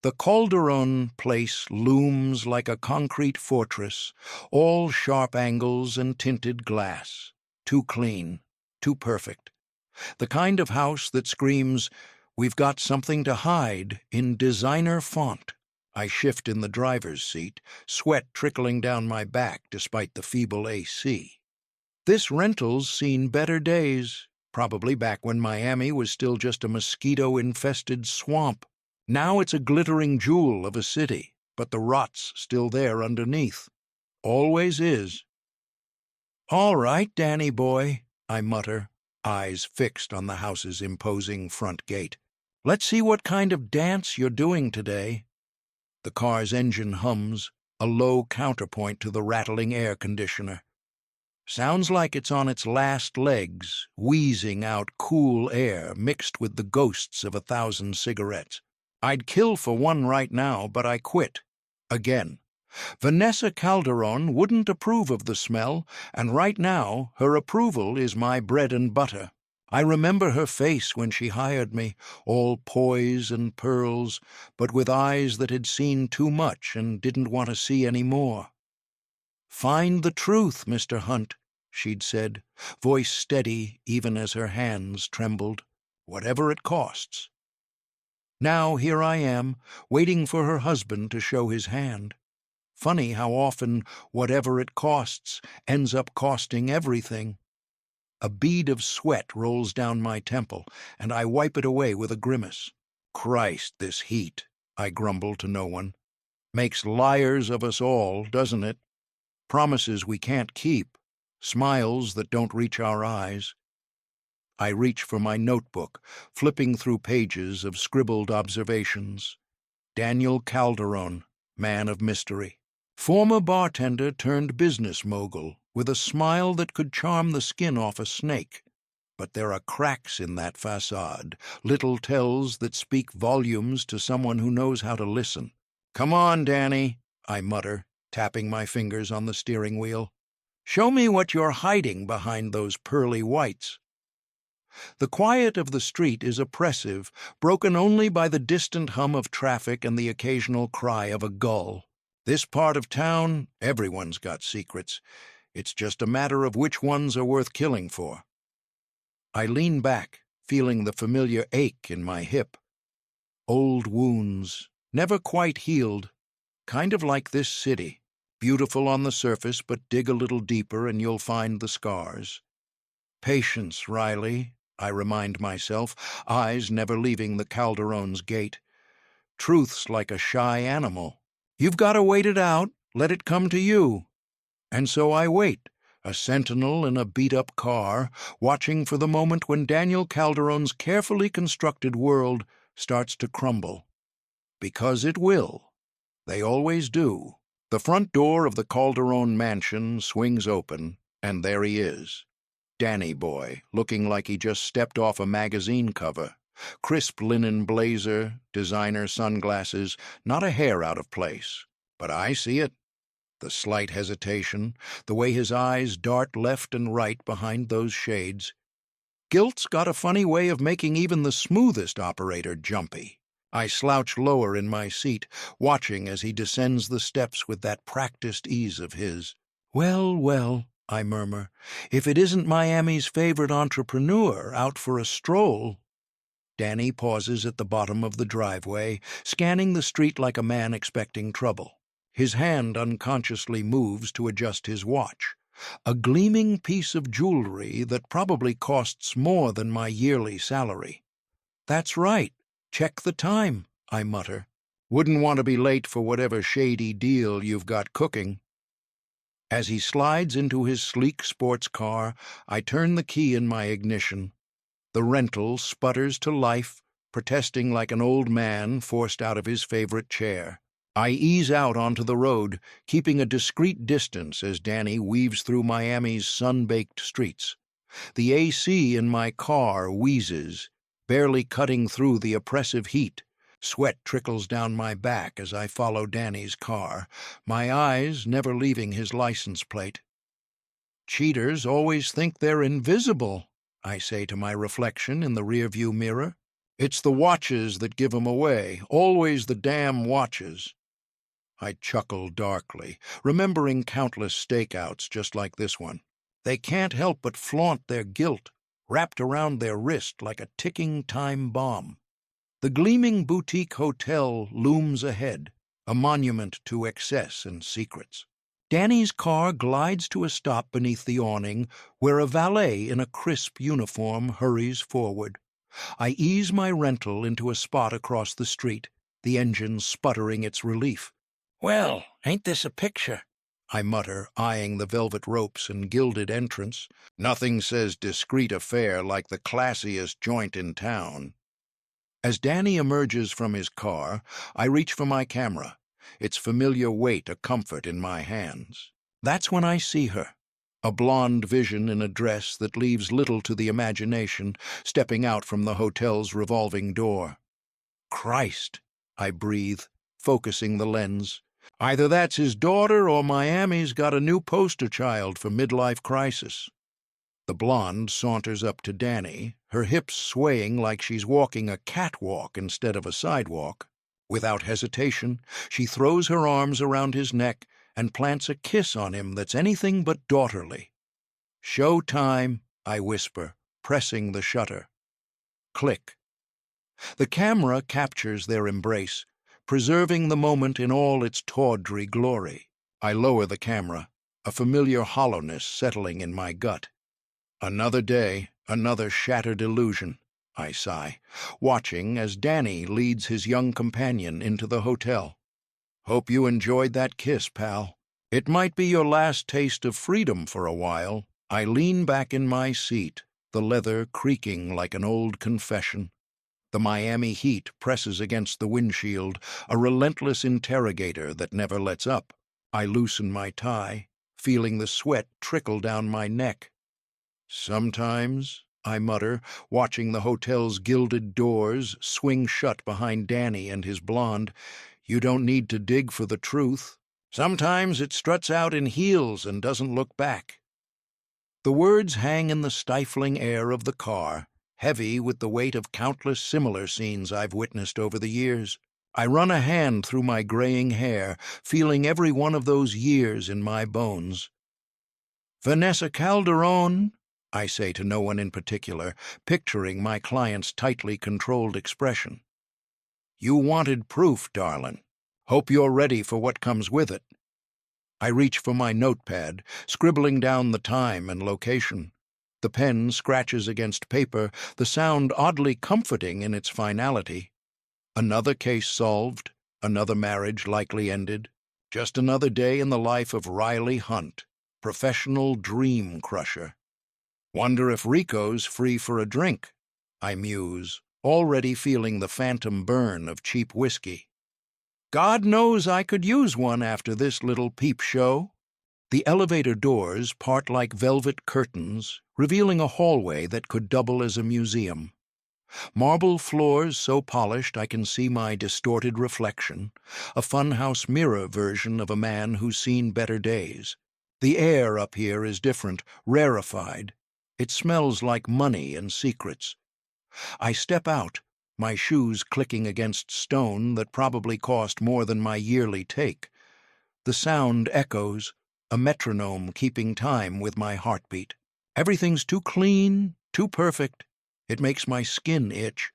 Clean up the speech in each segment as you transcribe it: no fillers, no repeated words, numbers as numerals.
The Calderon place looms like a concrete fortress, all sharp angles and tinted glass. Too clean, too perfect. The kind of house that screams, "We've got something to hide," in designer font. I shift in the driver's seat, sweat trickling down my back despite the feeble AC. This rental's seen better days, probably back when Miami was still just a mosquito-infested swamp. Now it's a glittering jewel of a city, but the rot's still there underneath. Always is. "All right, Danny boy," I mutter, eyes fixed on the house's imposing front gate. "Let's see what kind of dance you're doing today." The car's engine hums, a low counterpoint to the rattling air conditioner. Sounds like it's on its last legs, wheezing out cool air mixed with the ghosts of 1,000 cigarettes. I'd kill for one right now, but I quit. Again. Vanessa Calderon wouldn't approve of the smell, and right now her approval is my bread and butter. I remember her face when she hired me, all poise and pearls, but with eyes that had seen too much and didn't want to see any more. "Find the truth, Mr. Hunt," she'd said, voice steady even as her hands trembled. "Whatever it costs." Now here I am, waiting for her husband to show his hand. Funny how often whatever it costs ends up costing everything. A bead of sweat rolls down my temple, and I wipe it away with a grimace. "Christ, this heat," I grumble to no one. "Makes liars of us all, doesn't it? Promises we can't keep, smiles that don't reach our eyes." I reach for my notebook, flipping through pages of scribbled observations. Daniel Calderon, man of mystery. Former bartender turned business mogul, with a smile that could charm the skin off a snake. But there are cracks in that facade, little tells that speak volumes to someone who knows how to listen. "Come on, Danny," I mutter, tapping my fingers on the steering wheel. "Show me what you're hiding behind those pearly whites." The quiet of the street is oppressive, broken only by the distant hum of traffic and the occasional cry of a gull. This part of town, everyone's got secrets. It's just a matter of which ones are worth killing for. I lean back, feeling the familiar ache in my hip. Old wounds, never quite healed, kind of like this city. Beautiful on the surface, but dig a little deeper and you'll find the scars. "Patience, Riley," I remind myself, eyes never leaving the Calderon's gate. "Truth's like a shy animal. You've got to wait it out, let it come to you." And so I wait, a sentinel in a beat-up car, watching for the moment when Daniel Calderon's carefully constructed world starts to crumble. Because it will. They always do. The front door of the Calderon mansion swings open, and there he is. Danny boy, looking like he just stepped off a magazine cover. Crisp linen blazer, designer sunglasses, not a hair out of place. But I see it. The slight hesitation, the way his eyes dart left and right behind those shades. Guilt's got a funny way of making even the smoothest operator jumpy. I slouch lower in my seat, watching as he descends the steps with that practiced ease of his. "Well, well," I murmur, "if it isn't Miami's favorite entrepreneur out for a stroll." Danny pauses at the bottom of the driveway, scanning the street like a man expecting trouble. His hand unconsciously moves to adjust his watch, a gleaming piece of jewelry that probably costs more than my yearly salary. "That's right. Check the time," I mutter. "Wouldn't want to be late for whatever shady deal you've got cooking." As he slides into his sleek sports car, I turn the key in my ignition. The rental sputters to life, protesting like an old man forced out of his favorite chair. I ease out onto the road, keeping a discreet distance as Danny weaves through Miami's sun-baked streets. The AC in my car wheezes, barely cutting through the oppressive heat. Sweat trickles down my back as I follow Danny's car, my eyes never leaving his license plate. "Cheaters always think they're invisible," I say to my reflection in the rearview mirror. It's the watches that give 'em away, always the damn watches. I chuckle darkly, remembering countless stakeouts just like this one. They can't help but flaunt their guilt, wrapped around their wrist like a ticking time bomb. The gleaming boutique hotel looms ahead, a monument to excess and secrets. Danny's car glides to a stop beneath the awning, where a valet in a crisp uniform hurries forward. I ease my rental into a spot across the street, the engine sputtering its relief. "Well, ain't this a picture?" I mutter, eyeing the velvet ropes and gilded entrance. Nothing says discreet affair like the classiest joint in town. As Danny emerges from his car, I reach for my camera, its familiar weight a comfort in my hands. That's when I see her, a blonde vision in a dress that leaves little to the imagination, stepping out from the hotel's revolving door. Christ, I breathe, focusing the lens. Either that's his daughter or Miami's got a new poster child for midlife crisis. The blonde saunters up to Danny, her hips swaying like she's walking a catwalk instead of a sidewalk. Without hesitation, she throws her arms around his neck and plants a kiss on him that's anything but daughterly. "Show time," I whisper, pressing the shutter. Click. The camera captures their embrace, preserving the moment in all its tawdry glory. I lower the camera, a familiar hollowness settling in my gut. Another day, another shattered illusion, I sigh, watching as Danny leads his young companion into the hotel. "Hope you enjoyed that kiss, pal. It might be your last taste of freedom for a while." I lean back in my seat, the leather creaking like an old confession. The Miami heat presses against the windshield, a relentless interrogator that never lets up. I loosen my tie, feeling the sweat trickle down my neck. "Sometimes," I mutter, watching the hotel's gilded doors swing shut behind Danny and his blonde, "you don't need to dig for the truth. Sometimes it struts out in heels and doesn't look back." The words hang in the stifling air of the car, heavy with the weight of countless similar scenes I've witnessed over the years. I run a hand through my graying hair, feeling every one of those years in my bones. "Vanessa Calderon," I say to no one in particular, picturing my client's tightly controlled expression. "You wanted proof, darling. Hope you're ready for what comes with it." I reach for my notepad, scribbling down the time and location. The pen scratches against paper, the sound oddly comforting in its finality. Another case solved, another marriage likely ended, just another day in the life of Riley Hunt, professional dream crusher. "Wonder if Rico's free for a drink," I muse, already feeling the phantom burn of cheap whiskey. "God knows I could use one after this little peep show." The elevator doors part like velvet curtains, revealing a hallway that could double as a museum. Marble floors so polished I can see my distorted reflection, a funhouse mirror version of a man who's seen better days. The air up here is different, rarefied. It smells like money and secrets. I step out, my shoes clicking against stone that probably cost more than my yearly take. The sound echoes, a metronome keeping time with my heartbeat. Everything's too clean, too perfect. It makes my skin itch.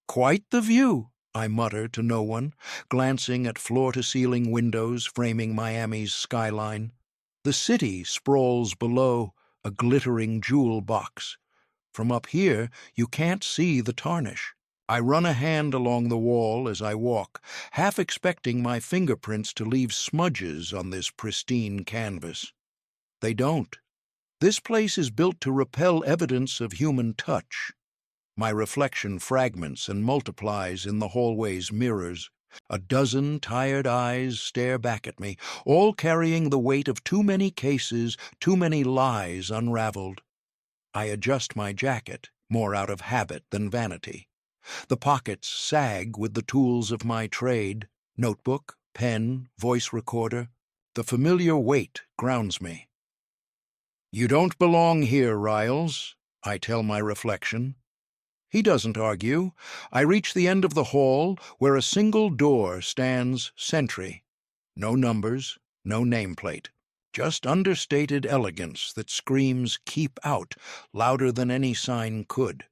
"Quite the view," I mutter to no one, glancing at floor-to-ceiling windows framing Miami's skyline. The city sprawls below, a glittering jewel box. From up here, you can't see the tarnish. I run a hand along the wall as I walk, half expecting my fingerprints to leave smudges on this pristine canvas. They don't. This place is built to repel evidence of human touch. My reflection fragments and multiplies in the hallway's mirrors. A dozen tired eyes stare back at me, all carrying the weight of too many cases, too many lies unraveled. I adjust my jacket, more out of habit than vanity. The pockets sag with the tools of my trade, notebook, pen, voice recorder. The familiar weight grounds me. "You don't belong here, Riles," I tell my reflection. He doesn't argue. I reach the end of the hall where a single door stands sentry. No numbers, no nameplate. Just understated elegance that screams "keep out" louder than any sign could.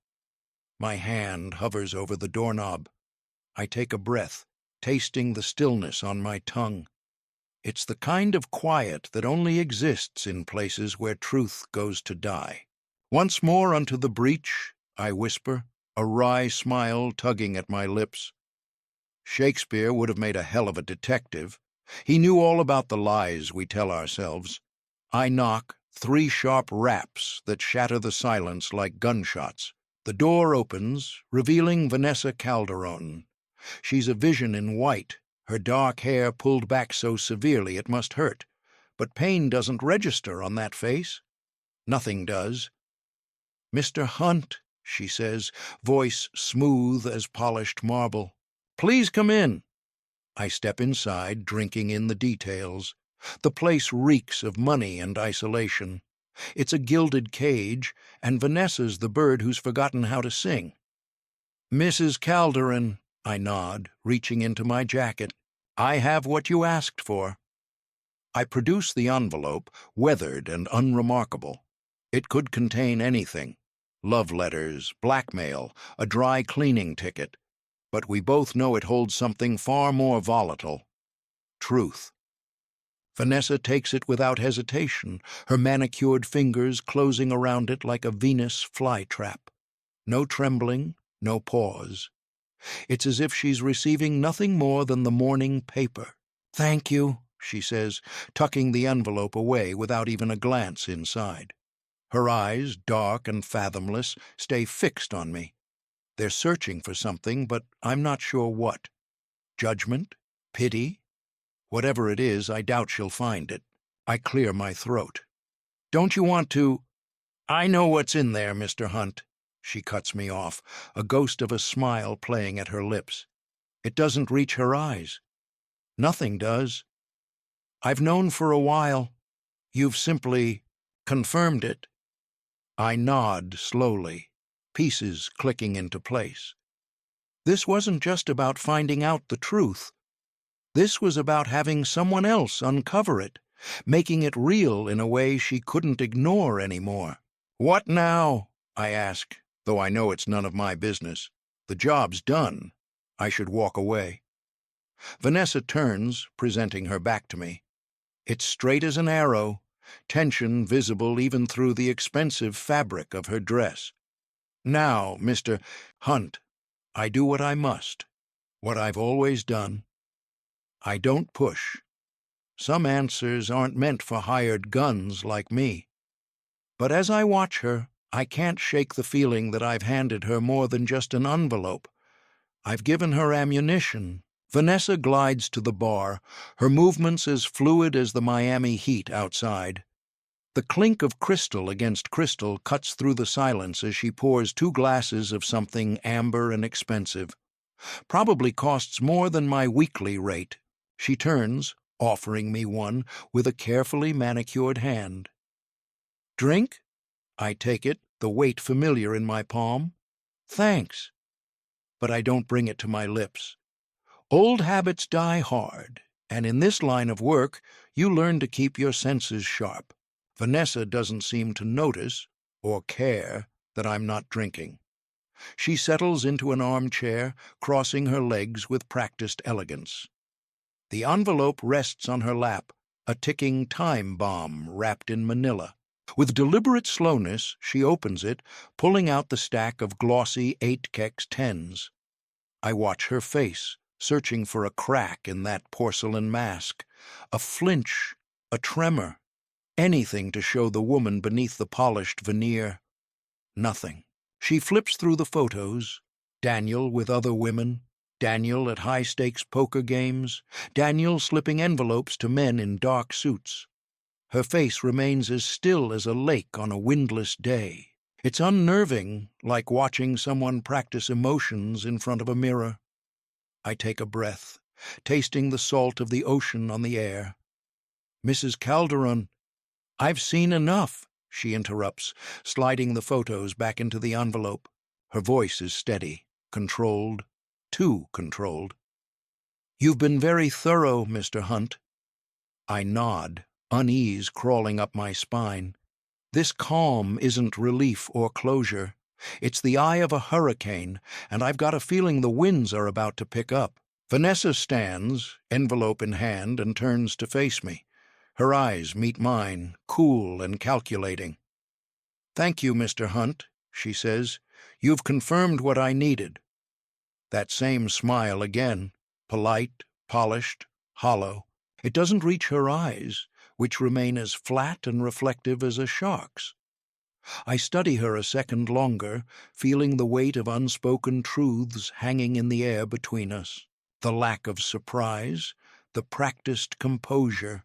My hand hovers over the doorknob. I take a breath, tasting the stillness on my tongue. It's the kind of quiet that only exists in places where truth goes to die. Once more unto the breach, I whisper, a wry smile tugging at my lips. Shakespeare would have made a hell of a detective. He knew all about the lies we tell ourselves. I knock, 3 sharp raps that shatter the silence like gunshots. The door opens, revealing Vanessa Calderon. She's a vision in white, her dark hair pulled back so severely it must hurt. But pain doesn't register on that face. Nothing does. "Mr. Hunt," she says, voice smooth as polished marble. "Please come in." I step inside, drinking in the details. The place reeks of money and isolation. It's a gilded cage, and Vanessa's the bird who's forgotten how to sing. "Mrs. Calderon," I nod, reaching into my jacket. "I have what you asked for." I produce the envelope, weathered and unremarkable. It could contain anything. Love letters, blackmail, a dry cleaning ticket. But we both know it holds something far more volatile. Truth. Vanessa takes it without hesitation, her manicured fingers closing around it like a Venus flytrap. No trembling, no pause. It's as if she's receiving nothing more than the morning paper. "Thank you," she says, tucking the envelope away without even a glance inside. Her eyes, dark and fathomless, stay fixed on me. They're searching for something, but I'm not sure what. Judgment? Pity? Whatever it is, I doubt she'll find it. I clear my throat. "Don't you want to—" "I know what's in there, Mr. Hunt." She cuts me off, a ghost of a smile playing at her lips. It doesn't reach her eyes. Nothing does. "I've known for a while. You've simply confirmed it." I nod slowly, pieces clicking into place. This wasn't just about finding out the truth. This was about having someone else uncover it, making it real in a way she couldn't ignore anymore. "What now?" I ask, though I know it's none of my business. The job's done. I should walk away. Vanessa turns, presenting her back to me. It's straight as an arrow, tension visible even through the expensive fabric of her dress. "Now, Mr. Hunt, I do what I must, what I've always done. I don't push. Some answers aren't meant for hired guns like me." But as I watch her, I can't shake the feeling that I've handed her more than just an envelope. I've given her ammunition. Vanessa glides to the bar, her movements as fluid as the Miami heat outside. The clink of crystal against crystal cuts through the silence as she pours 2 glasses of something amber and expensive. Probably costs more than my weekly rate. She turns, offering me one, with a carefully manicured hand. "Drink?" I take it, the weight familiar in my palm. "Thanks." But I don't bring it to my lips. Old habits die hard, and in this line of work, you learn to keep your senses sharp. Vanessa doesn't seem to notice, or care, that I'm not drinking. She settles into an armchair, crossing her legs with practiced elegance. The envelope rests on her lap, a ticking time bomb wrapped in manila. With deliberate slowness, she opens it, pulling out the stack of glossy 8-kex 10s. I watch her face, searching for a crack in that porcelain mask, a flinch, a tremor, anything to show the woman beneath the polished veneer. Nothing. She flips through the photos. Daniel with other women, Daniel at high-stakes poker games, Daniel slipping envelopes to men in dark suits. Her face remains as still as a lake on a windless day. It's unnerving, like watching someone practice emotions in front of a mirror. I take a breath, tasting the salt of the ocean on the air. "Mrs. Calderon—" "I've seen enough," she interrupts, sliding the photos back into the envelope. Her voice is steady, controlled, too controlled. "You've been very thorough, Mr. Hunt." I nod, unease crawling up my spine. This calm isn't relief or closure. It's the eye of a hurricane, and I've got a feeling the winds are about to pick up. Vanessa stands, envelope in hand, and turns to face me. Her eyes meet mine, cool and calculating. "Thank you, Mr. Hunt," she says. "You've confirmed what I needed." That same smile again, polite, polished, hollow. It doesn't reach her eyes, which remain as flat and reflective as a shark's. I study her a second longer, feeling the weight of unspoken truths hanging in the air between us. The lack of surprise, the practiced composure.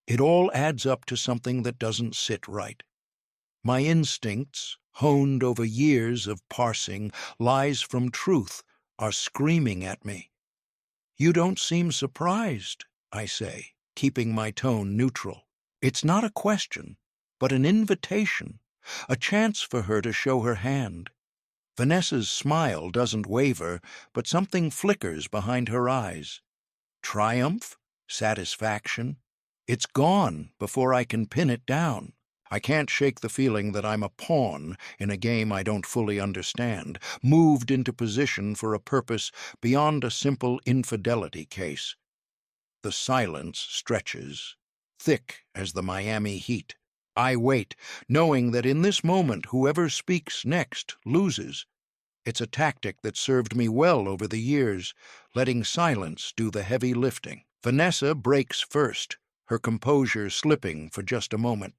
It all adds up to something that doesn't sit right. My instincts, honed over years of parsing lies from truth, are screaming at me. "You don't seem surprised," I say, keeping my tone neutral. It's not a question, but an invitation, a chance for her to show her hand. Vanessa's smile doesn't waver, but something flickers behind her eyes. Triumph? Satisfaction? It's gone before I can pin it down. I can't shake the feeling that I'm a pawn in a game I don't fully understand, moved into position for a purpose beyond a simple infidelity case. The silence stretches, thick as the Miami heat. I wait, knowing that in this moment whoever speaks next loses. It's a tactic that served me well over the years, letting silence do the heavy lifting. Vanessa breaks first, her composure slipping for just a moment.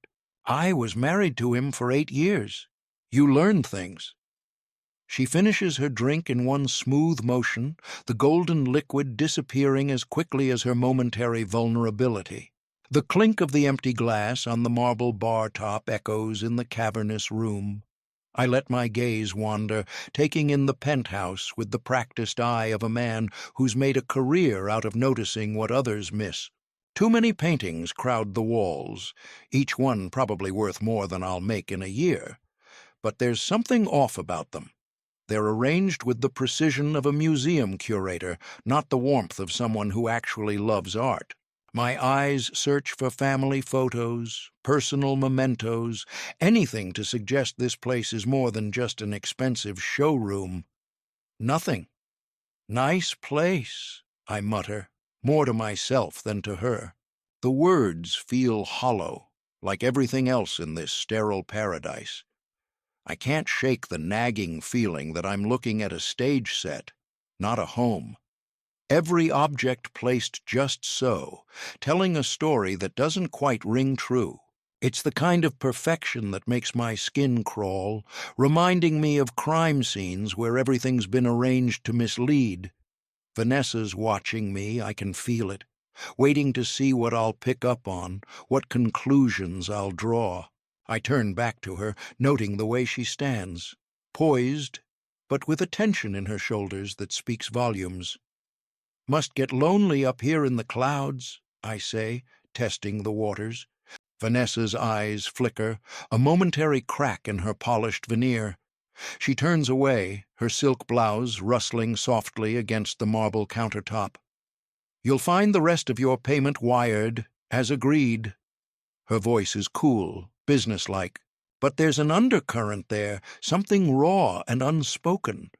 "I was married to him for 8 years. You learn things." She finishes her drink in one smooth motion, the golden liquid disappearing as quickly as her momentary vulnerability. The clink of the empty glass on the marble bar top echoes in the cavernous room. I let my gaze wander, taking in the penthouse with the practiced eye of a man who's made a career out of noticing what others miss. Too many paintings crowd the walls, each one probably worth more than I'll make in a year. But there's something off about them. They're arranged with the precision of a museum curator, not the warmth of someone who actually loves art. My eyes search for family photos, personal mementos, anything to suggest this place is more than just an expensive showroom. Nothing. "Nice place," I mutter, more to myself than to her. The words feel hollow, like everything else in this sterile paradise. I can't shake the nagging feeling that I'm looking at a stage set, not a home. Every object placed just so, telling a story that doesn't quite ring true. It's the kind of perfection that makes my skin crawl, reminding me of crime scenes where everything's been arranged to mislead. Vanessa's watching me, I can feel it, waiting to see what I'll pick up on, what conclusions I'll draw. I turn back to her, noting the way she stands, poised, but with a tension in her shoulders that speaks volumes. "Must get lonely up here in the clouds," I say, testing the waters. Vanessa's eyes flicker, a momentary crack in her polished veneer. She turns away, her silk blouse rustling softly against the marble countertop. "You'll find the rest of your payment wired, as agreed." Her voice is cool, businesslike, but there's an undercurrent there, something raw and unspoken.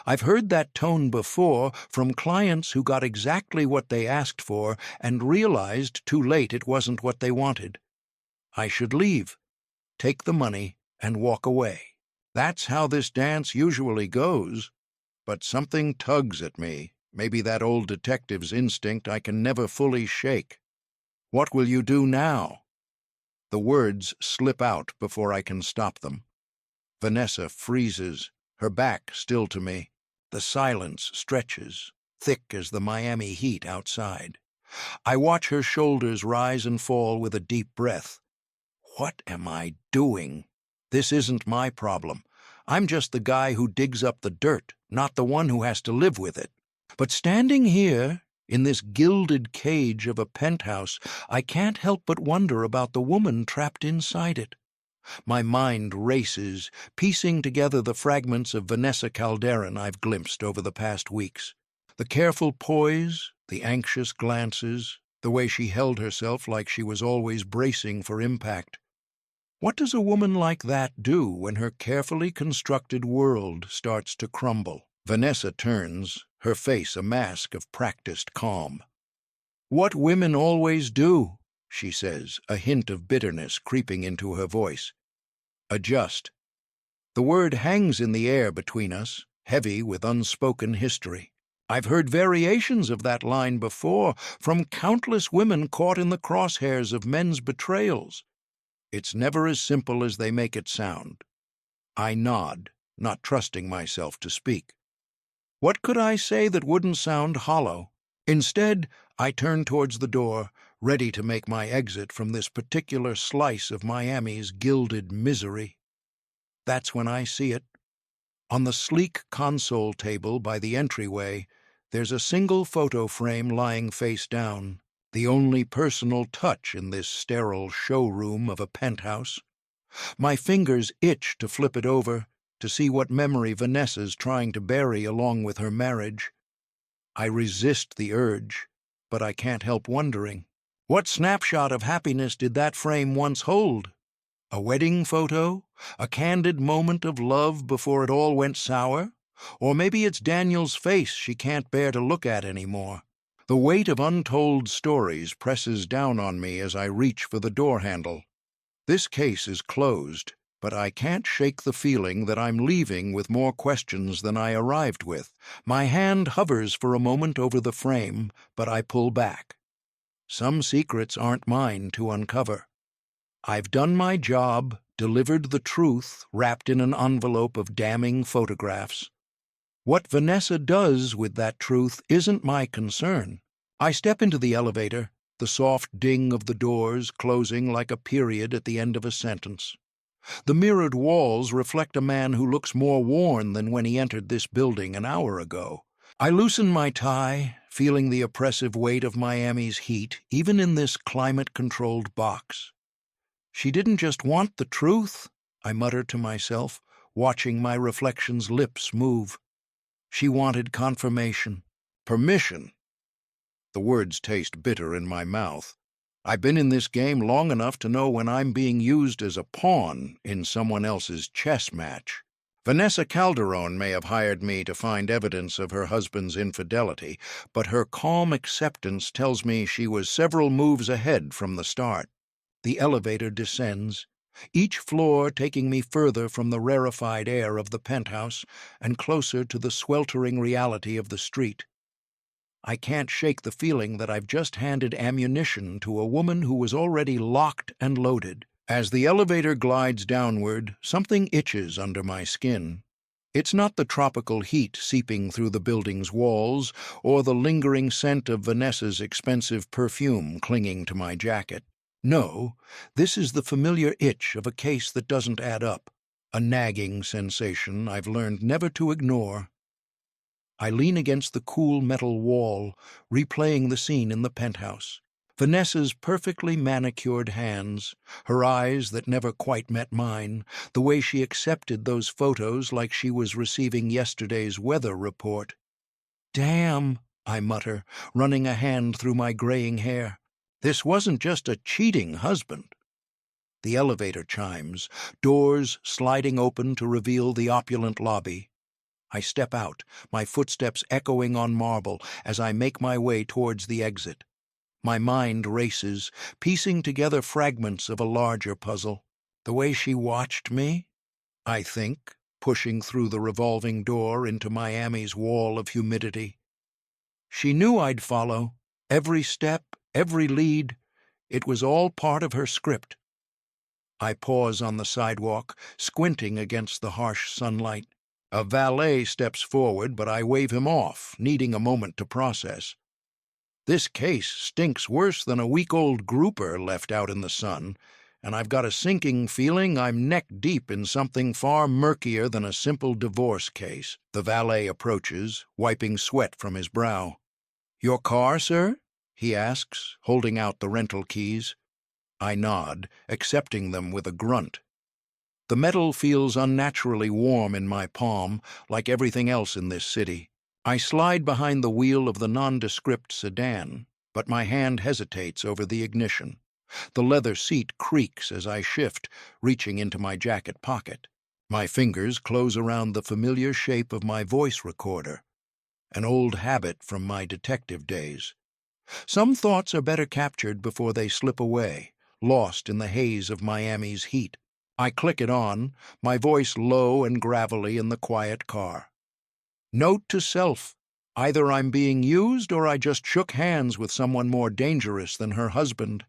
I've heard that tone before from clients who got exactly what they asked for and realized too late it wasn't what they wanted. I should leave, take the money, and walk away. That's how this dance usually goes. But something tugs at me, maybe that old detective's instinct I can never fully shake. "What will you do now?" The words slip out before I can stop them. Vanessa freezes, her back still to me. The silence stretches, thick as the Miami heat outside. I watch her shoulders rise and fall with a deep breath. What am I doing? This isn't my problem. I'm just the guy who digs up the dirt, not the one who has to live with it. But standing here, in this gilded cage of a penthouse, I can't help but wonder about the woman trapped inside it. My mind races, piecing together the fragments of Vanessa Calderon I've glimpsed over the past weeks. The careful poise, the anxious glances, the way she held herself like she was always bracing for impact. What does a woman like that do when her carefully constructed world starts to crumble? Vanessa turns, her face a mask of practiced calm. "What women always do," she says, a hint of bitterness creeping into her voice. "Adjust." The word hangs in the air between us, heavy with unspoken history. I've heard variations of that line before, from countless women caught in the crosshairs of men's betrayals. It's never as simple as they make it sound. I nod, not trusting myself to speak. What could I say that wouldn't sound hollow? Instead, I turn towards the door, ready to make my exit from this particular slice of Miami's gilded misery. That's when I see it. On the sleek console table by the entryway, there's a single photo frame lying face down, the only personal touch in this sterile showroom of a penthouse. My fingers itch to flip it over, to see what memory Vanessa's trying to bury along with her marriage. I resist the urge, but I can't help wondering, what snapshot of happiness did that frame once hold? A wedding photo? A candid moment of love before it all went sour? Or maybe it's Daniel's face she can't bear to look at anymore. The weight of untold stories presses down on me as I reach for the door handle. This case is closed, but I can't shake the feeling that I'm leaving with more questions than I arrived with. My hand hovers for a moment over the frame, but I pull back. Some secrets aren't mine to uncover. I've done my job, delivered the truth wrapped in an envelope of damning photographs. What Vanessa does with that truth isn't my concern. I step into the elevator, the soft ding of the doors closing like a period at the end of a sentence. The mirrored walls reflect a man who looks more worn than when he entered this building an hour ago. I loosen my tie, feeling the oppressive weight of Miami's heat, even in this climate-controlled box. She didn't just want the truth, I mutter to myself, watching my reflection's lips move. She wanted confirmation, permission. The words taste bitter in my mouth. I've been in this game long enough to know when I'm being used as a pawn in someone else's chess match. Vanessa Calderon may have hired me to find evidence of her husband's infidelity, but her calm acceptance tells me she was several moves ahead from the start. The elevator descends, each floor taking me further from the rarefied air of the penthouse and closer to the sweltering reality of the street. I can't shake the feeling that I've just handed ammunition to a woman who was already locked and loaded. As the elevator glides downward, something itches under my skin. It's not the tropical heat seeping through the building's walls or the lingering scent of Vanessa's expensive perfume clinging to my jacket. No, this is the familiar itch of a case that doesn't add up, a nagging sensation I've learned never to ignore. I lean against the cool metal wall, replaying the scene in the penthouse. Vanessa's perfectly manicured hands, her eyes that never quite met mine, the way she accepted those photos like she was receiving yesterday's weather report. "Damn," I mutter, running a hand through my graying hair. This wasn't just a cheating husband. The elevator chimes, doors sliding open to reveal the opulent lobby. I step out, my footsteps echoing on marble as I make my way towards the exit. My mind races, piecing together fragments of a larger puzzle. The way she watched me, I think, pushing through the revolving door into Miami's wall of humidity. She knew I'd follow, every step, every lead. It was all part of her script. I pause on the sidewalk, squinting against the harsh sunlight. A valet steps forward, but I wave him off, needing a moment to process. This case stinks worse than a week-old grouper left out in the sun, and I've got a sinking feeling I'm neck-deep in something far murkier than a simple divorce case. The valet approaches, wiping sweat from his brow. "Your car, sir?" he asks, holding out the rental keys. I nod, accepting them with a grunt. The metal feels unnaturally warm in my palm, like everything else in this city. I slide behind the wheel of the nondescript sedan, but my hand hesitates over the ignition. The leather seat creaks as I shift, reaching into my jacket pocket. My fingers close around the familiar shape of my voice recorder, an old habit from my detective days. Some thoughts are better captured before they slip away, lost in the haze of Miami's heat. I click it on, my voice low and gravelly in the quiet car. Note to self, either I'm being used or I just shook hands with someone more dangerous than her husband.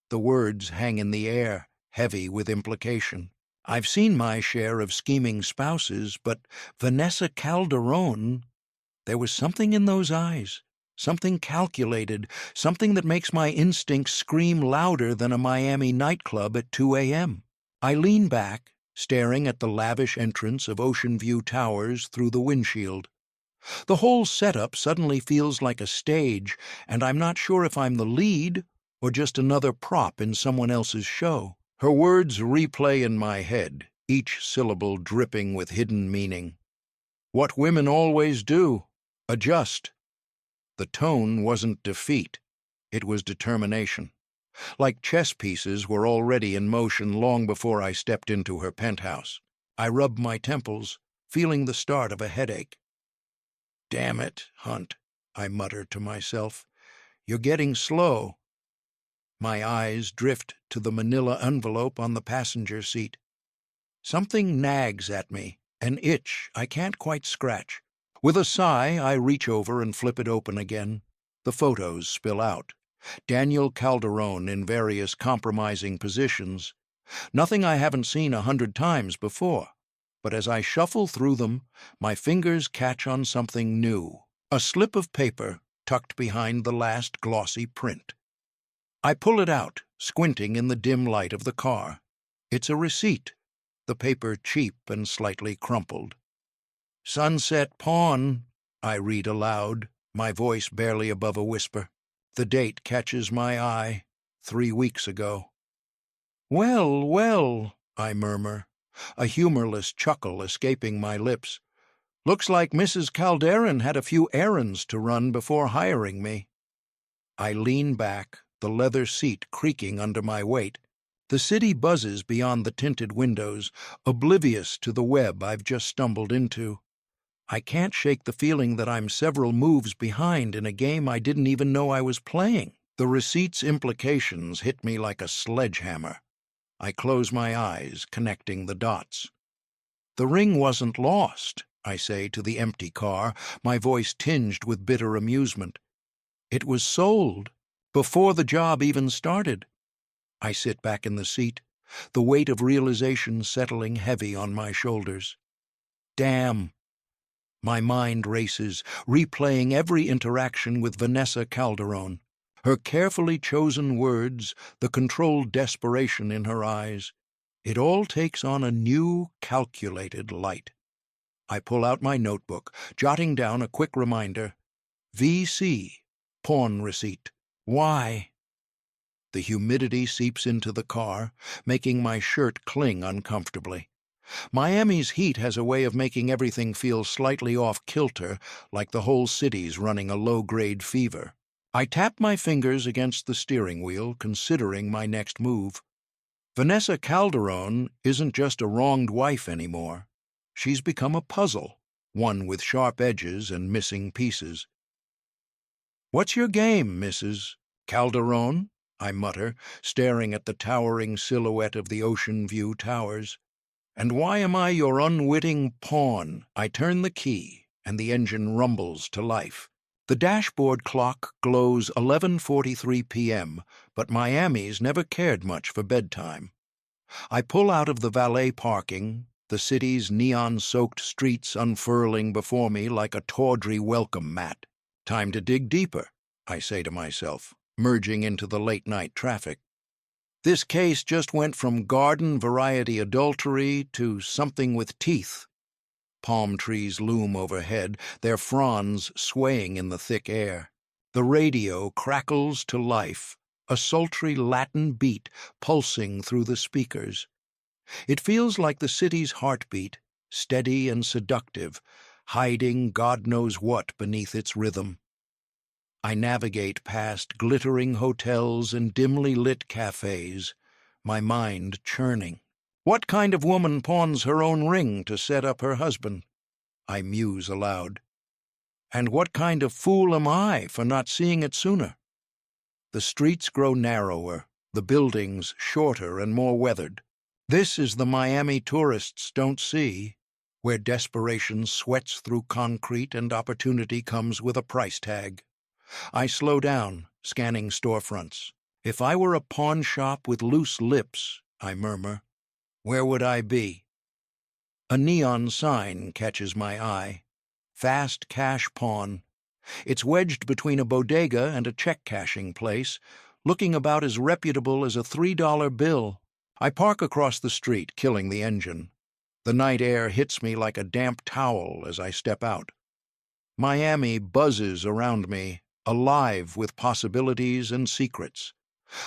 The words hang in the air, heavy with implication. I've seen my share of scheming spouses, but Vanessa Calderone, there was something in those eyes, something calculated, something that makes my instincts scream louder than a Miami nightclub at 2 a.m. I lean back, staring at the lavish entrance of Ocean View Towers through the windshield. The whole setup suddenly feels like a stage, and I'm not sure if I'm the lead or just another prop in someone else's show. Her words replay in my head, each syllable dripping with hidden meaning. What women always do, adjust. The tone wasn't defeat, it was determination. Like chess pieces were already in motion long before I stepped into her penthouse. I rubbed my temples, feeling the start of a headache. "Damn it, Hunt," I muttered to myself. "You're getting slow." My eyes drift to the manila envelope on the passenger seat. Something nags at me, an itch I can't quite scratch. With a sigh, I reach over and flip it open again. The photos spill out. Daniel Calderone in various compromising positions. Nothing I haven't seen 100 times before. But as I shuffle through them, my fingers catch on something new. A slip of paper tucked behind the last glossy print. I pull it out, squinting in the dim light of the car. It's a receipt, the paper cheap and slightly crumpled. "Sunset Pawn," I read aloud, my voice barely above a whisper. The date catches my eye, 3 weeks ago. "Well, well," I murmur, a humorless chuckle escaping my lips. "Looks like Mrs. Calderon had a few errands to run before hiring me." I lean back, the leather seat creaking under my weight. The city buzzes beyond the tinted windows, oblivious to the web I've just stumbled into. I can't shake the feeling that I'm several moves behind in a game I didn't even know I was playing. The receipt's implications hit me like a sledgehammer. I close my eyes, connecting the dots. "The ring wasn't lost," I say to the empty car, my voice tinged with bitter amusement. "It was sold, before the job even started." I sit back in the seat, the weight of realization settling heavy on my shoulders. Damn. My mind races, replaying every interaction with Vanessa Calderone. Her carefully chosen words, the controlled desperation in her eyes. It all takes on a new, calculated light. I pull out my notebook, jotting down a quick reminder. VC, pawn receipt. Why? The humidity seeps into the car, making my shirt cling uncomfortably. Miami's heat has a way of making everything feel slightly off-kilter, like the whole city's running a low-grade fever. I tap my fingers against the steering wheel, considering my next move. Vanessa Calderone isn't just a wronged wife anymore. She's become a puzzle, one with sharp edges and missing pieces. "What's your game, Mrs. Calderone?" I mutter, staring at the towering silhouette of the Ocean View Towers. "And why am I your unwitting pawn?" I turn the key, and the engine rumbles to life. The dashboard clock glows 11:43 p.m., but Miami's never cared much for bedtime. I pull out of the valet parking, the city's neon-soaked streets unfurling before me like a tawdry welcome mat. Time to dig deeper, I say to myself, merging into the late-night traffic. This case just went from garden variety adultery to something with teeth. Palm trees loom overhead, their fronds swaying in the thick air. The radio crackles to life, a sultry Latin beat pulsing through the speakers. It feels like the city's heartbeat, steady and seductive, hiding God knows what beneath its rhythm. I navigate past glittering hotels and dimly lit cafes, my mind churning. What kind of woman pawns her own ring to set up her husband? I muse aloud. And what kind of fool am I for not seeing it sooner? The streets grow narrower, the buildings shorter and more weathered. This is the Miami tourists don't see, where desperation sweats through concrete and opportunity comes with a price tag. I slow down, scanning storefronts. If I were a pawn shop with loose lips, I murmur, where would I be? A neon sign catches my eye. Fast Cash Pawn. It's wedged between a bodega and a check-cashing place, looking about as reputable as a $3 bill. I park across the street, killing the engine. The night air hits me like a damp towel as I step out. Miami buzzes around me, alive with possibilities and secrets.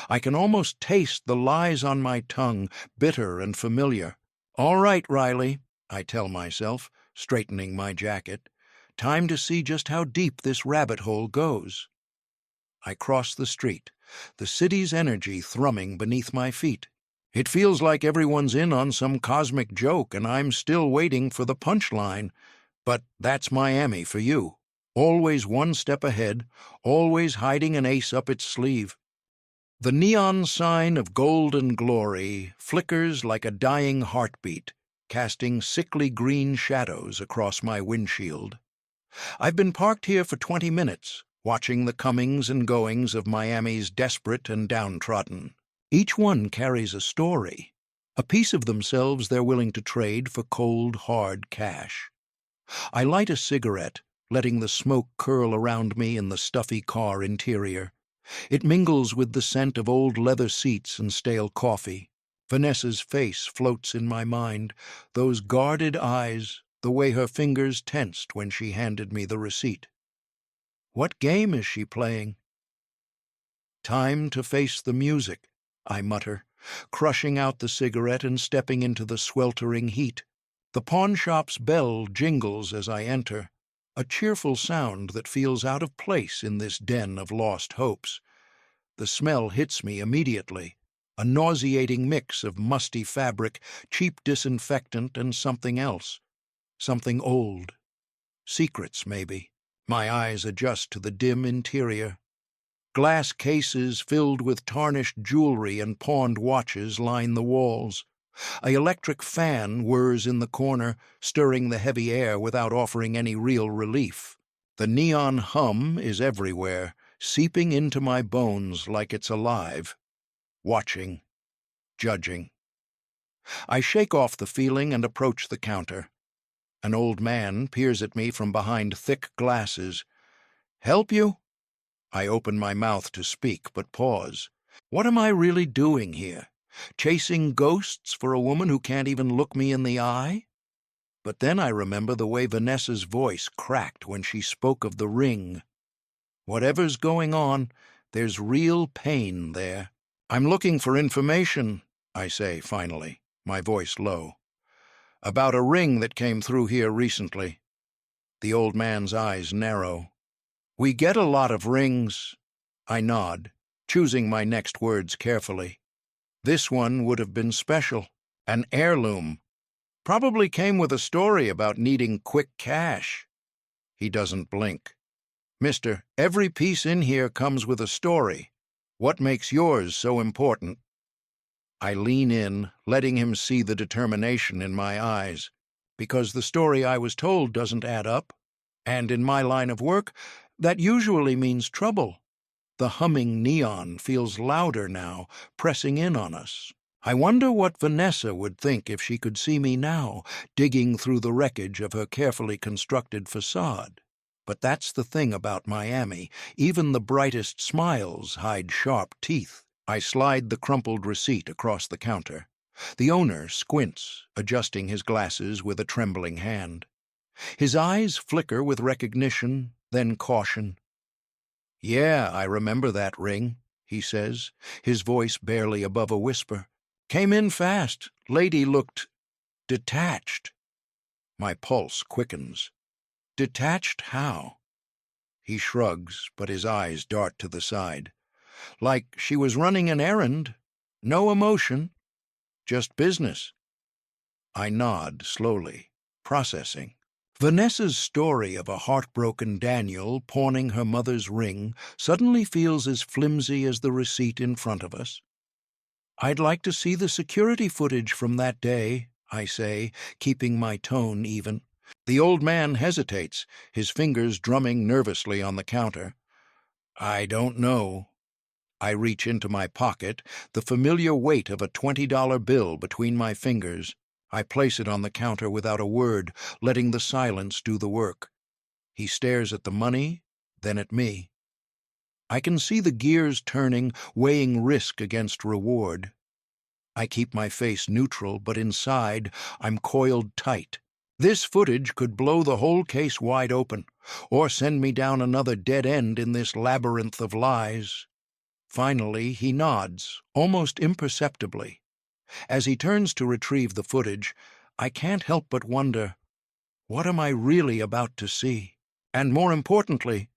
I can almost taste the lies on my tongue, bitter and familiar. All right, Riley, I tell myself, straightening my jacket. Time to see just how deep this rabbit hole goes. I cross the street, the city's energy thrumming beneath my feet. It feels like everyone's in on some cosmic joke and I'm still waiting for the punchline. But that's Miami for you. Always one step ahead, always hiding an ace up its sleeve. The neon sign of golden glory flickers like a dying heartbeat, casting sickly green shadows across my windshield. I've been parked here for 20 minutes, watching the comings and goings of Miami's desperate and downtrodden. Each one carries a story, a piece of themselves they're willing to trade for cold, hard cash. I light a cigarette, letting the smoke curl around me in the stuffy car interior. It mingles with the scent of old leather seats and stale coffee. Vanessa's face floats in my mind, those guarded eyes, the way her fingers tensed when she handed me the receipt. What game is she playing? Time to face the music, I mutter, crushing out the cigarette and stepping into the sweltering heat. The pawnshop's bell jingles as I enter, a cheerful sound that feels out of place in this den of lost hopes. The smell hits me immediately, a nauseating mix of musty fabric, cheap disinfectant, and something else. Something old. Secrets, maybe. My eyes adjust to the dim interior. Glass cases filled with tarnished jewelry and pawned watches line the walls. An electric fan whirs in the corner, stirring the heavy air without offering any real relief. The neon hum is everywhere, seeping into my bones like it's alive. Watching. Judging. I shake off the feeling and approach the counter. An old man peers at me from behind thick glasses. "Help you?" I open my mouth to speak, but pause. What am I really doing here? Chasing ghosts for a woman who can't even look me in the eye? But then I remember the way Vanessa's voice cracked when she spoke of the ring. Whatever's going on, there's real pain there. "I'm looking for information," I say finally, my voice low. "About a ring that came through here recently." The old man's eyes narrow. "We get a lot of rings." I nod, choosing my next words carefully. This one would have been special, an heirloom. Probably came with a story about needing quick cash. He doesn't blink. "Mister, every piece in here comes with a story. What makes yours so important?" I lean in, letting him see the determination in my eyes. Because the story I was told doesn't add up. And in my line of work, that usually means trouble. The humming neon feels louder now, pressing in on us. I wonder what Vanessa would think if she could see me now, digging through the wreckage of her carefully constructed facade. But that's the thing about Miami. Even the brightest smiles hide sharp teeth. I slide the crumpled receipt across the counter. The owner squints, adjusting his glasses with a trembling hand. His eyes flicker with recognition, then caution. "Yeah, I remember that ring," he says, his voice barely above a whisper. "Came in fast, lady looked detached. My pulse quickens. Detached how? He shrugs, but his eyes dart to the side. Like she was running an errand. No emotion. Just business. I nod slowly, processing. Vanessa's story of a heartbroken Daniel pawning her mother's ring suddenly feels as flimsy as the receipt in front of us. I'd like to see the security footage from that day, I say, keeping my tone even. The old man hesitates, his fingers drumming nervously on the counter. I don't know. I reach into my pocket, the familiar weight of a $20 bill between my fingers. I place it on the counter without a word, letting the silence do the work. He stares at the money, then at me. I can see the gears turning, weighing risk against reward. I keep my face neutral, but inside, I'm coiled tight. This footage could blow the whole case wide open, or send me down another dead end in this labyrinth of lies. Finally, he nods, almost imperceptibly. As he turns to retrieve the footage, I can't help but wonder, what am I really about to see? And more importantly,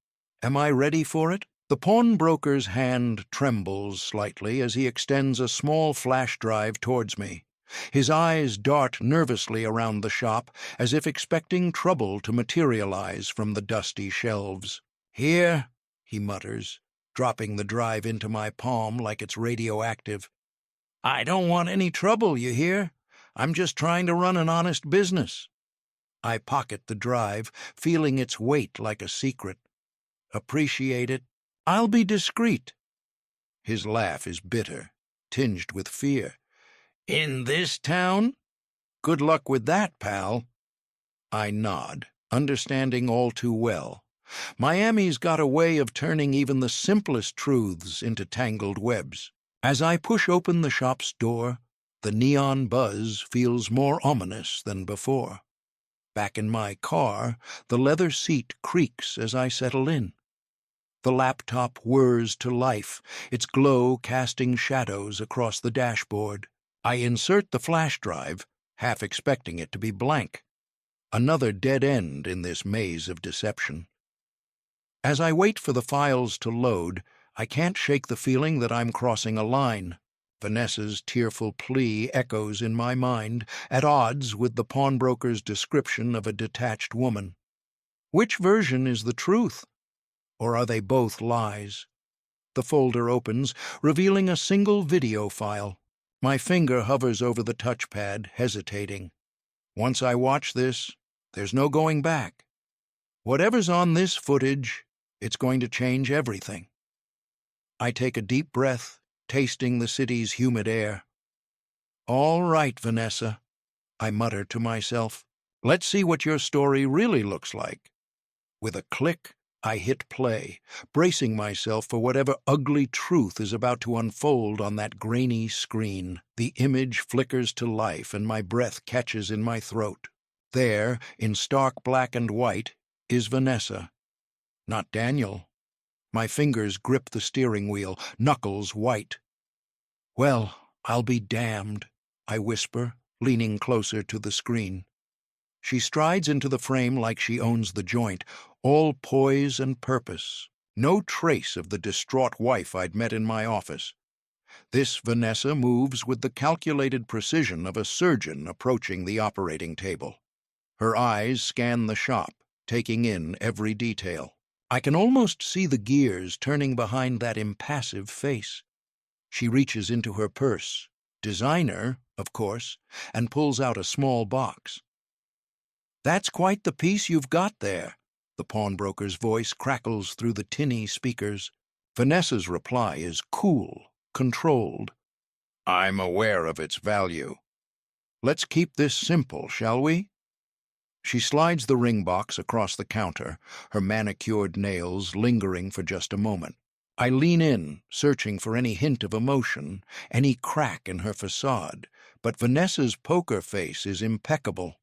am I ready for it? The pawnbroker's hand trembles slightly as he extends a small flash drive towards me. His eyes dart nervously around the shop, as if expecting trouble to materialize from the dusty shelves. "Here," he mutters, dropping the drive into my palm like it's radioactive. "I don't want any trouble, you hear? I'm just trying to run an honest business." I pocket the drive, feeling its weight like a secret. "Appreciate it. I'll be discreet." His laugh is bitter, tinged with fear. "In this town? Good luck with that, pal." I nod, understanding all too well. Miami's got a way of turning even the simplest truths into tangled webs. As I push open the shop's door, the neon buzz feels more ominous than before. Back in my car, the leather seat creaks as I settle in. The laptop whirs to life, its glow casting shadows across the dashboard. I insert the flash drive, half expecting it to be blank. Another dead end in this maze of deception. As I wait for the files to load, I can't shake the feeling that I'm crossing a line. Vanessa's tearful plea echoes in my mind, at odds with the pawnbroker's description of a detached woman. Which version is the truth? Or are they both lies? The folder opens, revealing a single video file. My finger hovers over the touchpad, hesitating. Once I watch this, there's no going back. Whatever's on this footage, it's going to change everything. I take a deep breath, tasting the city's humid air. "All right, Vanessa," I mutter to myself. "Let's see what your story really looks like." With a click, I hit play, bracing myself for whatever ugly truth is about to unfold on that grainy screen. The image flickers to life and my breath catches in my throat. There, in stark black and white, is Vanessa. Not Daniel. My fingers grip the steering wheel, knuckles white. "Well, I'll be damned," I whisper, leaning closer to the screen. She strides into the frame like she owns the joint, all poise and purpose. No trace of the distraught wife I'd met in my office. This Vanessa moves with the calculated precision of a surgeon approaching the operating table. Her eyes scan the shop, taking in every detail. I can almost see the gears turning behind that impassive face. She reaches into her purse, designer, of course, and pulls out a small box. "That's quite the piece you've got there," the pawnbroker's voice crackles through the tinny speakers. Vanessa's reply is cool, controlled. "I'm aware of its value. Let's keep this simple, shall we?" She slides the ring box across the counter, her manicured nails lingering for just a moment. I lean in, searching for any hint of emotion, any crack in her facade, but Vanessa's poker face is impeccable.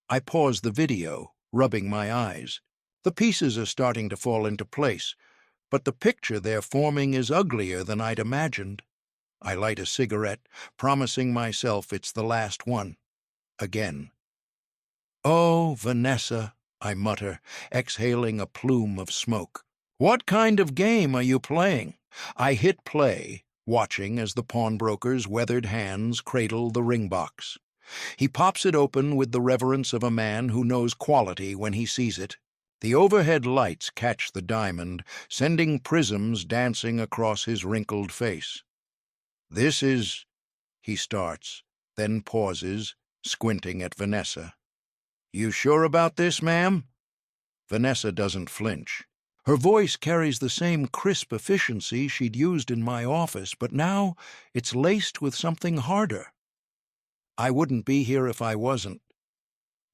I pause the video, rubbing my eyes. The pieces are starting to fall into place, but the picture they're forming is uglier than I'd imagined. I light a cigarette, promising myself it's the last one. Again. "Oh, Vanessa," I mutter, exhaling a plume of smoke. "What kind of game are you playing?" I hit play, watching as the pawnbroker's weathered hands cradle the ring box. He pops it open with the reverence of a man who knows quality when he sees it. The overhead lights catch the diamond, sending prisms dancing across his wrinkled face. "This is—" he starts, then pauses, squinting at Vanessa. "You sure about this, ma'am?" Vanessa doesn't flinch. Her voice carries the same crisp efficiency she'd used in my office, but now it's laced with something harder. "I wouldn't be here if I wasn't.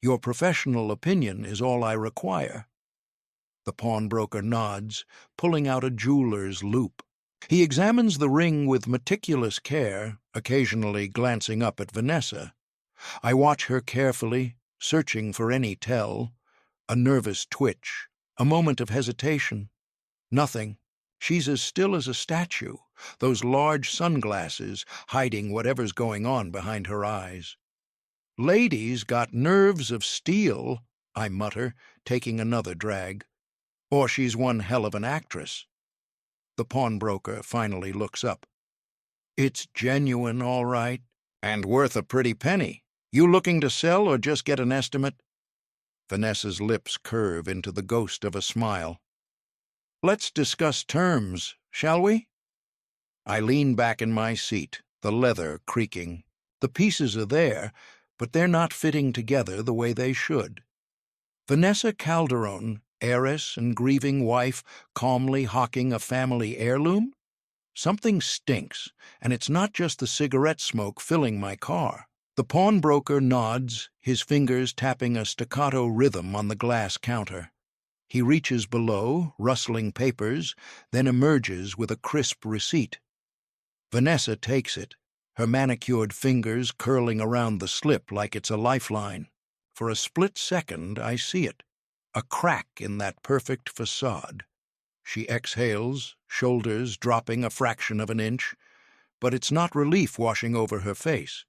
Your professional opinion is all I require." The pawnbroker nods, pulling out a jeweler's loupe. He examines the ring with meticulous care, occasionally glancing up at Vanessa. I watch her carefully, searching for any tell. A nervous twitch, a moment of hesitation. Nothing. She's as still as a statue, those large sunglasses hiding whatever's going on behind her eyes. "Lady's got nerves of steel," I mutter, taking another drag. "Or she's one hell of an actress." The pawnbroker finally looks up. "It's genuine, all right, and worth a pretty penny. You looking to sell or just get an estimate?" Vanessa's lips curve into the ghost of a smile. "Let's discuss terms, shall we?" I lean back in my seat, the leather creaking. The pieces are there, but they're not fitting together the way they should. Vanessa Calderon, heiress and grieving wife, calmly hawking a family heirloom? Something stinks, and it's not just the cigarette smoke filling my car. The pawnbroker nods, his fingers tapping a staccato rhythm on the glass counter. He reaches below, rustling papers, then emerges with a crisp receipt. Vanessa takes it, her manicured fingers curling around the slip like it's a lifeline. For a split second, I see it, a crack in that perfect facade. She exhales, shoulders dropping a fraction of an inch, but it's not relief washing over her face.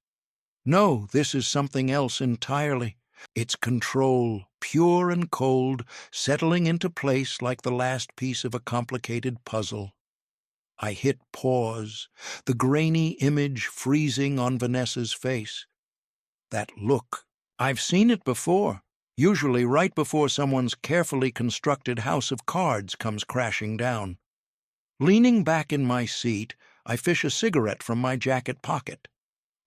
No, this is something else entirely. It's control, pure and cold, settling into place like the last piece of a complicated puzzle. I hit pause, the grainy image freezing on Vanessa's face. That look. I've seen it before, usually right before someone's carefully constructed house of cards comes crashing down. Leaning back in my seat, I fish a cigarette from my jacket pocket,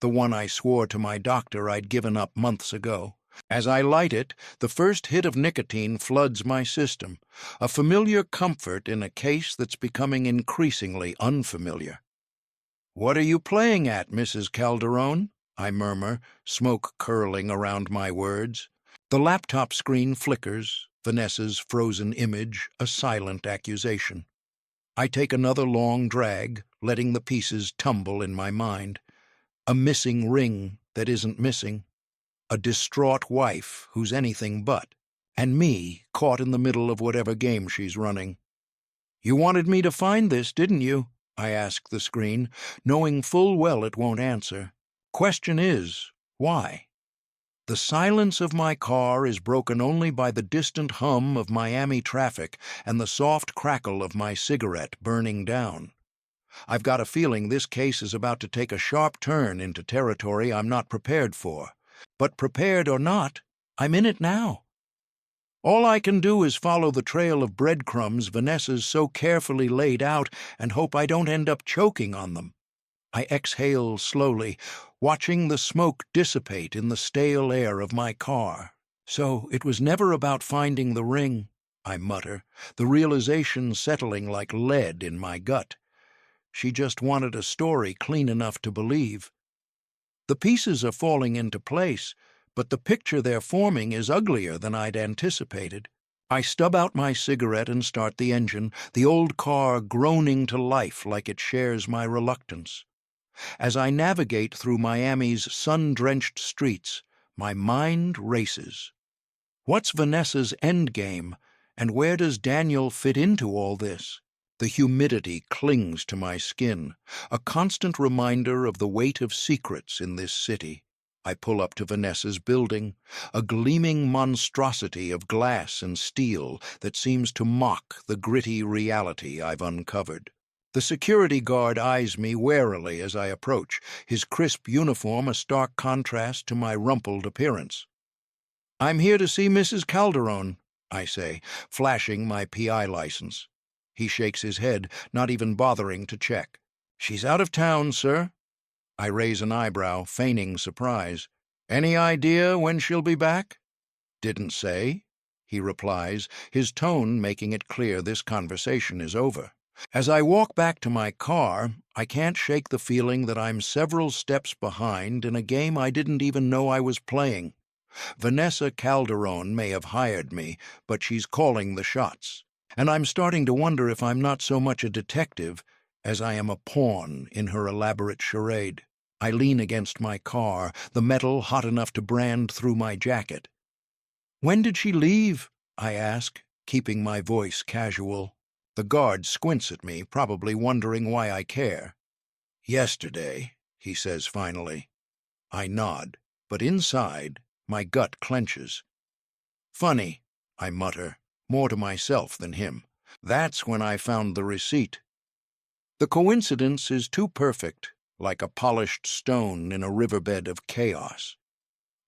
the one I swore to my doctor I'd given up months ago. As I light it, the first hit of nicotine floods my system, a familiar comfort in a case that's becoming increasingly unfamiliar. "What are you playing at, Mrs. Calderon?" I murmur, smoke curling around my words. The laptop screen flickers, Vanessa's frozen image a silent accusation. I take another long drag, letting the pieces tumble in my mind. A missing ring that isn't missing. A distraught wife who's anything but. And me, caught in the middle of whatever game she's running. "You wanted me to find this, didn't you?" I ask the screen, knowing full well it won't answer. Question is, why? The silence of my car is broken only by the distant hum of Miami traffic and the soft crackle of my cigarette burning down. I've got a feeling this case is about to take a sharp turn into territory I'm not prepared for. But prepared or not, I'm in it now. All I can do is follow the trail of breadcrumbs Vanessa's so carefully laid out and hope I don't end up choking on them. I exhale slowly, watching the smoke dissipate in the stale air of my car. So it was never about finding the ring, I mutter, the realization settling like lead in my gut. She just wanted a story clean enough to believe. The pieces are falling into place, but the picture they're forming is uglier than I'd anticipated. I stub out my cigarette and start the engine, the old car groaning to life like it shares my reluctance. As I navigate through Miami's sun-drenched streets, my mind races. What's Vanessa's endgame, and where does Daniel fit into all this? The humidity clings to my skin, a constant reminder of the weight of secrets in this city. I pull up to Vanessa's building, a gleaming monstrosity of glass and steel that seems to mock the gritty reality I've uncovered. The security guard eyes me warily as I approach, his crisp uniform a stark contrast to my rumpled appearance. "I'm here to see Mrs. Calderon," I say, flashing my PI license. He shakes his head, not even bothering to check. "She's out of town, sir." I raise an eyebrow, feigning surprise. "Any idea when she'll be back?" "Didn't say," he replies, his tone making it clear this conversation is over. As I walk back to my car, I can't shake the feeling that I'm several steps behind in a game I didn't even know I was playing. Vanessa Calderon may have hired me, but she's calling the shots. And I'm starting to wonder if I'm not so much a detective as I am a pawn in her elaborate charade. I lean against my car, the metal hot enough to brand through my jacket. "When did she leave?" I ask, keeping my voice casual. The guard squints at me, probably wondering why I care. "Yesterday," he says finally. I nod, but inside, my gut clenches. "Funny," I mutter, more to myself than him. "That's when I found the receipt." The coincidence is too perfect, like a polished stone in a riverbed of chaos.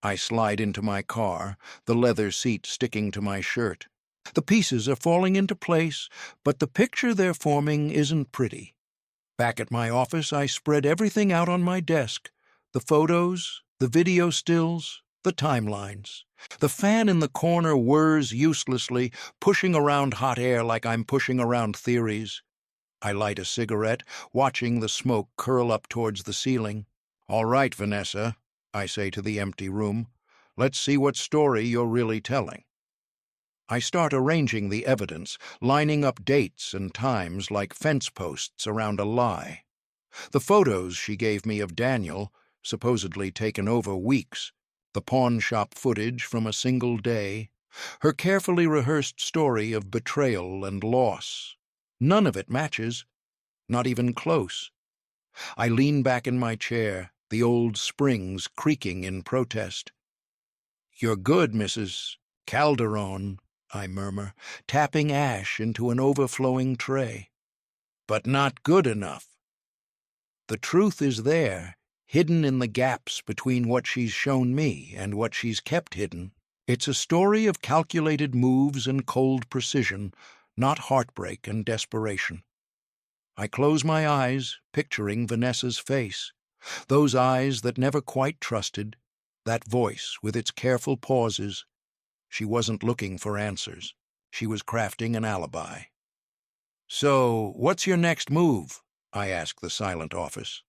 I slide into my car, the leather seat sticking to my shirt. The pieces are falling into place, but the picture they're forming isn't pretty. Back at my office, I spread everything out on my desk. The photos, the video stills, the timelines. The fan in the corner whirs uselessly, pushing around hot air like I'm pushing around theories. I light a cigarette, watching the smoke curl up towards the ceiling. "All right, Vanessa," I say to the empty room. "Let's see what story you're really telling." I start arranging the evidence, lining up dates and times like fence posts around a lie. The photos she gave me of Daniel, supposedly taken over weeks, the pawn shop footage from a single day, her carefully rehearsed story of betrayal and loss. None of it matches, not even close. I lean back in my chair, the old springs creaking in protest. "You're good, Mrs. Calderon," I murmur, tapping ash into an overflowing tray. "But not good enough." The truth is there, hidden in the gaps between what she's shown me and what she's kept hidden. It's a story of calculated moves and cold precision, not heartbreak and desperation. I close my eyes, picturing Vanessa's face, those eyes that never quite trusted, that voice with its careful pauses. She wasn't looking for answers. She was crafting an alibi. "So, what's your next move?" I ask the silent office.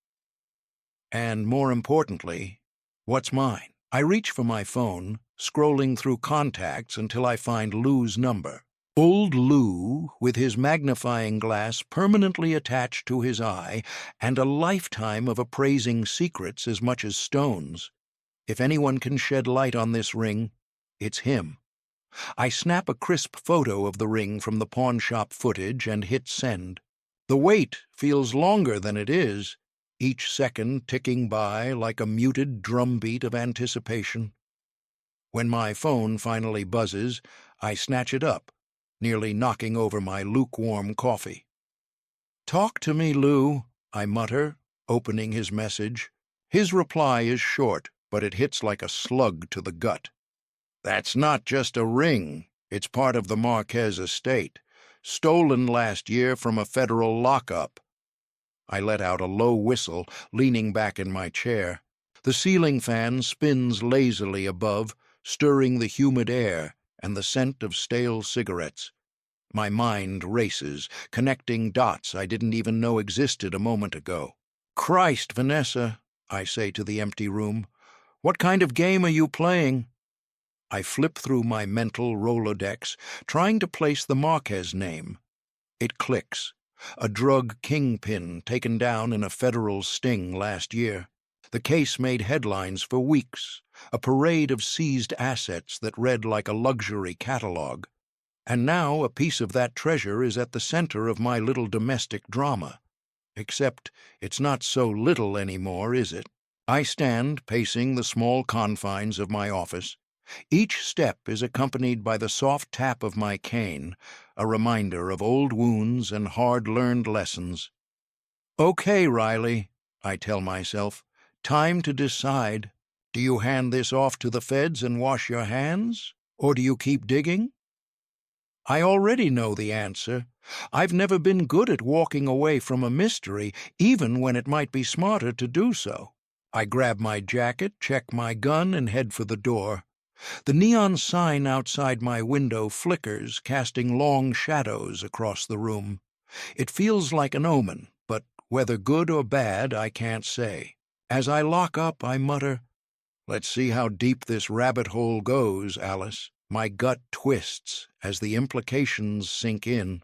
And more importantly, what's mine? I reach for my phone, scrolling through contacts until I find Lou's number. Old Lou, with his magnifying glass permanently attached to his eye and a lifetime of appraising secrets as much as stones. If anyone can shed light on this ring, it's him. I snap a crisp photo of the ring from the pawn shop footage and hit send. The wait feels longer than it is, each second ticking by like a muted drumbeat of anticipation. When my phone finally buzzes, I snatch it up, nearly knocking over my lukewarm coffee. "Talk to me, Lou," I mutter, opening his message. His reply is short, but it hits like a slug to the gut. "That's not just a ring. It's part of the Marquez estate, stolen last year from a federal lockup." I let out a low whistle, leaning back in my chair. The ceiling fan spins lazily above, stirring the humid air and the scent of stale cigarettes. My mind races, connecting dots I didn't even know existed a moment ago. "Christ, Vanessa," I say to the empty room. "What kind of game are you playing?" I flip through my mental Rolodex, trying to place the Marquez name. It clicks. A drug kingpin taken down in a federal sting last year. The case made headlines for weeks, a parade of seized assets that read like a luxury catalog. And now a piece of that treasure is at the center of my little domestic drama. Except it's not so little anymore, is it? I stand pacing the small confines of my office. Each step is accompanied by the soft tap of my cane, a reminder of old wounds and hard-learned lessons. "Okay, Riley," I tell myself, "time to decide. Do you hand this off to the feds and wash your hands? Or do you keep digging?" I already know the answer. I've never been good at walking away from a mystery, even when it might be smarter to do so. I grab my jacket, check my gun, and head for the door. The neon sign outside my window flickers, casting long shadows across the room. It feels like an omen, but whether good or bad, I can't say. As I lock up, I mutter, "Let's see how deep this rabbit hole goes, Alice." My gut twists as the implications sink in.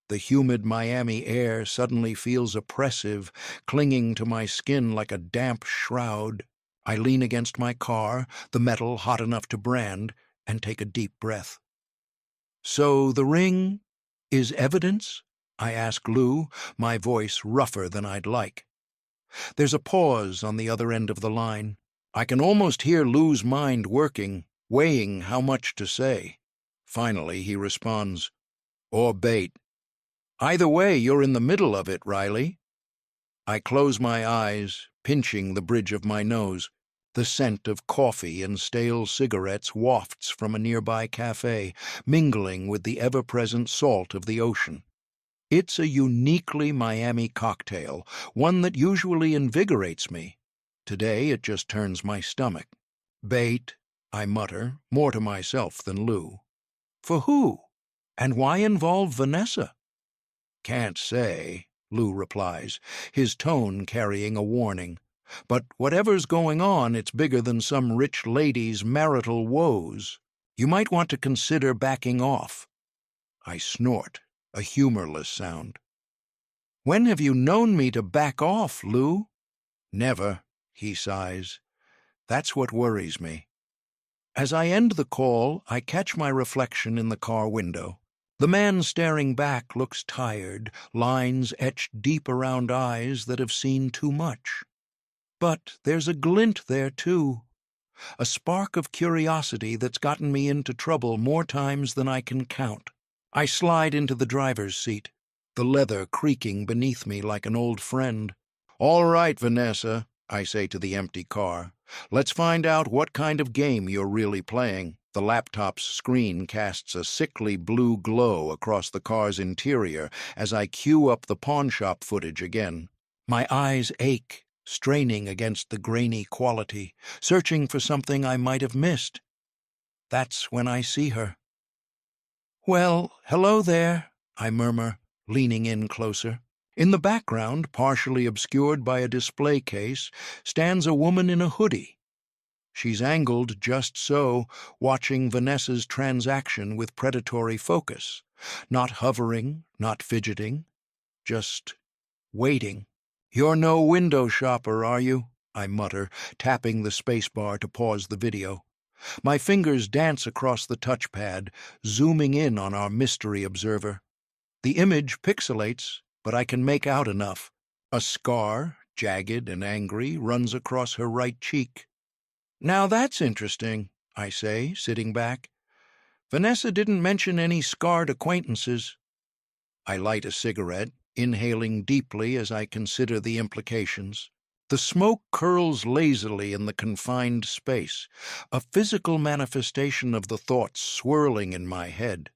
The humid Miami air suddenly feels oppressive, clinging to my skin like a damp shroud. I lean against my car, the metal hot enough to brand, and take a deep breath. "So the ring is evidence?" I ask Lou, my voice rougher than I'd like. There's a pause on the other end of the line. I can almost hear Lou's mind working, weighing how much to say. Finally, he responds, "Or bait. Either way, you're in the middle of it, Riley." I close my eyes, pinching the bridge of my nose. The scent of coffee and stale cigarettes wafts from a nearby cafe, mingling with the ever-present salt of the ocean. It's a uniquely Miami cocktail, one that usually invigorates me. Today it just turns my stomach. "Bait," I mutter, more to myself than Lou. "For who? And why involve Vanessa?" "Can't say," Lou replies, his tone carrying a warning. "But whatever's going on, it's bigger than some rich lady's marital woes. You might want to consider backing off." I snort, a humorless sound. "When have you known me to back off, Lou?" "Never," he sighs. "That's what worries me." As I end the call, I catch my reflection in the car window. The man staring back looks tired, lines etched deep around eyes that have seen too much. But there's a glint there, too. A spark of curiosity that's gotten me into trouble more times than I can count. I slide into the driver's seat, the leather creaking beneath me like an old friend. "All right, Vanessa," I say to the empty car. "Let's find out what kind of game you're really playing." The laptop's screen casts a sickly blue glow across the car's interior as I cue up the pawnshop footage again. My eyes ache, straining against the grainy quality, searching for something I might have missed. That's when I see her. "Well, hello there," I murmur, leaning in closer. In the background, partially obscured by a display case, stands a woman in a hoodie. She's angled just so, watching Vanessa's transaction with predatory focus. Not hovering, not fidgeting, just waiting. "You're no window shopper, are you?" I mutter, tapping the spacebar to pause the video. My fingers dance across the touchpad, zooming in on our mystery observer. The image pixelates, but I can make out enough. A scar, jagged and angry, runs across her right cheek. "Now that's interesting," I say, sitting back. "Vanessa didn't mention any scarred acquaintances." I light a cigarette, inhaling deeply as I consider the implications. The smoke curls lazily in the confined space, a physical manifestation of the thoughts swirling in my head.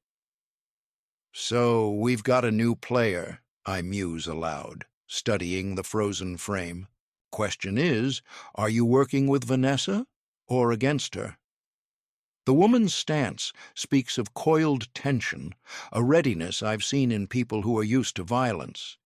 "So we've got a new player," I muse aloud, studying the frozen frame. "Question is, are you working with Vanessa or against her?" The woman's stance speaks of coiled tension, a readiness I've seen in people who are used to violence.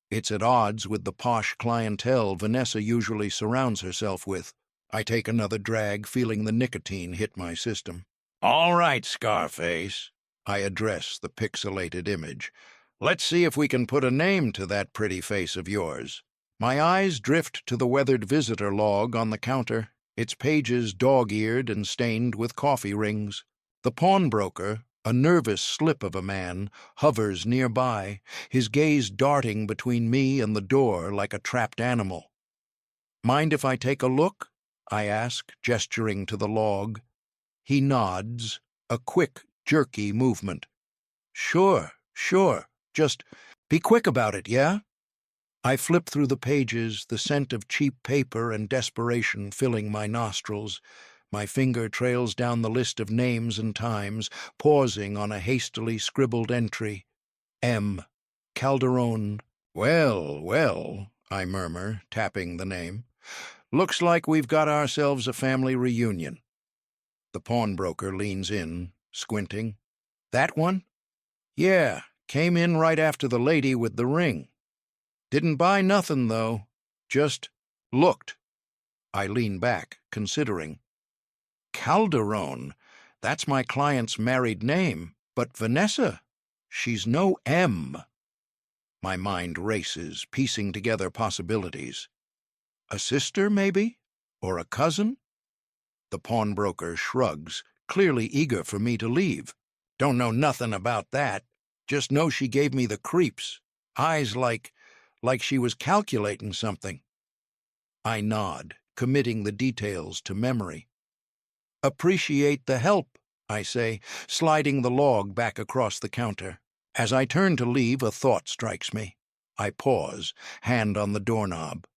It's at odds with the posh clientele Vanessa usually surrounds herself with. I take another drag, feeling the nicotine hit my system. "All right, Scarface," I address the pixelated image. "Let's see if we can put a name to that pretty face of yours." My eyes drift to the weathered visitor log on the counter, its pages dog-eared and stained with coffee rings. The pawnbroker, A nervous slip of a man hovers nearby, his gaze darting between me and the door like a trapped animal. "Mind if I take a look?" I ask, gesturing to the log. He nods, a quick, jerky movement. "Sure, sure. Just be quick about it, yeah?" I flip through the pages, the scent of cheap paper and desperation filling my nostrils. My finger trails down the list of names and times, pausing on a hastily scribbled entry. M. Calderon. "Well, well," I murmur, tapping the name. "Looks like we've got ourselves a family reunion." The pawnbroker leans in, squinting. "That one?" "Yeah, came in right after the lady with the ring. Didn't buy nothing, though. Just looked." I lean back, considering. "Calderon, that's my client's married name, but Vanessa, she's no M." My mind races, piecing together possibilities. A sister, maybe? Or a cousin? The pawnbroker shrugs, clearly eager for me to leave. "Don't know nothing about that. Just know she gave me the creeps. Eyes like she was calculating something." I nod, committing the details to memory. "Appreciate the help," I say, sliding the log back across the counter. As I turn to leave, a thought strikes me. I pause, hand on the doorknob.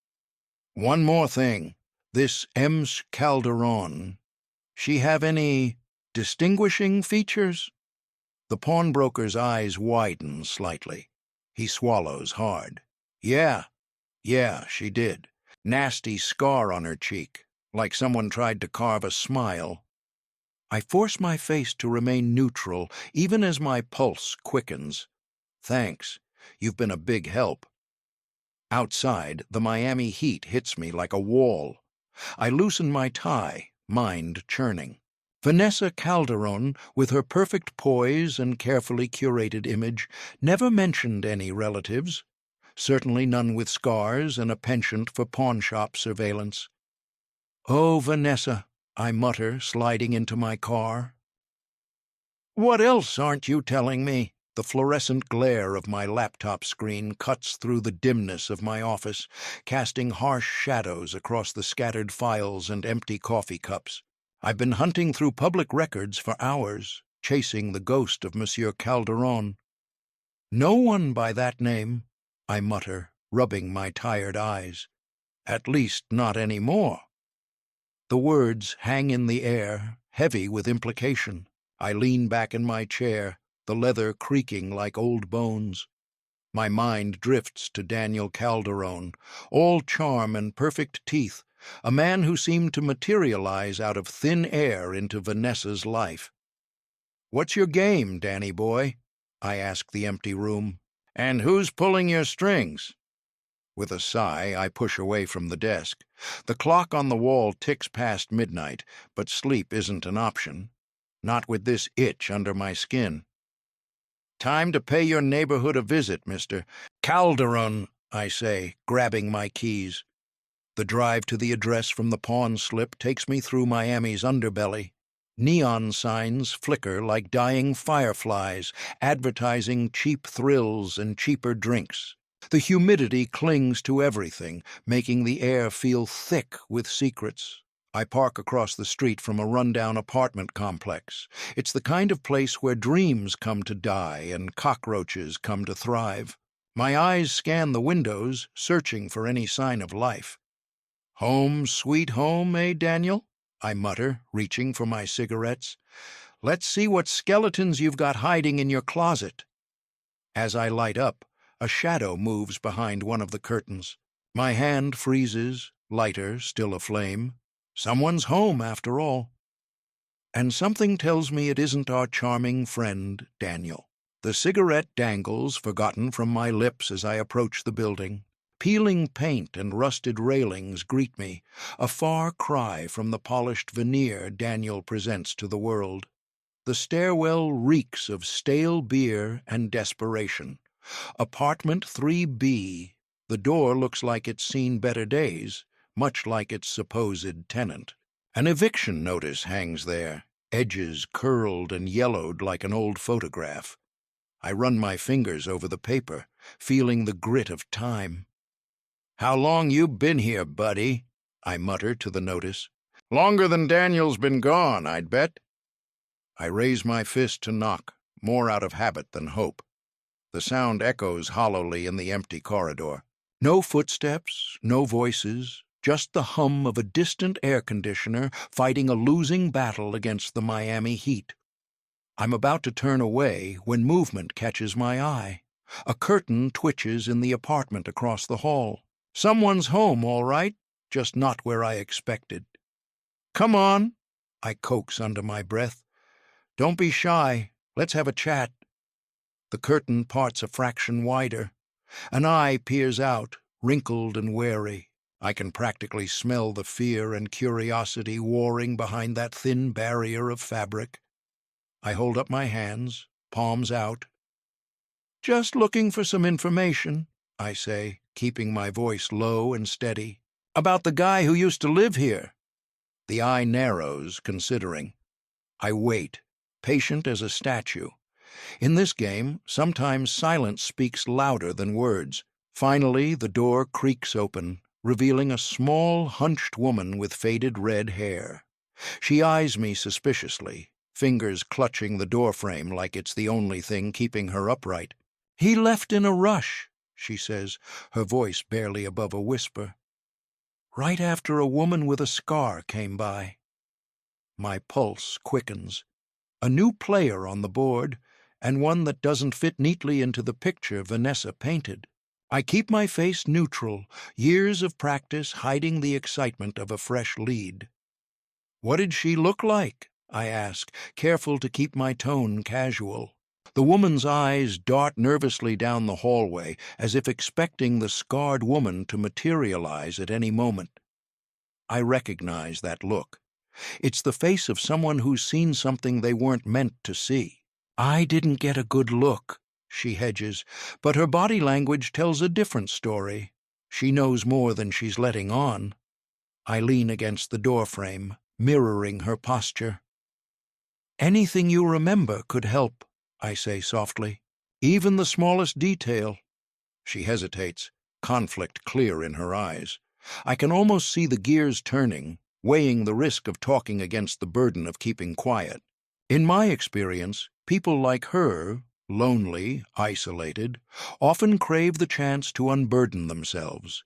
"One more thing. This Ems Calderon, she have any distinguishing features?" The pawnbroker's eyes widen slightly. He swallows hard. Yeah, she did. Nasty scar on her cheek, like someone tried to carve a smile." I force my face to remain neutral, even as my pulse quickens. "Thanks. You've been a big help." Outside, the Miami heat hits me like a wall. I loosen my tie, mind churning. Vanessa Calderon, with her perfect poise and carefully curated image, never mentioned any relatives. Certainly none with scars and a penchant for pawnshop surveillance. "Oh, Vanessa," I mutter, sliding into my car. "What else aren't you telling me?" The fluorescent glare of my laptop screen cuts through the dimness of my office, casting harsh shadows across the scattered files and empty coffee cups. I've been hunting through public records for hours, chasing the ghost of Monsieur Calderon. "No one by that name," I mutter, rubbing my tired eyes. "At least not any more." The words hang in the air, heavy with implication. I lean back in my chair, the leather creaking like old bones. My mind drifts to Daniel Calderon, all charm and perfect teeth, a man who seemed to materialize out of thin air into Vanessa's life. "What's your game, Danny boy?" I ask the empty room. "And who's pulling your strings?" With a sigh, I push away from the desk. The clock on the wall ticks past midnight, but sleep isn't an option. Not with this itch under my skin. "Time to pay your neighborhood a visit, Mr. Calderon," I say, grabbing my keys. The drive to the address from the pawn slip takes me through Miami's underbelly. Neon signs flicker like dying fireflies, advertising cheap thrills and cheaper drinks. The humidity clings to everything, making the air feel thick with secrets. I park across the street from a rundown apartment complex. It's the kind of place where dreams come to die and cockroaches come to thrive. My eyes scan the windows, searching for any sign of life. "Home, sweet home, eh, Daniel?" I mutter, reaching for my cigarettes. "Let's see what skeletons you've got hiding in your closet." As I light up, a shadow moves behind one of the curtains. My hand freezes, lighter, still aflame. Someone's home, after all. And something tells me it isn't our charming friend, Daniel. The cigarette dangles, forgotten from my lips as I approach the building. Peeling paint and rusted railings greet me, a far cry from the polished veneer Daniel presents to the world. The stairwell reeks of stale beer and desperation. Apartment 3B. The door looks like it's seen better days, much like its supposed tenant. An eviction notice hangs there, edges curled and yellowed like an old photograph. I run my fingers over the paper, feeling the grit of time. "How long you been here, buddy?" I mutter to the notice. "Longer than Daniel's been gone, I'd bet." I raise my fist to knock, more out of habit than hope. The sound echoes hollowly in the empty corridor. No footsteps, no voices, just the hum of a distant air conditioner fighting a losing battle against the Miami heat. I'm about to turn away when movement catches my eye. A curtain twitches in the apartment across the hall. Someone's home, all right, just not where I expected. "Come on," I coax under my breath. "Don't be shy. Let's have a chat." The curtain parts a fraction wider. An eye peers out, wrinkled and wary. I can practically smell the fear and curiosity warring behind that thin barrier of fabric. I hold up my hands, palms out. "Just looking for some information," I say, keeping my voice low and steady. "About the guy who used to live here." The eye narrows, considering. I wait, patient as a statue. In this game, sometimes silence speaks louder than words. Finally, the door creaks open, revealing a small, hunched woman with faded red hair. She eyes me suspiciously, fingers clutching the doorframe like it's the only thing keeping her upright. "He left in a rush," she says, her voice barely above a whisper. "Right after a woman with a scar came by." My pulse quickens. A new player on the board, and one that doesn't fit neatly into the picture Vanessa painted. I keep my face neutral, years of practice hiding the excitement of a fresh lead. "What did she look like?" I ask, careful to keep my tone casual. The woman's eyes dart nervously down the hallway, as if expecting the scarred woman to materialize at any moment. I recognize that look. It's the face of someone who's seen something they weren't meant to see. "I didn't get a good look," she hedges, but her body language tells a different story. She knows more than she's letting on. I lean against the doorframe, mirroring her posture. "Anything you remember could help," I say softly. "Even the smallest detail." She hesitates, conflict clear in her eyes. I can almost see the gears turning, weighing the risk of talking against the burden of keeping quiet. In my experience, people like her, lonely, isolated, often crave the chance to unburden themselves.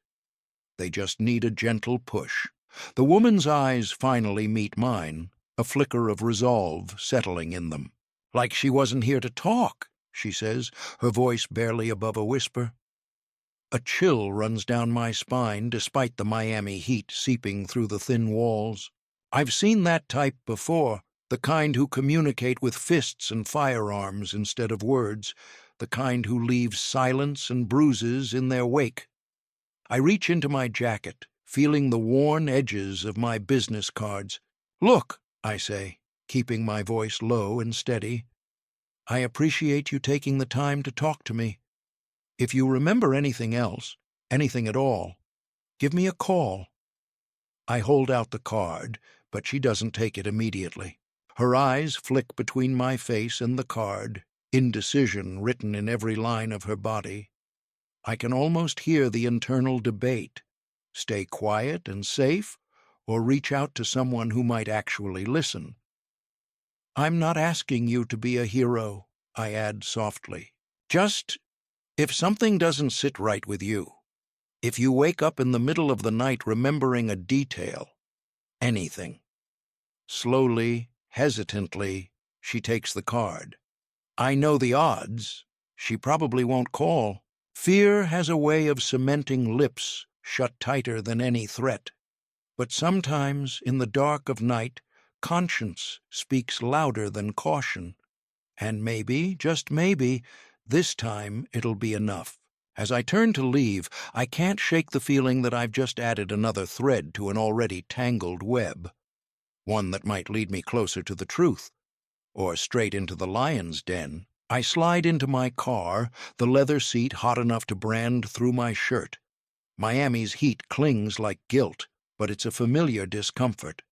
They just need a gentle push. The woman's eyes finally meet mine, a flicker of resolve settling in them. "Like she wasn't here to talk," she says, her voice barely above a whisper. A chill runs down my spine despite the Miami heat seeping through the thin walls. I've seen that type before, the kind who communicate with fists and firearms instead of words, the kind who leave silence and bruises in their wake. I reach into my jacket, feeling the worn edges of my business cards. "Look," I say, keeping my voice low and steady. "I appreciate you taking the time to talk to me. If you remember anything else, anything at all, give me a call." I hold out the card, but she doesn't take it immediately. Her eyes flick between my face and the card, indecision written in every line of her body. I can almost hear the internal debate. Stay quiet and safe, or reach out to someone who might actually listen. "I'm not asking you to be a hero," I add softly. "Just, if something doesn't sit right with you, if you wake up in the middle of the night remembering a detail, anything." Slowly, hesitantly, she takes the card. I know the odds. She probably won't call. Fear has a way of cementing lips shut tighter than any threat. But sometimes, in the dark of night, conscience speaks louder than caution. And maybe, just maybe, this time it'll be enough. As I turn to leave, I can't shake the feeling that I've just added another thread to an already tangled web. One that might lead me closer to the truth, or straight into the lion's den. I slide into my car, the leather seat hot enough to brand through my shirt. Miami's heat clings like guilt, but it's a familiar discomfort.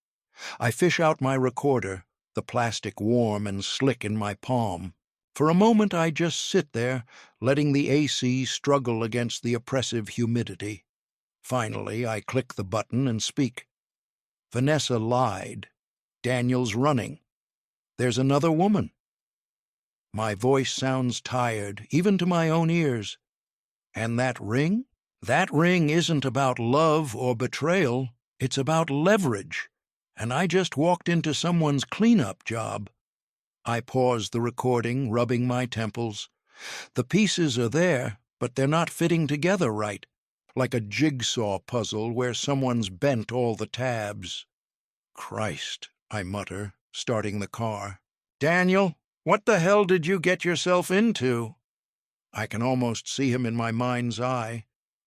I fish out my recorder, the plastic warm and slick in my palm. For a moment I just sit there, letting the AC struggle against the oppressive humidity. Finally, I click the button and speak. Vanessa lied. Daniel's running. There's another woman. My voice sounds tired, even to my own ears. And that ring? That ring isn't about love or betrayal. It's about leverage. And I just walked into someone's cleanup job. I pause the recording, rubbing my temples. The pieces are there, but they're not fitting together right, like a jigsaw puzzle where someone's bent all the tabs. Christ, I mutter, starting the car. Daniel, what the hell did you get yourself into? I can almost see him in my mind's eye.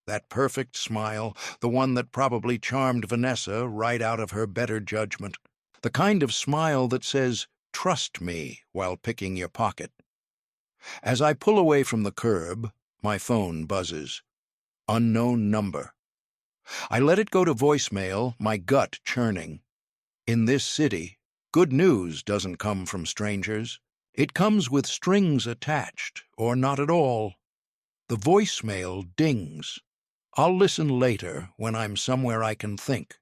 That perfect smile, the one that probably charmed Vanessa right out of her better judgment. The kind of smile that says, "Trust me," while picking your pocket. As I pull away from the curb, my phone buzzes. Unknown number. I let it go to voicemail, my gut churning. In this city, good news doesn't come from strangers. It comes with strings attached, or not at all. The voicemail dings. I'll listen later when I'm somewhere I can think.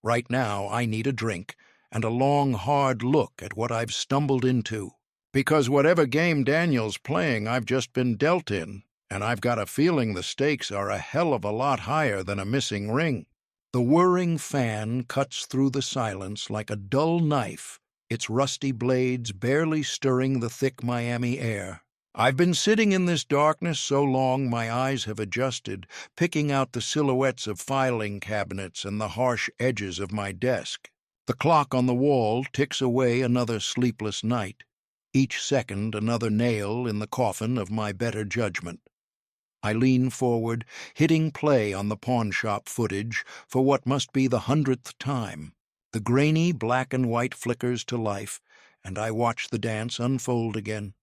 Right now, I need a drink and a long, hard look at what I've stumbled into. Because whatever game Daniel's playing, I've just been dealt in, and I've got a feeling the stakes are a hell of a lot higher than a missing ring. The whirring fan cuts through the silence like a dull knife, its rusty blades barely stirring the thick Miami air. I've been sitting in this darkness so long my eyes have adjusted, picking out the silhouettes of filing cabinets and the harsh edges of my desk. The clock on the wall ticks away another sleepless night, each second another nail in the coffin of my better judgment. I lean forward, hitting play on the pawnshop footage for what must be the 100th time. The grainy black and white flickers to life, and I watch the dance unfold again.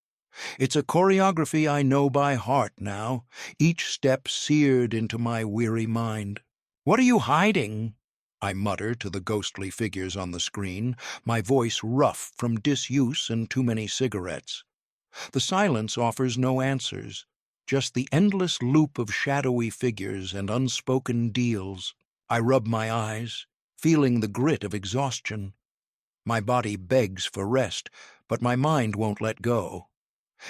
It's a choreography I know by heart now, each step seared into my weary mind. "What are you hiding?" I mutter to the ghostly figures on the screen, my voice rough from disuse and too many cigarettes. The silence offers no answers, just the endless loop of shadowy figures and unspoken deals. I rub my eyes, feeling the grit of exhaustion. My body begs for rest, but my mind won't let go.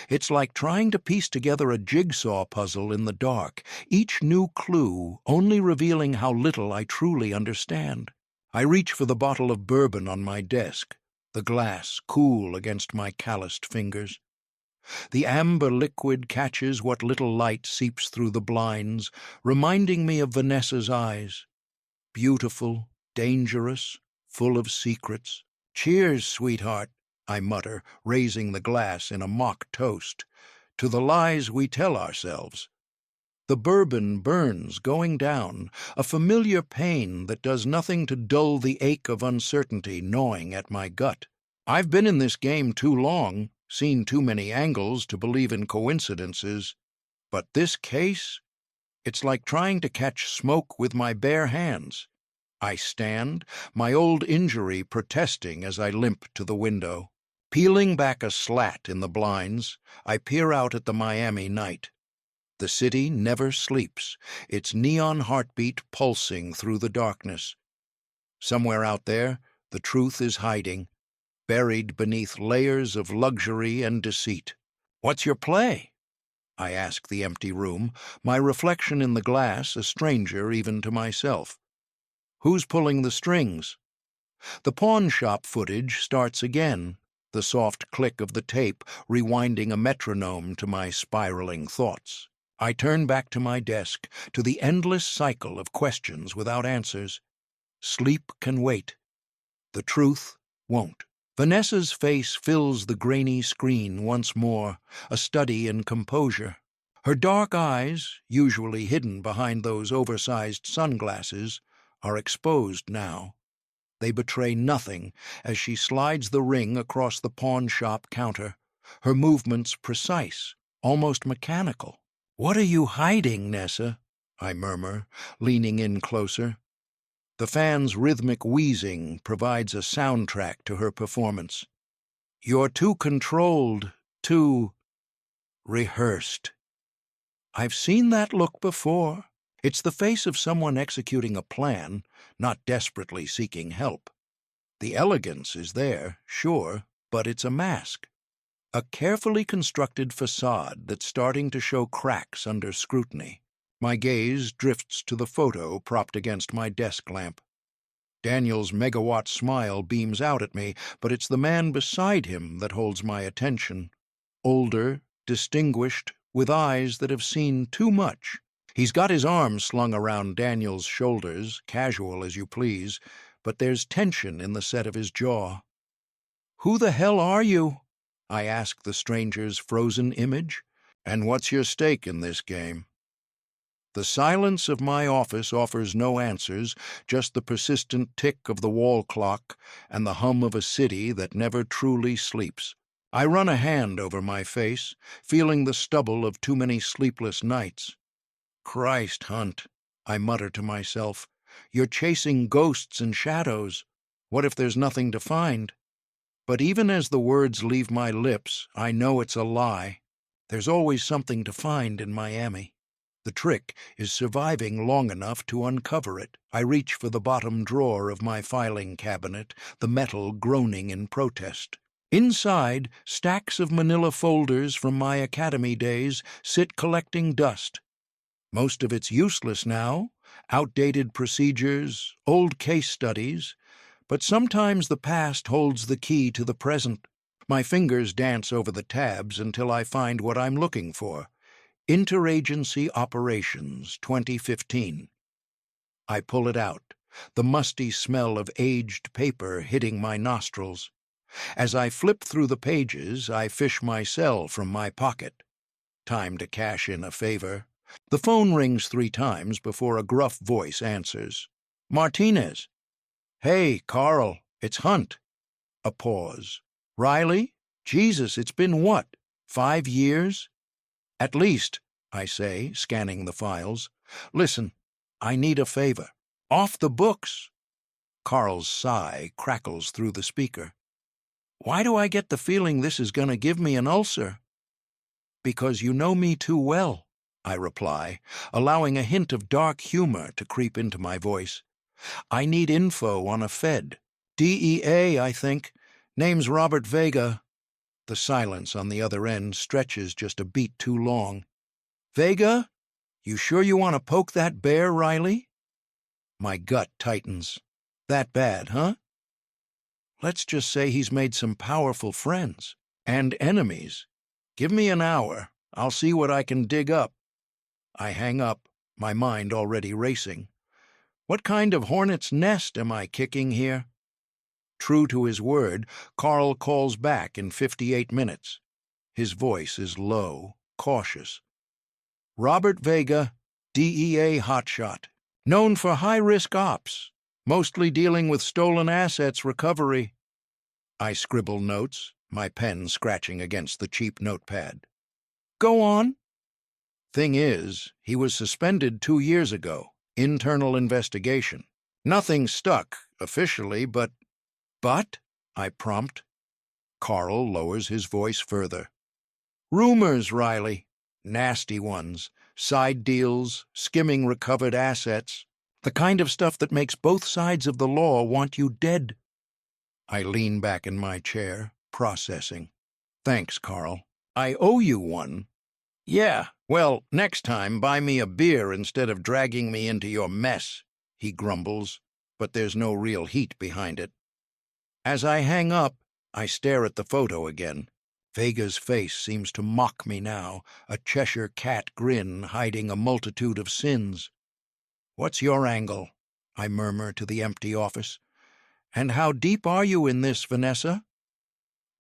It's like trying to piece together a jigsaw puzzle in the dark, each new clue only revealing how little I truly understand. I reach for the bottle of bourbon on my desk, the glass cool against my calloused fingers. The amber liquid catches what little light seeps through the blinds, reminding me of Vanessa's eyes. Beautiful, dangerous, full of secrets. "Cheers, sweetheart," I mutter, raising the glass in a mock toast, to the lies we tell ourselves. The bourbon burns, going down, a familiar pain that does nothing to dull the ache of uncertainty gnawing at my gut. I've been in this game too long, seen too many angles to believe in coincidences. But this case? It's like trying to catch smoke with my bare hands. I stand, my old injury protesting as I limp to the window. Peeling back a slat in the blinds, I peer out at the Miami night. The city never sleeps, its neon heartbeat pulsing through the darkness. Somewhere out there, the truth is hiding, buried beneath layers of luxury and deceit. "What's your play?" I ask the empty room, my reflection in the glass a stranger even to myself. "Who's pulling the strings?" The pawnshop footage starts again, the soft click of the tape rewinding a metronome to my spiraling thoughts. I turn back to my desk, to the endless cycle of questions without answers. Sleep can wait. The truth won't. Vanessa's face fills the grainy screen once more, a study in composure. Her dark eyes, usually hidden behind those oversized sunglasses, are exposed now. They betray nothing as she slides the ring across the pawnshop counter, her movements precise, almost mechanical. "What are you hiding, Nessa?" I murmur, leaning in closer. The fan's rhythmic wheezing provides a soundtrack to her performance. You're too controlled, too rehearsed. I've seen that look before. It's the face of someone executing a plan, not desperately seeking help. The elegance is there, sure, but it's a mask. A carefully constructed facade that's starting to show cracks under scrutiny. My gaze drifts to the photo propped against my desk lamp. Daniel's megawatt smile beams out at me, but it's the man beside him that holds my attention. Older, distinguished, with eyes that have seen too much. He's got his arms slung around Daniel's shoulders, casual as you please, but there's tension in the set of his jaw. "Who the hell are you?" I ask the stranger's frozen image. "And what's your stake in this game?" The silence of my office offers no answers, just the persistent tick of the wall clock and the hum of a city that never truly sleeps. I run a hand over my face, feeling the stubble of too many sleepless nights. "Christ, Hunt," I mutter to myself, "you're chasing ghosts and shadows. What if there's nothing to find?" But even as the words leave my lips, I know it's a lie. There's always something to find in Miami. The trick is surviving long enough to uncover it. I reach for the bottom drawer of my filing cabinet, the metal groaning in protest. Inside, stacks of manila folders from my academy days sit collecting dust. Most of it's useless now, outdated procedures, old case studies, but sometimes the past holds the key to the present. My fingers dance over the tabs until I find what I'm looking for. Interagency Operations, 2015. I pull it out, the musty smell of aged paper hitting my nostrils. As I flip through the pages, I fish my cell from my pocket. Time to cash in a favor. The phone rings 3 times before a gruff voice answers. "Martinez." "Hey, Carl, it's Hunt." A pause. "Riley? Jesus, it's been what, 5 years?" "At least," I say, scanning the files. "Listen, I need a favor." "Off the books." Carl's sigh crackles through the speaker. "Why do I get the feeling this is going to give me an ulcer?" "Because you know me too well," I reply, allowing a hint of dark humor to creep into my voice. "I need info on a Fed. DEA, I think. Name's Robert Vega." The silence on the other end stretches just a beat too long. "Vega? You sure you want to poke that bear, Riley?" My gut tightens. "That bad, huh?" "Let's just say he's made some powerful friends. And enemies. Give me an hour. I'll see what I can dig up." I hang up, my mind already racing. What kind of hornet's nest am I kicking here? True to his word, Carl calls back in 58 minutes. His voice is low, cautious. "Robert Vega, DEA hotshot. Known for high-risk ops, mostly dealing with stolen assets recovery." I scribble notes, my pen scratching against the cheap notepad. "Go on." "Thing is, he was suspended 2 years ago. Internal investigation. Nothing stuck, officially, but—" "But?" I prompt. Carl lowers his voice further. "Rumors, Riley. Nasty ones. Side deals, skimming recovered assets. The kind of stuff that makes both sides of the law want you dead." I lean back in my chair, processing. "Thanks, Carl. I owe you one." "Yeah, well, next time buy me a beer instead of dragging me into your mess," he grumbles, but there's no real heat behind it. As I hang up, I stare at the photo again. Vega's face seems to mock me now, a Cheshire cat grin hiding a multitude of sins. "What's your angle?" I murmur to the empty office. "And how deep are you in this, Vanessa?"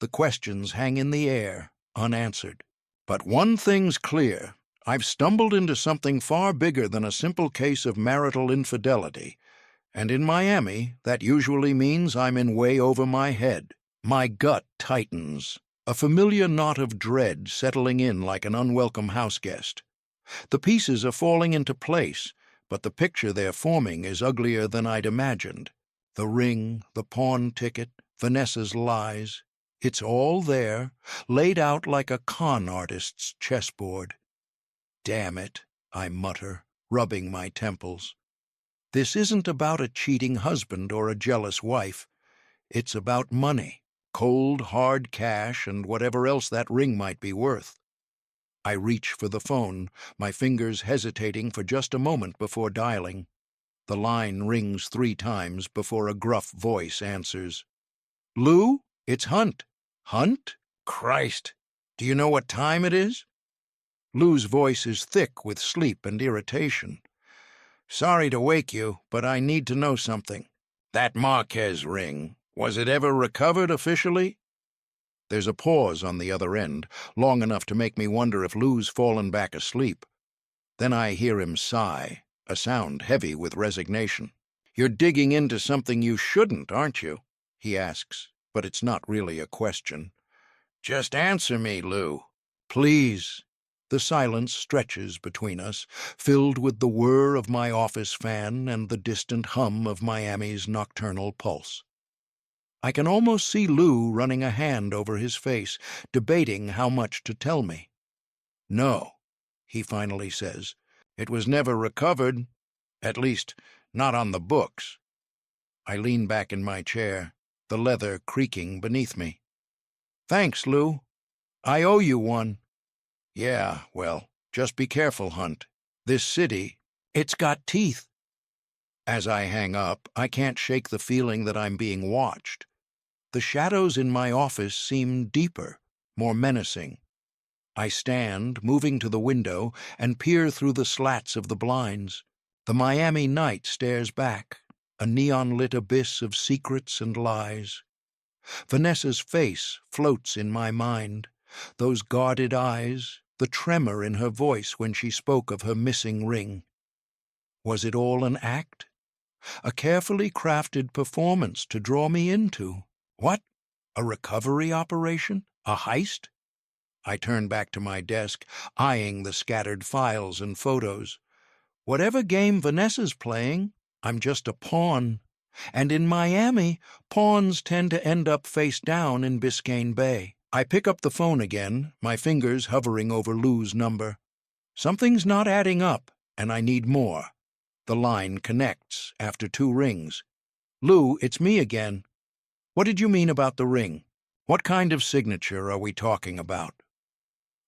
The questions hang in the air, unanswered. But one thing's clear. I've stumbled into something far bigger than a simple case of marital infidelity. And in Miami, that usually means I'm in way over my head. My gut tightens, a familiar knot of dread settling in like an unwelcome houseguest. The pieces are falling into place, but the picture they're forming is uglier than I'd imagined. The ring, the pawn ticket, Vanessa's lies. It's all there, laid out like a con artist's chessboard. Damn it, I mutter, rubbing my temples. This isn't about a cheating husband or a jealous wife. It's about money, cold, hard cash, and whatever else that ring might be worth. I reach for the phone, my fingers hesitating for just a moment before dialing. The line rings 3 times before a gruff voice answers. "Lou, it's Hunt." "Hunt? Christ! Do you know what time it is?" Lou's voice is thick with sleep and irritation. "Sorry to wake you, but I need to know something. That Marquez ring, was it ever recovered officially?" There's a pause on the other end, long enough to make me wonder if Lou's fallen back asleep. Then I hear him sigh, a sound heavy with resignation. "You're digging into something you shouldn't, aren't you?" he asks, but it's not really a question. "Just answer me, Lou. Please." The silence stretches between us, filled with the whir of my office fan and the distant hum of Miami's nocturnal pulse. I can almost see Lou running a hand over his face, debating how much to tell me. "No," he finally says. "It was never recovered. At least, not on the books." I lean back in my chair, the leather creaking beneath me. "Thanks, Lou. I owe you one." "Yeah, well, just be careful, Hunt. This city, it's got teeth." As I hang up, I can't shake the feeling that I'm being watched. The shadows in my office seem deeper, more menacing. I stand, moving to the window, and peer through the slats of the blinds. The Miami night stares back, a neon-lit abyss of secrets and lies. Vanessa's face floats in my mind, those guarded eyes, the tremor in her voice when she spoke of her missing ring. Was it all an act? A carefully crafted performance to draw me into? What? A recovery operation? A heist? I turn back to my desk, eyeing the scattered files and photos. Whatever game Vanessa's playing, I'm just a pawn. And in Miami, pawns tend to end up face down in Biscayne Bay. I pick up the phone again, my fingers hovering over Lou's number. Something's not adding up, and I need more. The line connects after 2 rings. "Lou, it's me again. What did you mean about the ring? What kind of signature are we talking about?"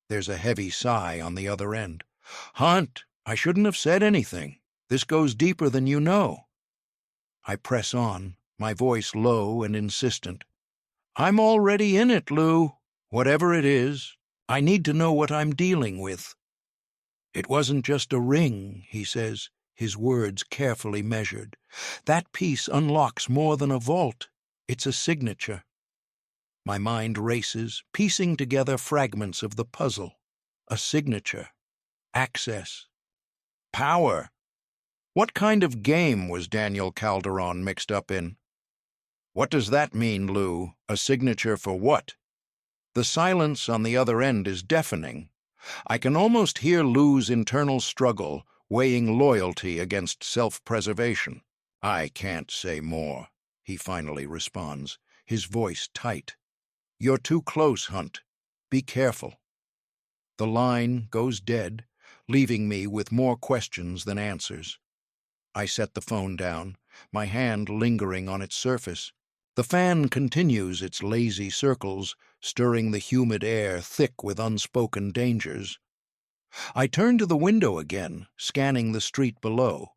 There's a heavy sigh on the other end. "Hunt, I shouldn't have said anything. This goes deeper than you know." I press on, my voice low and insistent. "I'm already in it, Lou. Whatever it is, I need to know what I'm dealing with." "It wasn't just a ring," he says, his words carefully measured. "That piece unlocks more than a vault. It's a signature." My mind races, piecing together fragments of the puzzle. A signature. Access. Power. What kind of game was Daniel Calderon mixed up in? "What does that mean, Lou? A signature for what?" The silence on the other end is deafening. I can almost hear Lou's internal struggle, weighing loyalty against self-preservation. "I can't say more," he finally responds, his voice tight. "You're too close, Hunt. Be careful." The line goes dead, leaving me with more questions than answers. I set the phone down, my hand lingering on its surface. The fan continues its lazy circles, stirring the humid air thick with unspoken dangers. I turn to the window again, scanning the street below.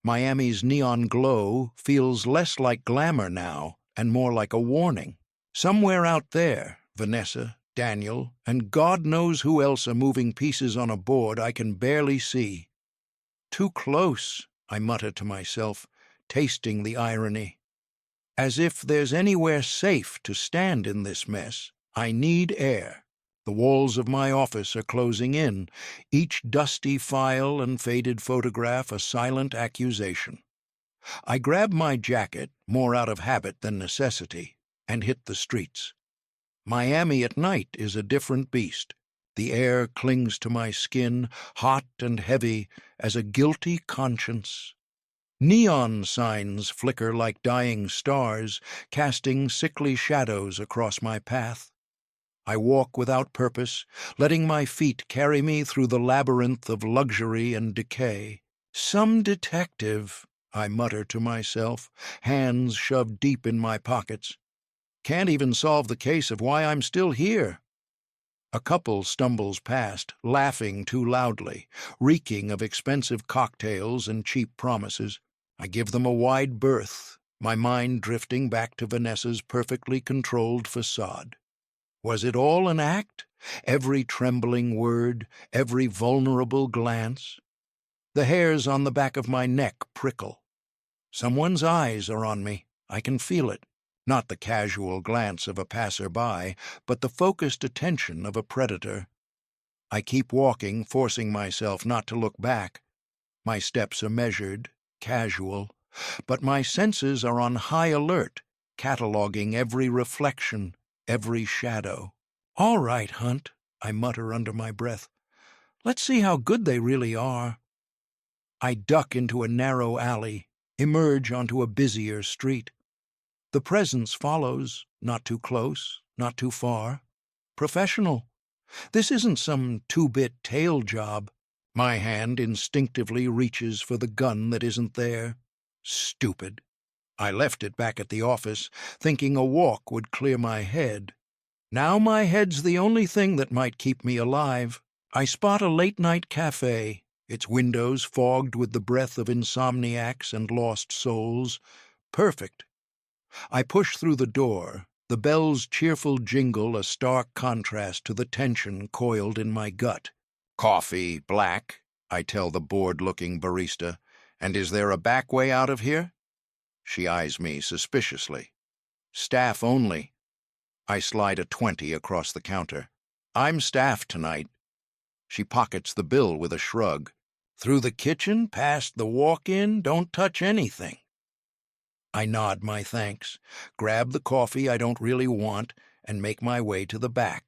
Miami's neon glow feels less like glamour now and more like a warning. Somewhere out there, Vanessa, Daniel, and God knows who else are moving pieces on a board I can barely see. "Too close," I mutter to myself, tasting the irony. As if there's anywhere safe to stand in this mess, I need air. The walls of my office are closing in, each dusty file and faded photograph a silent accusation. I grab my jacket, more out of habit than necessity, and hit the streets. Miami at night is a different beast. The air clings to my skin, hot and heavy as a guilty conscience. Neon signs flicker like dying stars, casting sickly shadows across my path. I walk without purpose, letting my feet carry me through the labyrinth of luxury and decay. Some detective, I mutter to myself, hands shoved deep in my pockets. Can't even solve the case of why I'm still here. A couple stumbles past, laughing too loudly, reeking of expensive cocktails and cheap promises. I give them a wide berth, my mind drifting back to Vanessa's perfectly controlled facade. Was it all an act? Every trembling word, every vulnerable glance? The hairs on the back of my neck prickle. Someone's eyes are on me. I can feel it. Not the casual glance of a passerby, but the focused attention of a predator. I keep walking, forcing myself not to look back. My steps are measured, casual, but my senses are on high alert, cataloging every reflection, every shadow. "All right, Hunt," I mutter under my breath. "Let's see how good they really are." I duck into a narrow alley, emerge onto a busier street. The presence follows, not too close, not too far. Professional. This isn't some two-bit tail job. My hand instinctively reaches for the gun that isn't there. Stupid. I left it back at the office, thinking a walk would clear my head. Now my head's the only thing that might keep me alive. I spot a late-night cafe, its windows fogged with the breath of insomniacs and lost souls. Perfect. I push through the door, the bell's cheerful jingle a stark contrast to the tension coiled in my gut. "Coffee, black," I tell the bored-looking barista. "And is there a back way out of here?" She eyes me suspiciously. "Staff only." I slide a 20 across the counter. "I'm staff tonight." She pockets the bill with a shrug. "Through the kitchen, past the walk-in, don't touch anything." I nod my thanks, grab the coffee I don't really want, and make my way to the back.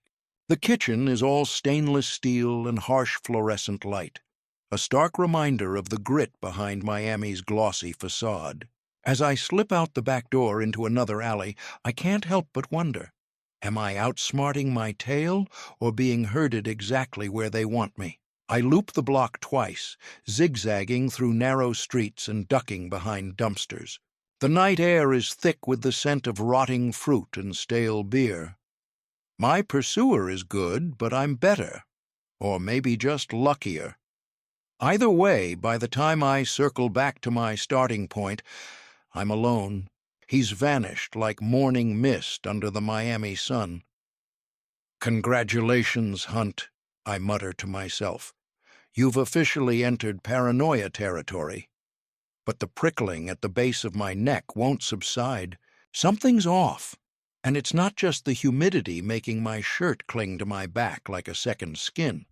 The kitchen is all stainless steel and harsh fluorescent light, a stark reminder of the grit behind Miami's glossy facade. As I slip out the back door into another alley, I can't help but wonder, am I outsmarting my tail or being herded exactly where they want me? I loop the block twice, zigzagging through narrow streets and ducking behind dumpsters. The night air is thick with the scent of rotting fruit and stale beer. My pursuer is good, but I'm better, or maybe just luckier. Either way, by the time I circle back to my starting point, I'm alone. He's vanished like morning mist under the Miami sun. "Congratulations, Hunt," I mutter to myself. "You've officially entered paranoia territory." But the prickling at the base of my neck won't subside. Something's off, and it's not just the humidity making my shirt cling to my back like a second skin.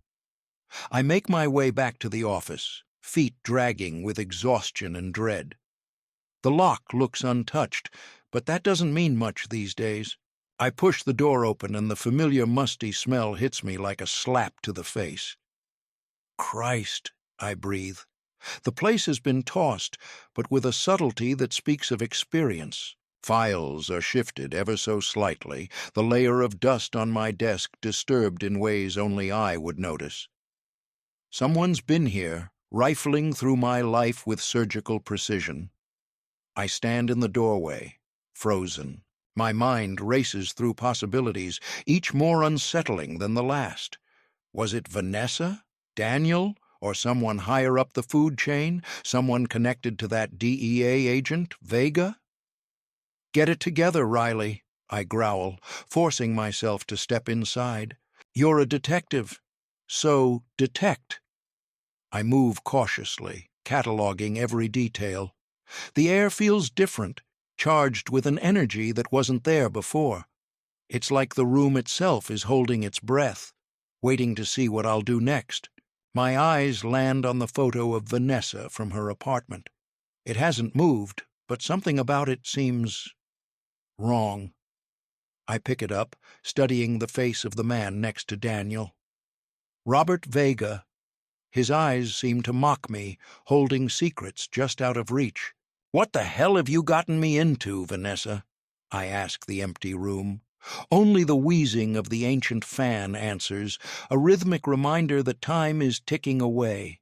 I make my way back to the office, feet dragging with exhaustion and dread. The lock looks untouched, but that doesn't mean much these days. I push the door open and the familiar musty smell hits me like a slap to the face. "Christ," I breathe. The place has been tossed, but with a subtlety that speaks of experience. Files are shifted ever so slightly, the layer of dust on my desk disturbed in ways only I would notice. Someone's been here, rifling through my life with surgical precision. I stand in the doorway, frozen. My mind races through possibilities, each more unsettling than the last. Was it Vanessa? Daniel? Or someone higher up the food chain, someone connected to that DEA agent, Vega? "Get it together, Riley," I growl, forcing myself to step inside. "You're a detective, so detect." I move cautiously, cataloging every detail. The air feels different, charged with an energy that wasn't there before. It's like the room itself is holding its breath, waiting to see what I'll do next. My eyes land on the photo of Vanessa from her apartment. It hasn't moved, but something about it seems wrong. I pick it up, studying the face of the man next to Daniel. Robert Vega, His eyes seem to mock me, holding secrets just out of reach. "What the hell have you gotten me into, Vanessa?" I ask the empty room. Only the wheezing of the ancient fan answers, a rhythmic reminder that time is ticking away.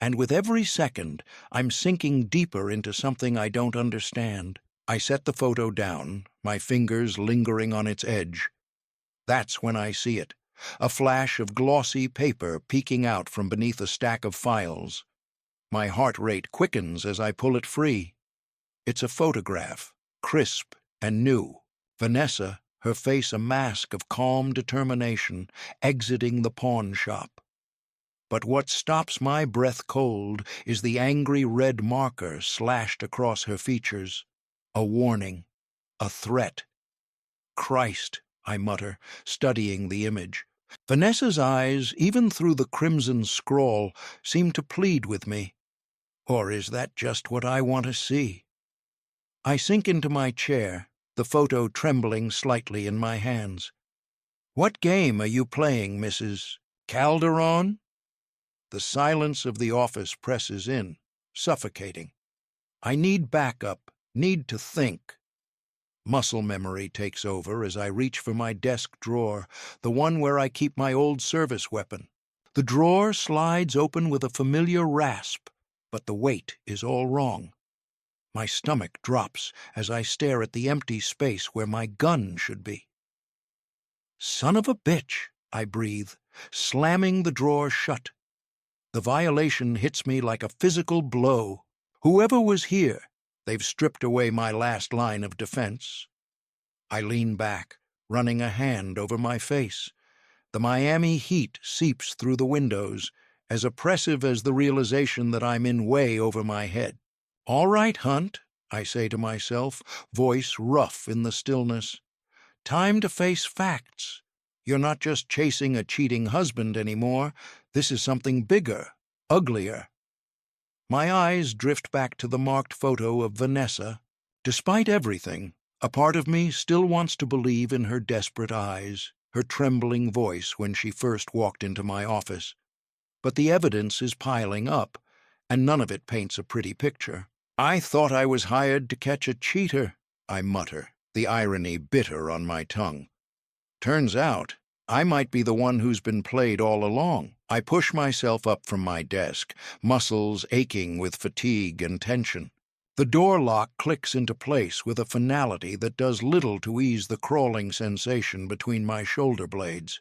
And with every second, I'm sinking deeper into something I don't understand. I set the photo down, my fingers lingering on its edge. That's when I see it, a flash of glossy paper peeking out from beneath a stack of files. My heart rate quickens as I pull it free. It's a photograph, crisp and new. Vanessa, her face a mask of calm determination, exiting the pawn shop. But what stops my breath cold is the angry red marker slashed across her features. A warning, a threat. "Christ," I mutter, studying the image. Vanessa's eyes, even through the crimson scrawl, seem to plead with me. Or is that just what I want to see? I sink into my chair, the photo trembling slightly in my hands. "What game are you playing, Mrs. Calderon?" The silence of the office presses in, suffocating. I need backup, need to think. Muscle memory takes over as I reach for my desk drawer, the one where I keep my old service weapon. The drawer slides open with a familiar rasp, but the weight is all wrong. My stomach drops as I stare at the empty space where my gun should be. "Son of a bitch," I breathe, slamming the drawer shut. The violation hits me like a physical blow. Whoever was here, they've stripped away my last line of defense. I lean back, running a hand over my face. The Miami heat seeps through the windows, as oppressive as the realization that I'm in way over my head. "All right, Hunt," I say to myself, voice rough in the stillness. "Time to face facts. You're not just chasing a cheating husband anymore. This is something bigger, uglier." My eyes drift back to the marked photo of Vanessa. Despite everything, a part of me still wants to believe in her desperate eyes, her trembling voice when she first walked into my office. But the evidence is piling up, and none of it paints a pretty picture. "I thought I was hired to catch a cheater," I mutter, the irony bitter on my tongue. "Turns out, I might be the one who's been played all along." I push myself up from my desk, muscles aching with fatigue and tension. The door lock clicks into place with a finality that does little to ease the crawling sensation between my shoulder blades.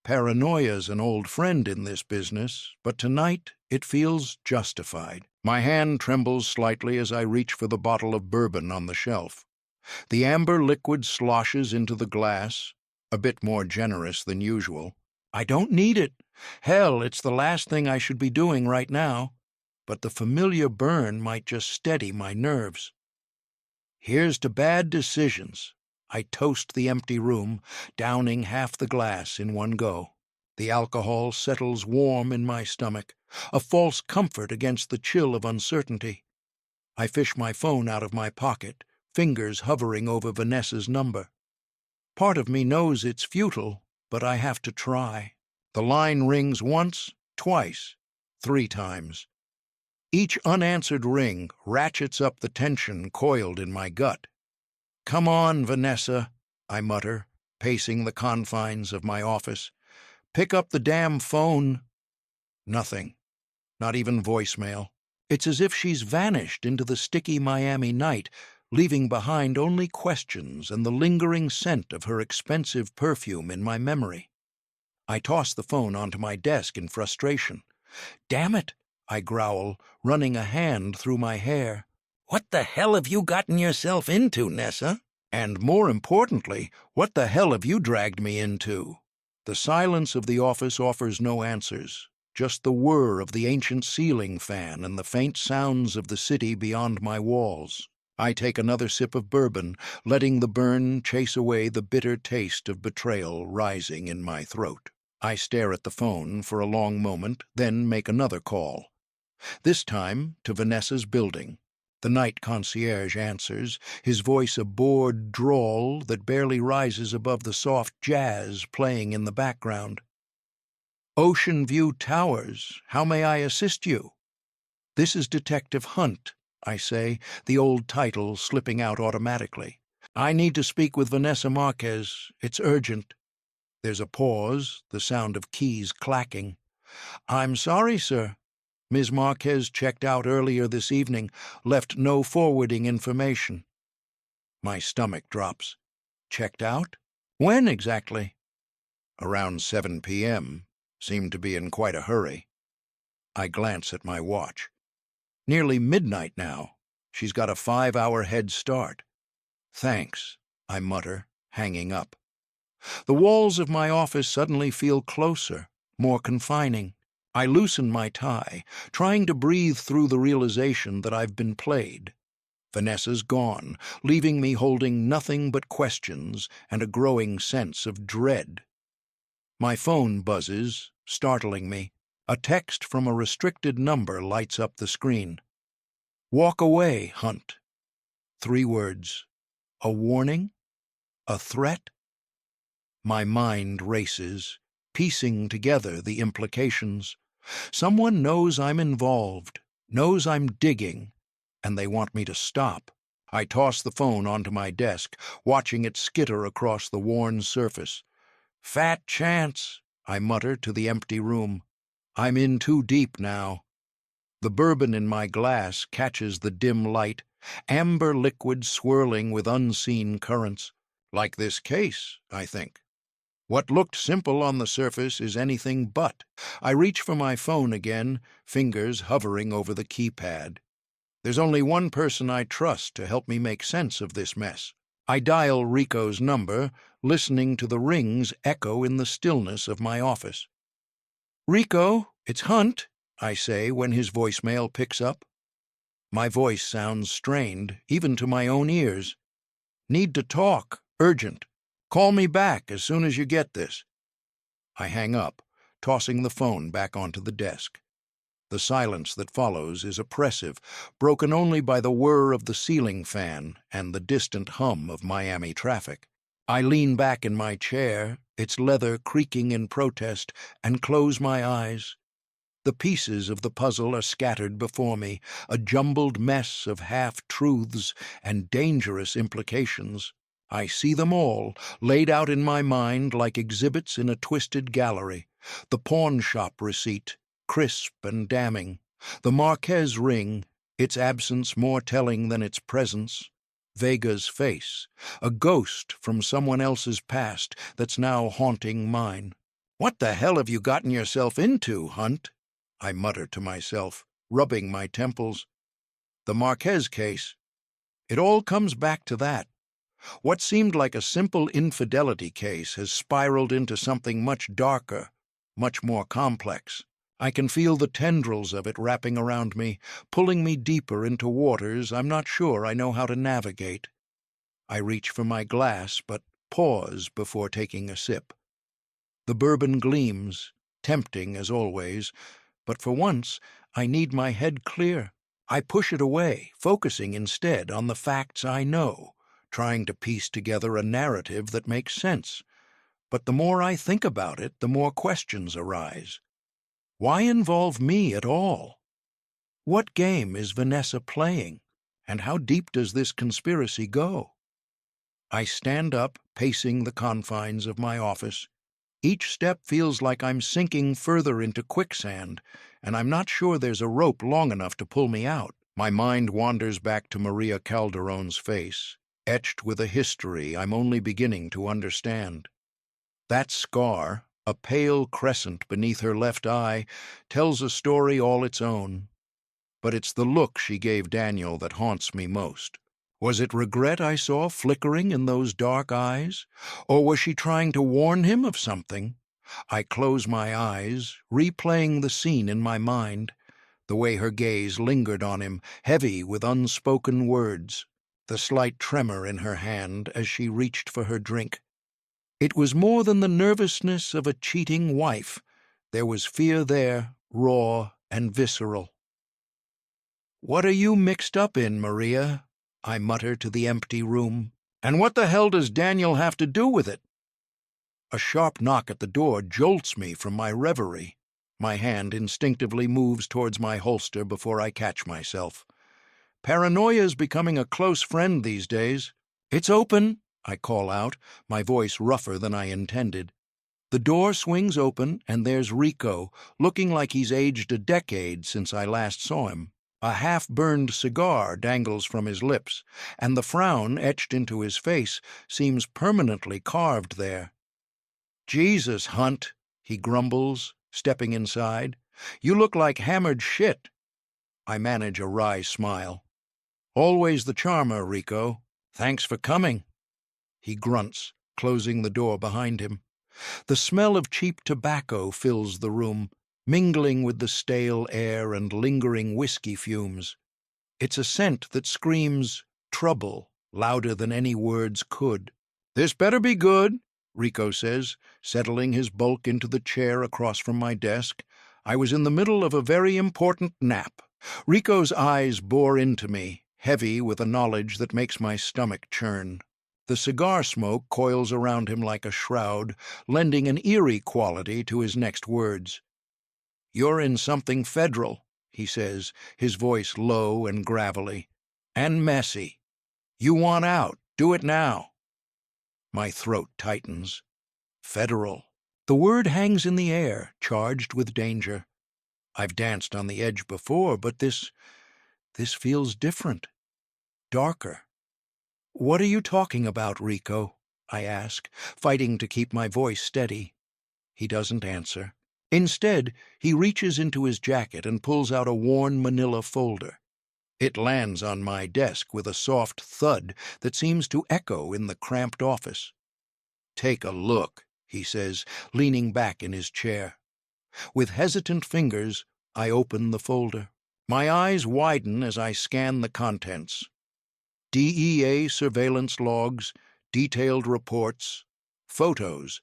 Paranoia's an old friend in this business, but tonight it feels justified. My hand trembles slightly as I reach for the bottle of bourbon on the shelf. The amber liquid sloshes into the glass, a bit more generous than usual. I don't need it. Hell, it's the last thing I should be doing right now. But the familiar burn might just steady my nerves. Here's to bad decisions. I toast the empty room, downing half the glass in one go. The alcohol settles warm in my stomach, a false comfort against the chill of uncertainty. I fish my phone out of my pocket, fingers hovering over Vanessa's number. Part of me knows it's futile, but I have to try. The line rings once, twice, 3 times. Each unanswered ring ratchets up the tension coiled in my gut. "Come on, Vanessa," I mutter, pacing the confines of my office. "Pick up the damn phone." Nothing. Not even voicemail. It's as if she's vanished into the sticky Miami night, leaving behind only questions and the lingering scent of her expensive perfume in my memory. I toss the phone onto my desk in frustration. "Damn it," I growl, running a hand through my hair. "What the hell have you gotten yourself into, Nessa? And more importantly, what the hell have you dragged me into?" The silence of the office offers no answers, just the whir of the ancient ceiling fan and the faint sounds of the city beyond my walls. I take another sip of bourbon, letting the burn chase away the bitter taste of betrayal rising in my throat. I stare at the phone for a long moment, then make another call. This time to Vanessa's building. The night concierge answers, his voice a bored drawl that barely rises above the soft jazz playing in the background. Ocean View Towers, how may I assist you? This is Detective Hunt, I say, the old title slipping out automatically. I need to speak with Vanessa Marquez. It's urgent. There's a pause, the sound of keys clacking. I'm sorry, sir. Ms. Marquez checked out earlier this evening, left no forwarding information. My stomach drops. Checked out? When exactly? Around 7 p.m. Seemed to be in quite a hurry. I glance at my watch. Nearly midnight now. She's got a 5-hour head start. Thanks, I mutter, hanging up. The walls of my office suddenly feel closer, more confining. I loosen my tie, trying to breathe through the realization that I've been played. Vanessa's gone, leaving me holding nothing but questions and a growing sense of dread. My phone buzzes, startling me. A text from a restricted number lights up the screen. Walk away, Hunt. 3 words. A warning? A threat? My mind races, piecing together the implications. Someone knows I'm involved, knows I'm digging, and they want me to stop. I toss the phone onto my desk, watching it skitter across the worn surface. Fat chance, I mutter to the empty room. I'm in too deep now. The bourbon in my glass catches the dim light, amber liquid swirling with unseen currents. Like this case, I think. What looked simple on the surface is anything but. I reach for my phone again, fingers hovering over the keypad. There's only one person I trust to help me make sense of this mess. I dial Rico's number, listening to the rings echo in the stillness of my office. Rico, it's Hunt, I say when his voicemail picks up. My voice sounds strained, even to my own ears. Need to talk, urgent. Call me back as soon as you get this. I hang up, tossing the phone back onto the desk. The silence that follows is oppressive, broken only by the whir of the ceiling fan and the distant hum of Miami traffic. I lean back in my chair, its leather creaking in protest, and close my eyes. The pieces of the puzzle are scattered before me, a jumbled mess of half-truths and dangerous implications. I see them all, laid out in my mind like exhibits in a twisted gallery. The pawn shop receipt, crisp and damning. The Marquez ring, its absence more telling than its presence. Vega's face, a ghost from someone else's past that's now haunting mine. What the hell have you gotten yourself into, Hunt? I mutter to myself, rubbing my temples. The Marquez case. It all comes back to that. What seemed like a simple infidelity case has spiraled into something much darker, much more complex. I can feel the tendrils of it wrapping around me, pulling me deeper into waters I'm not sure I know how to navigate. I reach for my glass, but pause before taking a sip. The bourbon gleams, tempting as always, but for once I need my head clear. I push it away, focusing instead on the facts I know, trying to piece together a narrative that makes sense. But the more I think about it, the more questions arise. Why involve me at all? What game is Vanessa playing, and how deep does this conspiracy go? I stand up, pacing the confines of my office. Each step feels like I'm sinking further into quicksand, and I'm not sure there's a rope long enough to pull me out. My mind wanders back to Maria Calderon's face, etched with a history I'm only beginning to understand. That scar, a pale crescent beneath her left eye, tells a story all its own. But it's the look she gave Daniel that haunts me most. Was it regret I saw flickering in those dark eyes? Or was she trying to warn him of something? I close my eyes, replaying the scene in my mind, the way her gaze lingered on him, heavy with unspoken words, the slight tremor in her hand as she reached for her drink. It was more than the nervousness of a cheating wife. There was fear there, raw and visceral. "What are you mixed up in, Maria?" I mutter to the empty room. "And what the hell does Daniel have to do with it?" A sharp knock at the door jolts me from my reverie. My hand instinctively moves towards my holster before I catch myself. Paranoia's becoming a close friend these days. "It's open," I call out, my voice rougher than I intended. The door swings open, and there's Rico, looking like he's aged a decade since I last saw him. A half-burned cigar dangles from his lips, and the frown etched into his face seems permanently carved there. "Jesus, Hunt," he grumbles, stepping inside. "You look like hammered shit." I manage a wry smile. "Always the charmer, Rico. Thanks for coming." He grunts, closing the door behind him. The smell of cheap tobacco fills the room, mingling with the stale air and lingering whiskey fumes. It's a scent that screams trouble louder than any words could. "This better be good," Rico says, settling his bulk into the chair across from my desk. I was in the middle of a very important nap. Rico's eyes bore into me, heavy with a knowledge that makes my stomach churn. The cigar smoke coils around him like a shroud, lending an eerie quality to his next words. "You're in something federal," he says, his voice low and gravelly. "And messy. You want out. Do it now." My throat tightens. Federal. The word hangs in the air, charged with danger. I've danced on the edge before, but this feels different. Darker. "What are you talking about, Rico?" I ask, fighting to keep my voice steady. He doesn't answer. Instead, he reaches into his jacket and pulls out a worn manila folder. It lands on my desk with a soft thud that seems to echo in the cramped office. "Take a look," he says, leaning back in his chair. With hesitant fingers, I open the folder. My eyes widen as I scan the contents. DEA surveillance logs, detailed reports, photos,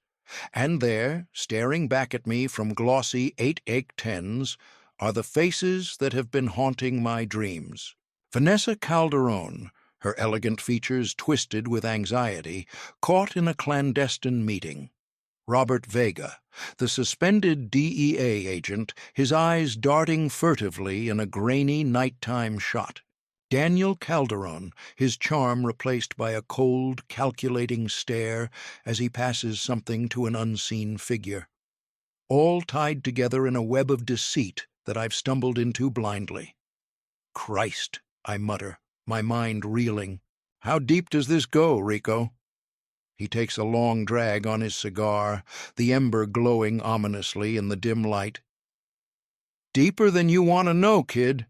and there, staring back at me from glossy 8x10s, are the faces that have been haunting my dreams. Vanessa Calderon, her elegant features twisted with anxiety, caught in a clandestine meeting. Robert Vega, the suspended DEA agent, his eyes darting furtively in a grainy nighttime shot. Daniel Calderon, his charm replaced by a cold, calculating stare as he passes something to an unseen figure. All tied together in a web of deceit that I've stumbled into blindly. "Christ," I mutter, my mind reeling. "How deep does this go, Rico?" He takes a long drag on his cigar, the ember glowing ominously in the dim light. "Deeper than you want to know, kid.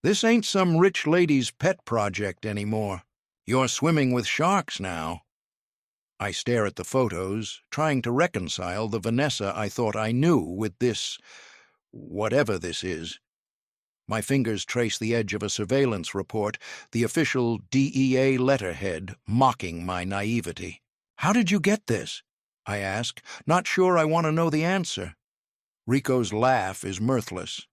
This ain't some rich lady's pet project anymore. You're swimming with sharks now." I stare at the photos, trying to reconcile the Vanessa I thought I knew with this, whatever this is. My fingers trace the edge of a surveillance report, the official DEA letterhead mocking my naivety. "How did you get this?" I ask, not sure I want to know the answer. Rico's laugh is mirthless.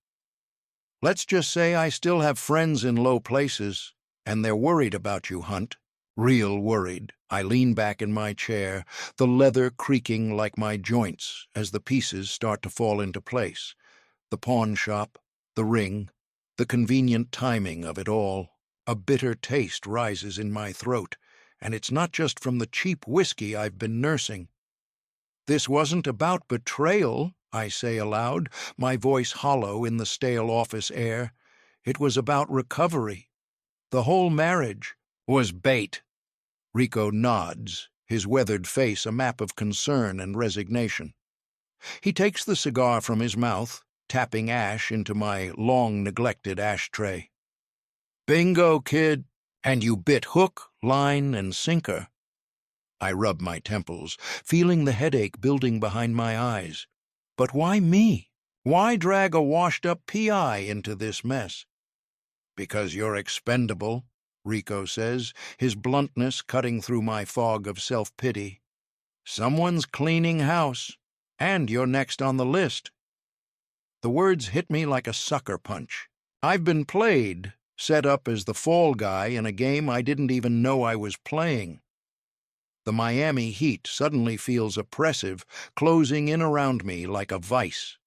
"Let's just say I still have friends in low places, and they're worried about you, Hunt. Real worried." I lean back in my chair, the leather creaking like my joints as the pieces start to fall into place. The pawn shop, the ring, the convenient timing of it all. A bitter taste rises in my throat, and it's not just from the cheap whiskey I've been nursing. "This wasn't about betrayal," I say aloud, my voice hollow in the stale office air. "It was about recovery. The whole marriage was bait." Rico nods, his weathered face a map of concern and resignation. He takes the cigar from his mouth, tapping ash into my long-neglected ashtray. "Bingo, kid. And you bit hook, line, and sinker." I rub my temples, feeling the headache building behind my eyes. But why me? Why drag a washed-up PI into this mess? "Because you're expendable," Rico says, his bluntness cutting through my fog of self-pity. "Someone's cleaning house, and you're next on the list." The words hit me like a sucker punch. I've been played, set up as the fall guy in a game I didn't even know I was playing. The Miami heat suddenly feels oppressive, closing in around me like a vice.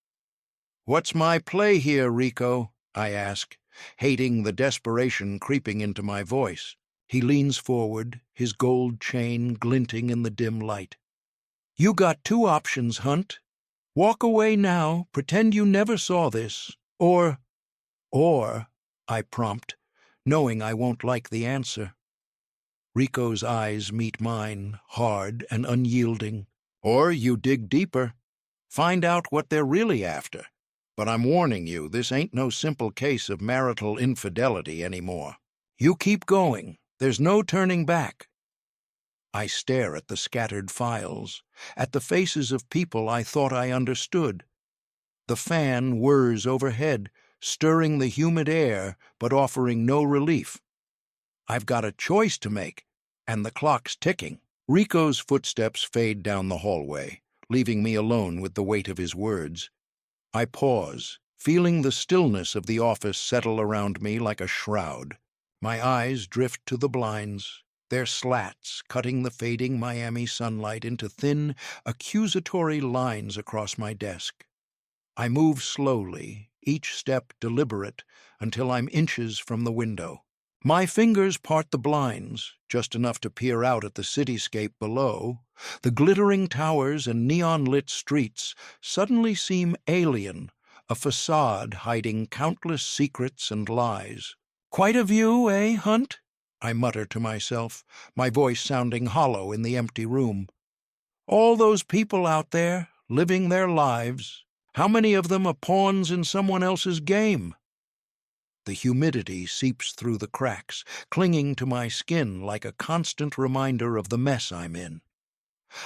"What's my play here, Rico?" I ask, hating the desperation creeping into my voice. He leans forward, his gold chain glinting in the dim light. "You got two options, Hunt. Walk away now, pretend you never saw this, or, I prompt, knowing I won't like the answer. Rico's eyes meet mine, hard and unyielding. "Or you dig deeper, find out what they're really after. But I'm warning you, this ain't no simple case of marital infidelity anymore. You keep going, there's no turning back." I stare at the scattered files, at the faces of people I thought I understood. The fan whirs overhead, stirring the humid air but offering no relief. I've got a choice to make, and the clock's ticking. Rico's footsteps fade down the hallway, leaving me alone with the weight of his words. I pause, feeling the stillness of the office settle around me like a shroud. My eyes drift to the blinds, their slats cutting the fading Miami sunlight into thin, accusatory lines across my desk. I move slowly, each step deliberate, until I'm inches from the window. My fingers part the blinds, just enough to peer out at the cityscape below. The glittering towers and neon-lit streets suddenly seem alien, a facade hiding countless secrets and lies. "Quite a view, eh, Hunt?" I mutter to myself, my voice sounding hollow in the empty room. "All those people out there, living their lives. How many of them are pawns in someone else's game?" The humidity seeps through the cracks, clinging to my skin like a constant reminder of the mess I'm in.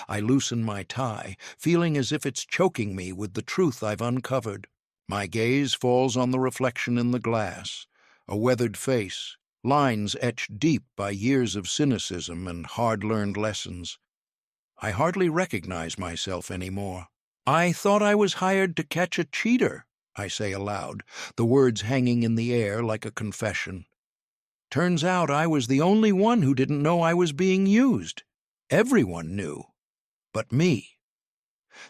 I loosen my tie, feeling as if it's choking me with the truth I've uncovered. My gaze falls on the reflection in the glass, a weathered face, lines etched deep by years of cynicism and hard-learned lessons. I hardly recognize myself anymore. "I thought I was hired to catch a cheater," I say aloud, the words hanging in the air like a confession. Turns out I was the only one who didn't know I was being used. Everyone knew. But me.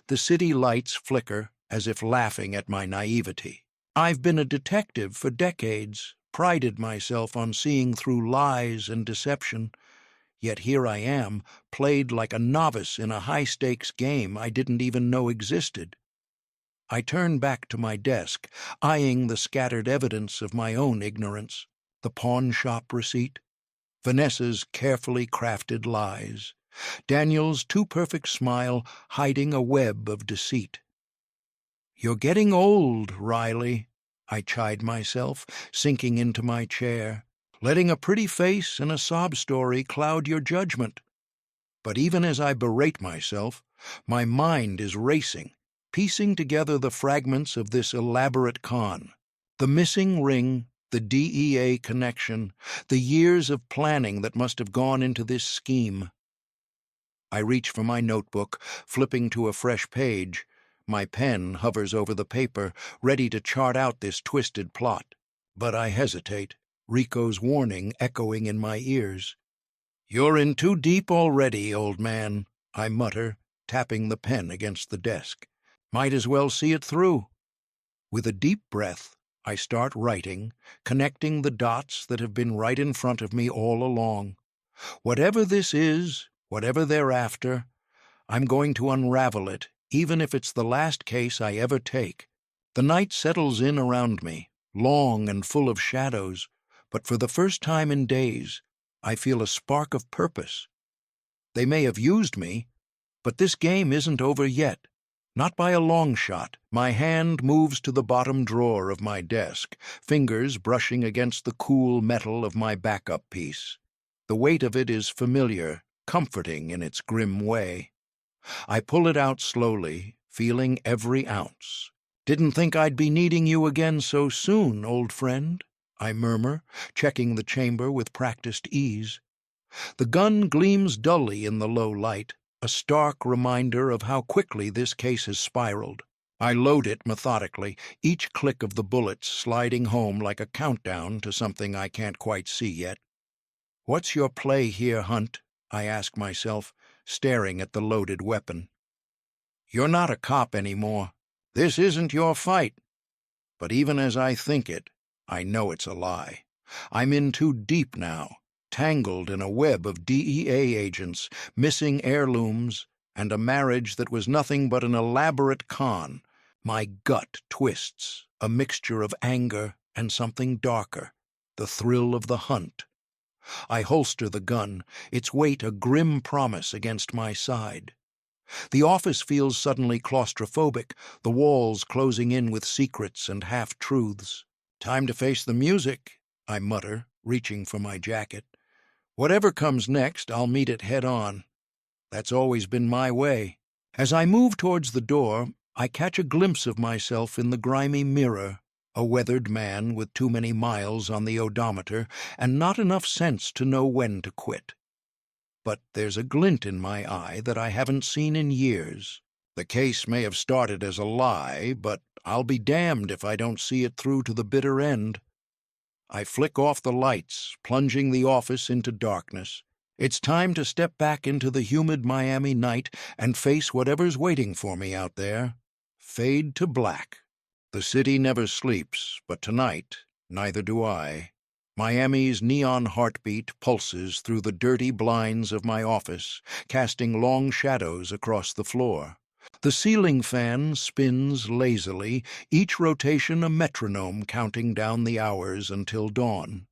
The city lights flicker, as if laughing at my naivety. I've been a detective for decades, prided myself on seeing through lies and deception. Yet here I am, played like a novice in a high-stakes game I didn't even know existed. I turn back to my desk, eyeing the scattered evidence of my own ignorance. The pawn shop receipt, Vanessa's carefully crafted lies, Daniel's too-perfect smile hiding a web of deceit. "You're getting old, Riley," I chide myself, sinking into my chair, letting a pretty face and a sob story cloud your judgment. But even as I berate myself, my mind is racing, piecing together the fragments of this elaborate con. The missing ring, the DEA connection, the years of planning that must have gone into this scheme. I reach for my notebook, flipping to a fresh page. My pen hovers over the paper, ready to chart out this twisted plot. But I hesitate, Rico's warning echoing in my ears. "You're in too deep already, old man," I mutter, tapping the pen against the desk. "Might as well see it through." With a deep breath, I start writing, connecting the dots that have been right in front of me all along. Whatever this is, whatever they're after, I'm going to unravel it, even if it's the last case I ever take. The night settles in around me, long and full of shadows, but for the first time in days, I feel a spark of purpose. They may have used me, but this game isn't over yet. Not by a long shot. My hand moves to the bottom drawer of my desk, fingers brushing against the cool metal of my backup piece. The weight of it is familiar, comforting in its grim way. I pull it out slowly, feeling every ounce. "Didn't think I'd be needing you again so soon, old friend," I murmur, checking the chamber with practiced ease. The gun gleams dully in the low light, a stark reminder of how quickly this case has spiraled. I load it methodically, each click of the bullets sliding home like a countdown to something I can't quite see yet. "What's your play here, Hunt?" I ask myself, staring at the loaded weapon. "You're not a cop anymore. This isn't your fight." But even as I think it, I know it's a lie. I'm in too deep now, tangled in a web of DEA agents, missing heirlooms, and a marriage that was nothing but an elaborate con. My gut twists, a mixture of anger and something darker, the thrill of the hunt. I holster the gun, its weight a grim promise against my side. The office feels suddenly claustrophobic, the walls closing in with secrets and half-truths. "Time to face the music," I mutter, reaching for my jacket. "Whatever comes next, I'll meet it head-on. That's always been my way." As I move towards the door, I catch a glimpse of myself in the grimy mirror, a weathered man with too many miles on the odometer and not enough sense to know when to quit. But there's a glint in my eye that I haven't seen in years. The case may have started as a lie, but I'll be damned if I don't see it through to the bitter end. I flick off the lights, plunging the office into darkness. It's time to step back into the humid Miami night and face whatever's waiting for me out there. Fade to black. The city never sleeps, but tonight, neither do I. Miami's neon heartbeat pulses through the dirty blinds of my office, casting long shadows across the floor. The ceiling fan spins lazily, each rotation a metronome counting down the hours until dawn.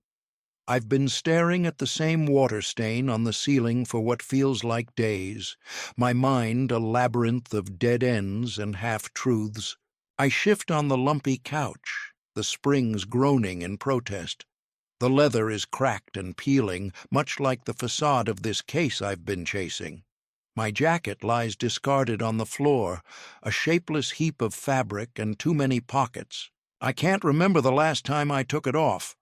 I've been staring at the same water stain on the ceiling for what feels like days, my mind a labyrinth of dead ends and half-truths. I shift on the lumpy couch, the springs groaning in protest. The leather is cracked and peeling, much like the facade of this case I've been chasing. My jacket lies discarded on the floor, a shapeless heap of fabric and too many pockets. I can't remember the last time I took it off.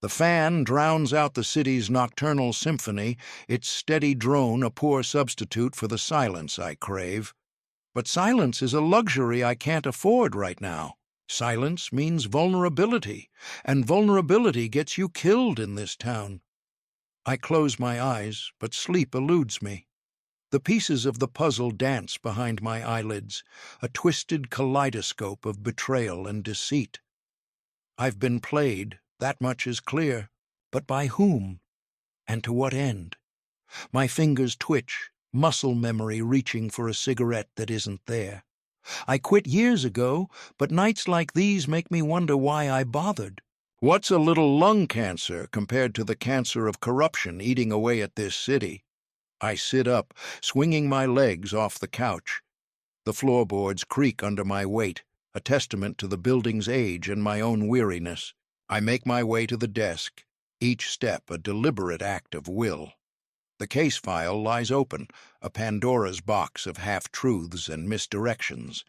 The fan drowns out the city's nocturnal symphony, its steady drone a poor substitute for the silence I crave. But silence is a luxury I can't afford right now. Silence means vulnerability, and vulnerability gets you killed in this town. I close my eyes, but sleep eludes me. The pieces of the puzzle dance behind my eyelids, a twisted kaleidoscope of betrayal and deceit. I've been played, that much is clear, but by whom? And to what end? My fingers twitch, muscle memory reaching for a cigarette that isn't there. I quit years ago, but nights like these make me wonder why I bothered. What's a little lung cancer compared to the cancer of corruption eating away at this city? I sit up, swinging my legs off the couch. The floorboards creak under my weight, a testament to the building's age and my own weariness. I make my way to the desk, each step a deliberate act of will. The case file lies open, a Pandora's box of half-truths and misdirections.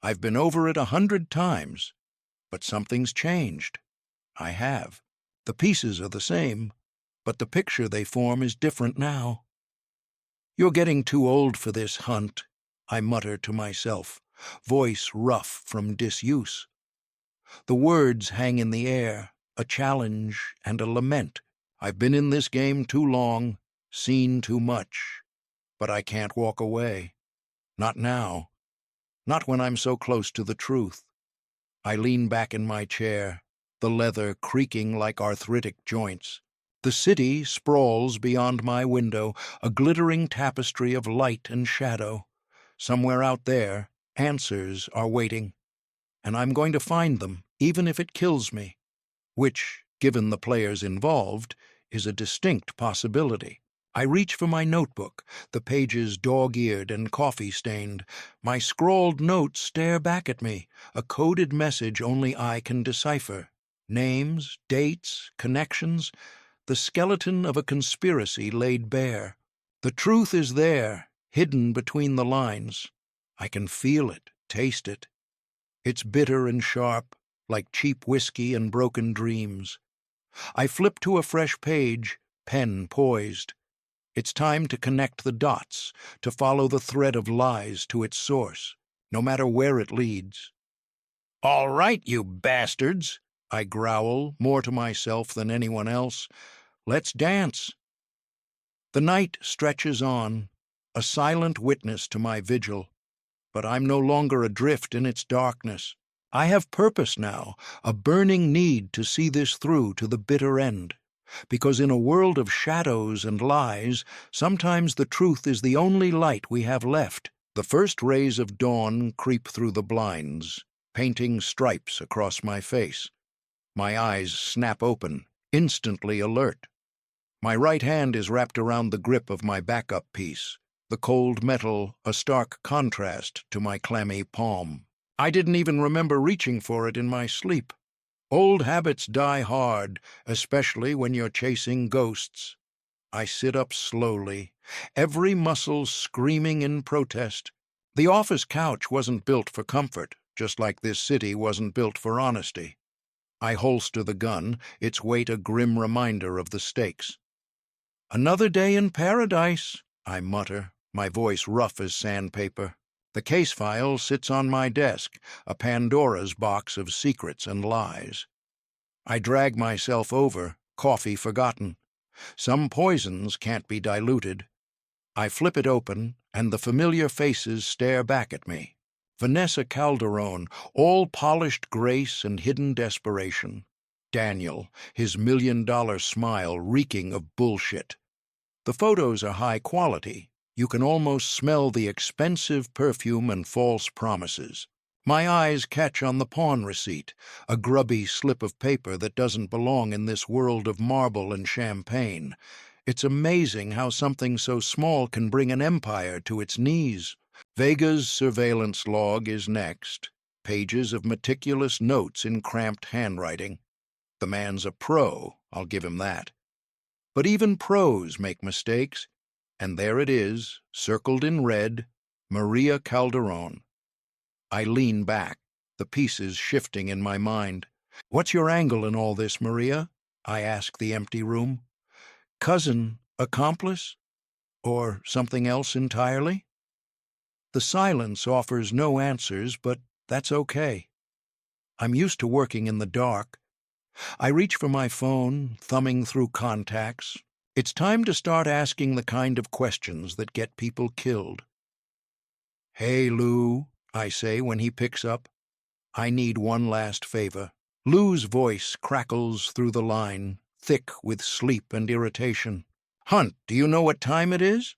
I've been over it 100 times, but something's changed. I have. The pieces are the same, but the picture they form is different now. "You're getting too old for this, Hunt," I mutter to myself, voice rough from disuse. The words hang in the air, a challenge and a lament. I've been in this game too long, seen too much, but I can't walk away. Not now. Not when I'm so close to the truth. I lean back in my chair, the leather creaking like arthritic joints. The city sprawls beyond my window, a glittering tapestry of light and shadow. Somewhere out there, answers are waiting, and I'm going to find them, even if it kills me, which, given the players involved, is a distinct possibility. I reach for my notebook, the pages dog-eared and coffee-stained. My scrawled notes stare back at me, a coded message only I can decipher. Names, dates, connections, the skeleton of a conspiracy laid bare. The truth is there, hidden between the lines. I can feel it, taste it. It's bitter and sharp, like cheap whiskey and broken dreams. I flip to a fresh page, pen poised. It's time to connect the dots, to follow the thread of lies to its source, no matter where it leads. "All right, you bastards," I growl, more to myself than anyone else. "Let's dance." The night stretches on, a silent witness to my vigil. But I'm no longer adrift in its darkness. I have purpose now, a burning need to see this through to the bitter end. Because in a world of shadows and lies, sometimes the truth is the only light we have left. The first rays of dawn creep through the blinds, painting stripes across my face. My eyes snap open, instantly alert. My right hand is wrapped around the grip of my backup piece, the cold metal a stark contrast to my clammy palm. I didn't even remember reaching for it in my sleep. Old habits die hard, especially when you're chasing ghosts. I sit up slowly, every muscle screaming in protest. The office couch wasn't built for comfort, just like this city wasn't built for honesty. I holster the gun, its weight a grim reminder of the stakes. "Another day in paradise," I mutter, my voice rough as sandpaper. The case file sits on my desk, a Pandora's box of secrets and lies. I drag myself over, coffee forgotten. Some poisons can't be diluted. I flip it open, and the familiar faces stare back at me. Vanessa Calderon, all polished grace and hidden desperation. Daniel, his $1,000,000 smile reeking of bullshit. The photos are high quality. You can almost smell the expensive perfume and false promises. My eyes catch on the pawn receipt, a grubby slip of paper that doesn't belong in this world of marble and champagne. It's amazing how something so small can bring an empire to its knees. Vega's surveillance log is next, pages of meticulous notes in cramped handwriting. The man's a pro, I'll give him that. But even pros make mistakes, and there it is, circled in red, Maria Calderon. I lean back, the pieces shifting in my mind. "What's your angle in all this, Maria?" I ask the empty room. "Cousin, accomplice, or something else entirely?" The silence offers no answers, but that's okay. I'm used to working in the dark. I reach for my phone, thumbing through contacts. It's time to start asking the kind of questions that get people killed. "Hey, Lou," I say when he picks up. "I need one last favor." Lou's voice crackles through the line, thick with sleep and irritation. "Hunt, do you know what time it is?"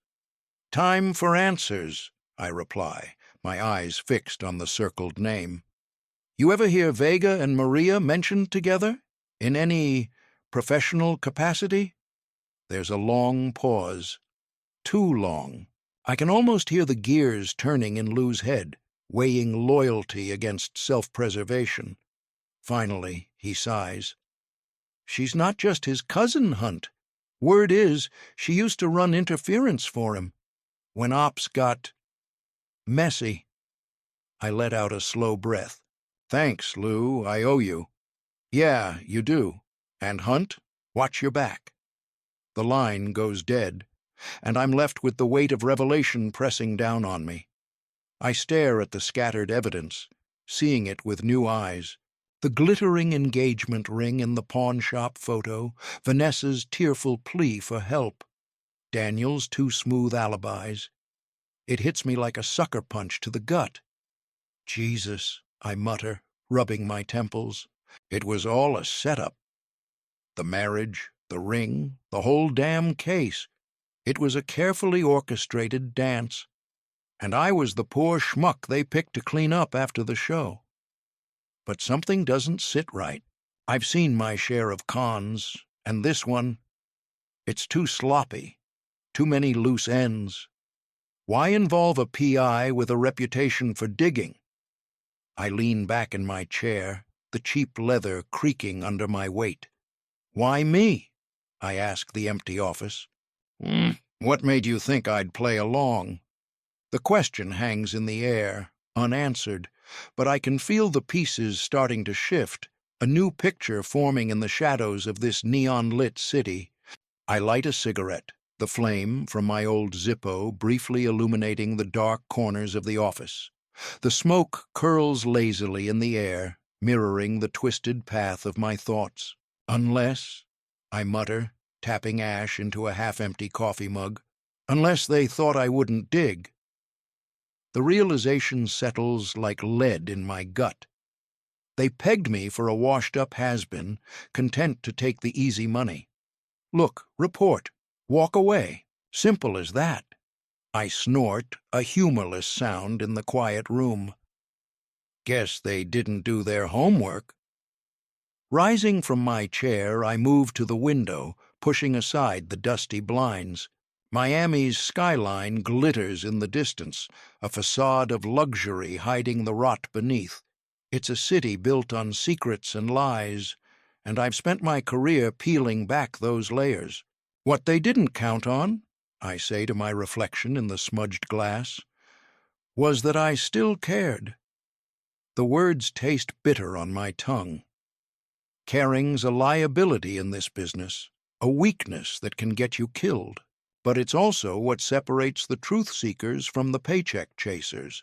"Time for answers," I reply, my eyes fixed on the circled name. "You ever hear Vega and Maria mentioned together? In any professional capacity?" There's a long pause. Too long. I can almost hear the gears turning in Lou's head, weighing loyalty against self-preservation. Finally, he sighs. "She's not just his cousin, Hunt. Word is, she used to run interference for him. When ops got messy." I let out a slow breath. "Thanks, Lou, I owe you." "Yeah, you do. And Hunt, watch your back." The line goes dead, and I'm left with the weight of revelation pressing down on me. I stare at the scattered evidence, seeing it with new eyes. The glittering engagement ring in the pawn shop photo, Vanessa's tearful plea for help, Daniel's two smooth alibis. It hits me like a sucker punch to the gut. "Jesus," I mutter, rubbing my temples. It was all a setup. The marriage, the ring, the whole damn case. It was a carefully orchestrated dance. And I was the poor schmuck they picked to clean up after the show. But something doesn't sit right. I've seen my share of cons, and this one, it's too sloppy, too many loose ends. Why involve a PI with a reputation for digging? I lean back in my chair, the cheap leather creaking under my weight. "Why me?" I ask the empty office. What made you think I'd play along?" The question hangs in the air, unanswered, but I can feel the pieces starting to shift, a new picture forming in the shadows of this neon-lit city. I light a cigarette, the flame from my old Zippo briefly illuminating the dark corners of the office. The smoke curls lazily in the air, mirroring the twisted path of my thoughts. "Unless," I mutter, tapping ash into a half-empty coffee mug. Unless they thought I wouldn't dig. The realization settles like lead in my gut. They pegged me for a washed-up has-been, content to take the easy money. Look, report, walk away. Simple as that. I snort, a humorless sound in the quiet room. Guess they didn't do their homework. Rising from my chair, I move to the window, pushing aside the dusty blinds. Miami's skyline glitters in the distance, a facade of luxury hiding the rot beneath. It's a city built on secrets and lies, and I've spent my career peeling back those layers. What they didn't count on, I say to my reflection in the smudged glass, was that I still cared. The words taste bitter on my tongue. Caring's a liability in this business, a weakness that can get you killed. But it's also what separates the truth seekers from the paycheck chasers.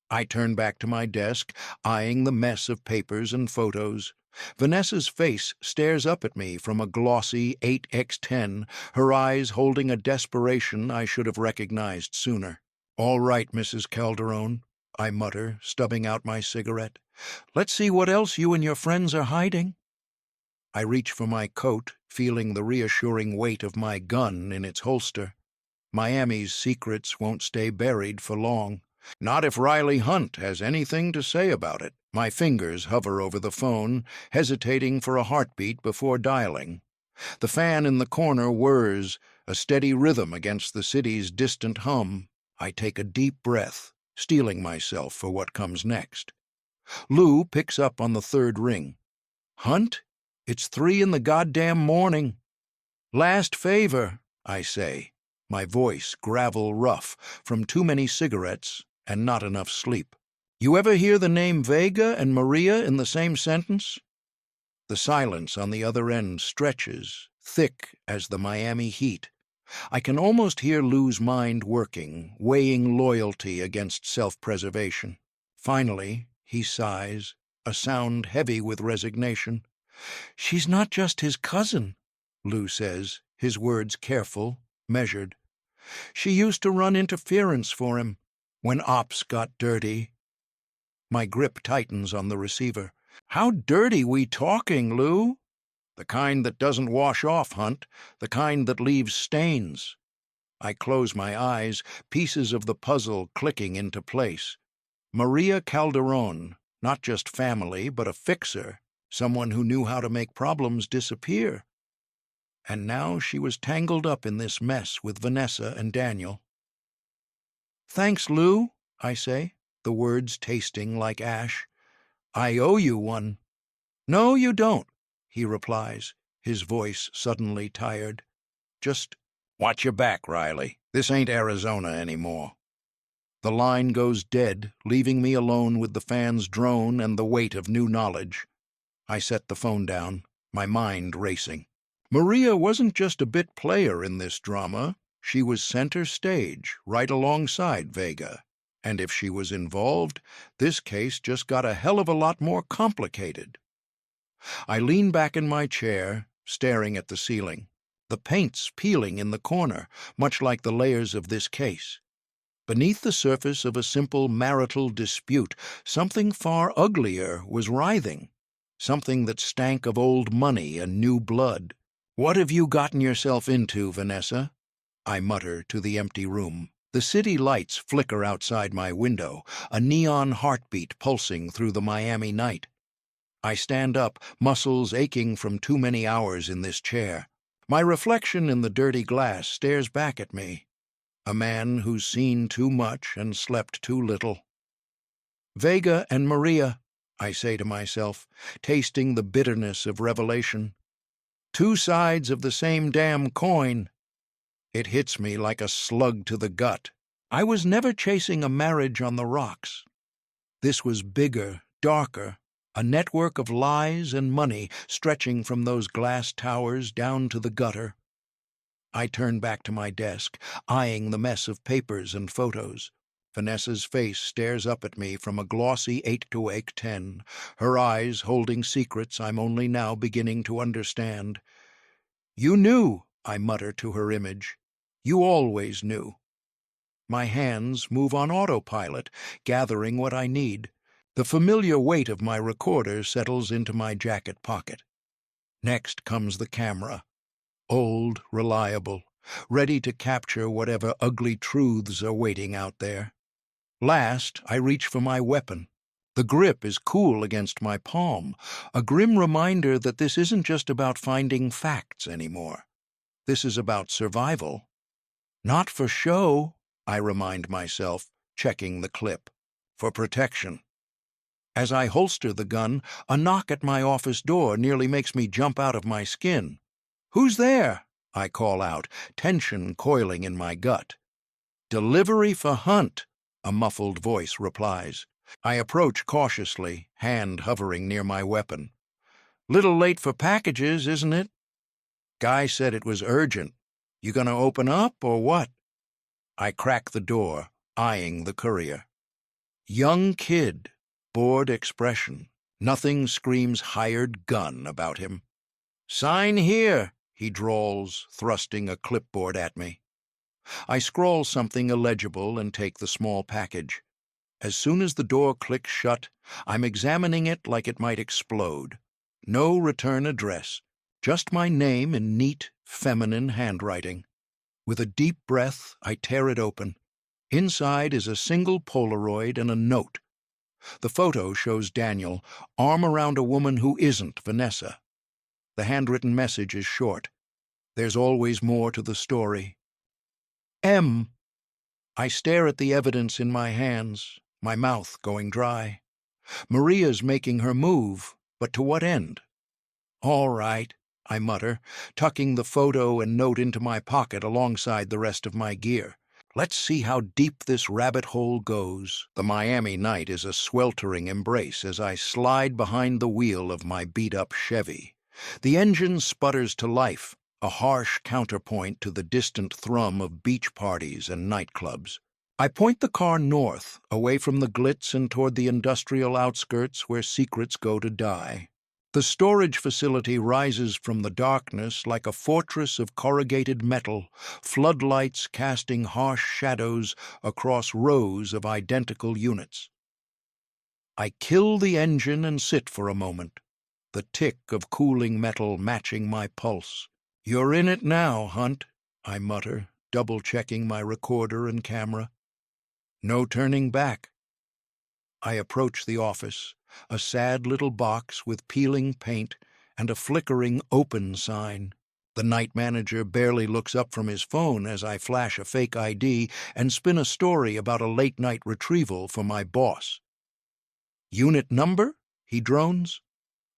I turn back to my desk, eyeing the mess of papers and photos. Vanessa's face stares up at me from a glossy 8x10, her eyes holding a desperation I should have recognized sooner. "All right, Mrs. Calderon," I mutter, stubbing out my cigarette. "Let's see what else you and your friends are hiding." I reach for my coat, feeling the reassuring weight of my gun in its holster. Miami's secrets won't stay buried for long. Not if Riley Hunt has anything to say about it. My fingers hover over the phone, hesitating for a heartbeat before dialing. The fan in the corner whirs, a steady rhythm against the city's distant hum. I take a deep breath, steeling myself for what comes next. Lou picks up on the third ring. "Hunt? It's 3 in the goddamn morning." "Last favor," I say, my voice gravel rough from too many cigarettes and not enough sleep. "You ever hear the name Vega and Maria in the same sentence?" The silence on the other end stretches, thick as the Miami heat. I can almost hear Lou's mind working, weighing loyalty against self-preservation. Finally, he sighs, a sound heavy with resignation. "She's not just his cousin," Lou says, his words careful, measured. "She used to run interference for him when ops got dirty." My grip tightens on the receiver. "How dirty we talking, Lou?" "The kind that doesn't wash off, Hunt. The kind that leaves stains." I close my eyes, pieces of the puzzle clicking into place. Maria Calderon, not just family, but a fixer. Someone who knew how to make problems disappear. And now she was tangled up in this mess with Vanessa and Daniel. "Thanks, Lou," I say, the words tasting like ash. "I owe you one." "No, you don't," he replies, his voice suddenly tired. "Just watch your back, Riley. This ain't Arizona anymore." The line goes dead, leaving me alone with the fan's drone and the weight of new knowledge. I set the phone down, my mind racing. Maria wasn't just a bit player in this drama. She was center stage, right alongside Vega. And if she was involved, this case just got a hell of a lot more complicated. I lean back in my chair, staring at the ceiling. The paint's peeling in the corner, much like the layers of this case. Beneath the surface of a simple marital dispute, something far uglier was writhing. Something that stank of old money and new blood. "What have you gotten yourself into, Vanessa?" I mutter to the empty room. The city lights flicker outside my window, a neon heartbeat pulsing through the Miami night. I stand up, muscles aching from too many hours in this chair. My reflection in the dirty glass stares back at me. A man who's seen too much and slept too little. "Vega and Maria," I say to myself, tasting the bitterness of revelation. "Two sides of the same damn coin." It hits me like a slug to the gut. I was never chasing a marriage on the rocks. This was bigger, darker, a network of lies and money stretching from those glass towers down to the gutter. I turn back to my desk, eyeing the mess of papers and photos. Vanessa's face stares up at me from a glossy 8x10, her eyes holding secrets I'm only now beginning to understand. "You knew," I mutter to her image. You always knew. My hands move on autopilot, gathering what I need. The familiar weight of my recorder settles into my jacket pocket. Next comes the camera. Old, reliable, ready to capture whatever ugly truths are waiting out there. Last, I reach for my weapon. The grip is cool against my palm, a grim reminder that this isn't just about finding facts anymore. This is about survival. Not for show, I remind myself, checking the clip. For protection. As I holster the gun, a knock at my office door nearly makes me jump out of my skin. "Who's there?" I call out, tension coiling in my gut. "Delivery for Hunt," a muffled voice replies. I approach cautiously, hand hovering near my weapon. "Little late for packages, isn't it?" "Guy said it was urgent. You gonna open up or what?" I crack the door, eyeing the courier. Young kid, bored expression. Nothing screams hired gun about him. "Sign here," he drawls, thrusting a clipboard at me. I scrawl something illegible and take the small package. As soon as the door clicks shut, I'm examining it like it might explode. No return address, just my name in neat, feminine handwriting. With a deep breath, I tear it open. Inside is a single Polaroid and a note. The photo shows Daniel, arm around a woman who isn't Vanessa. The handwritten message is short. There's always more to the story. M. I stare at the evidence in my hands, my mouth going dry. Maria's making her move, but to what end? "All right," I mutter, tucking the photo and note into my pocket alongside the rest of my gear. Let's see how deep this rabbit hole goes. The Miami night is a sweltering embrace as I slide behind the wheel of my beat-up Chevy. The engine sputters to life, a harsh counterpoint to the distant thrum of beach parties and nightclubs. I point the car north, away from the glitz and toward the industrial outskirts where secrets go to die. The storage facility rises from the darkness like a fortress of corrugated metal, floodlights casting harsh shadows across rows of identical units. I kill the engine and sit for a moment, the tick of cooling metal matching my pulse. "You're in it now, Hunt," I mutter, double-checking my recorder and camera. No turning back. I approach the office, a sad little box with peeling paint and a flickering open sign. The night manager barely looks up from his phone as I flash a fake ID and spin a story about a late-night retrieval for my boss. "Unit number?" he drones.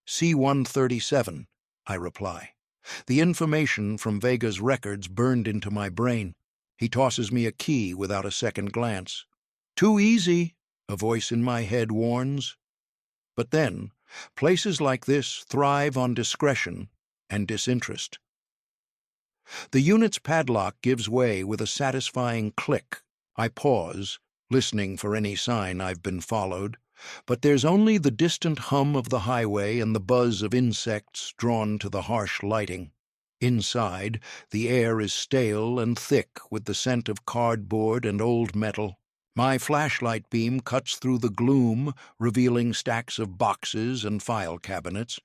"C-137, I reply. The information from Vega's records burned into my brain. He tosses me a key without a second glance. "Too easy," a voice in my head warns. But then, places like this thrive on discretion and disinterest. The unit's padlock gives way with a satisfying click. I pause, listening for any sign I've been followed, but there's only the distant hum of the highway and the buzz of insects drawn to the harsh lighting. Inside, the air is stale and thick with the scent of cardboard and old metal. My flashlight beam cuts through the gloom, revealing stacks of boxes and file cabinets,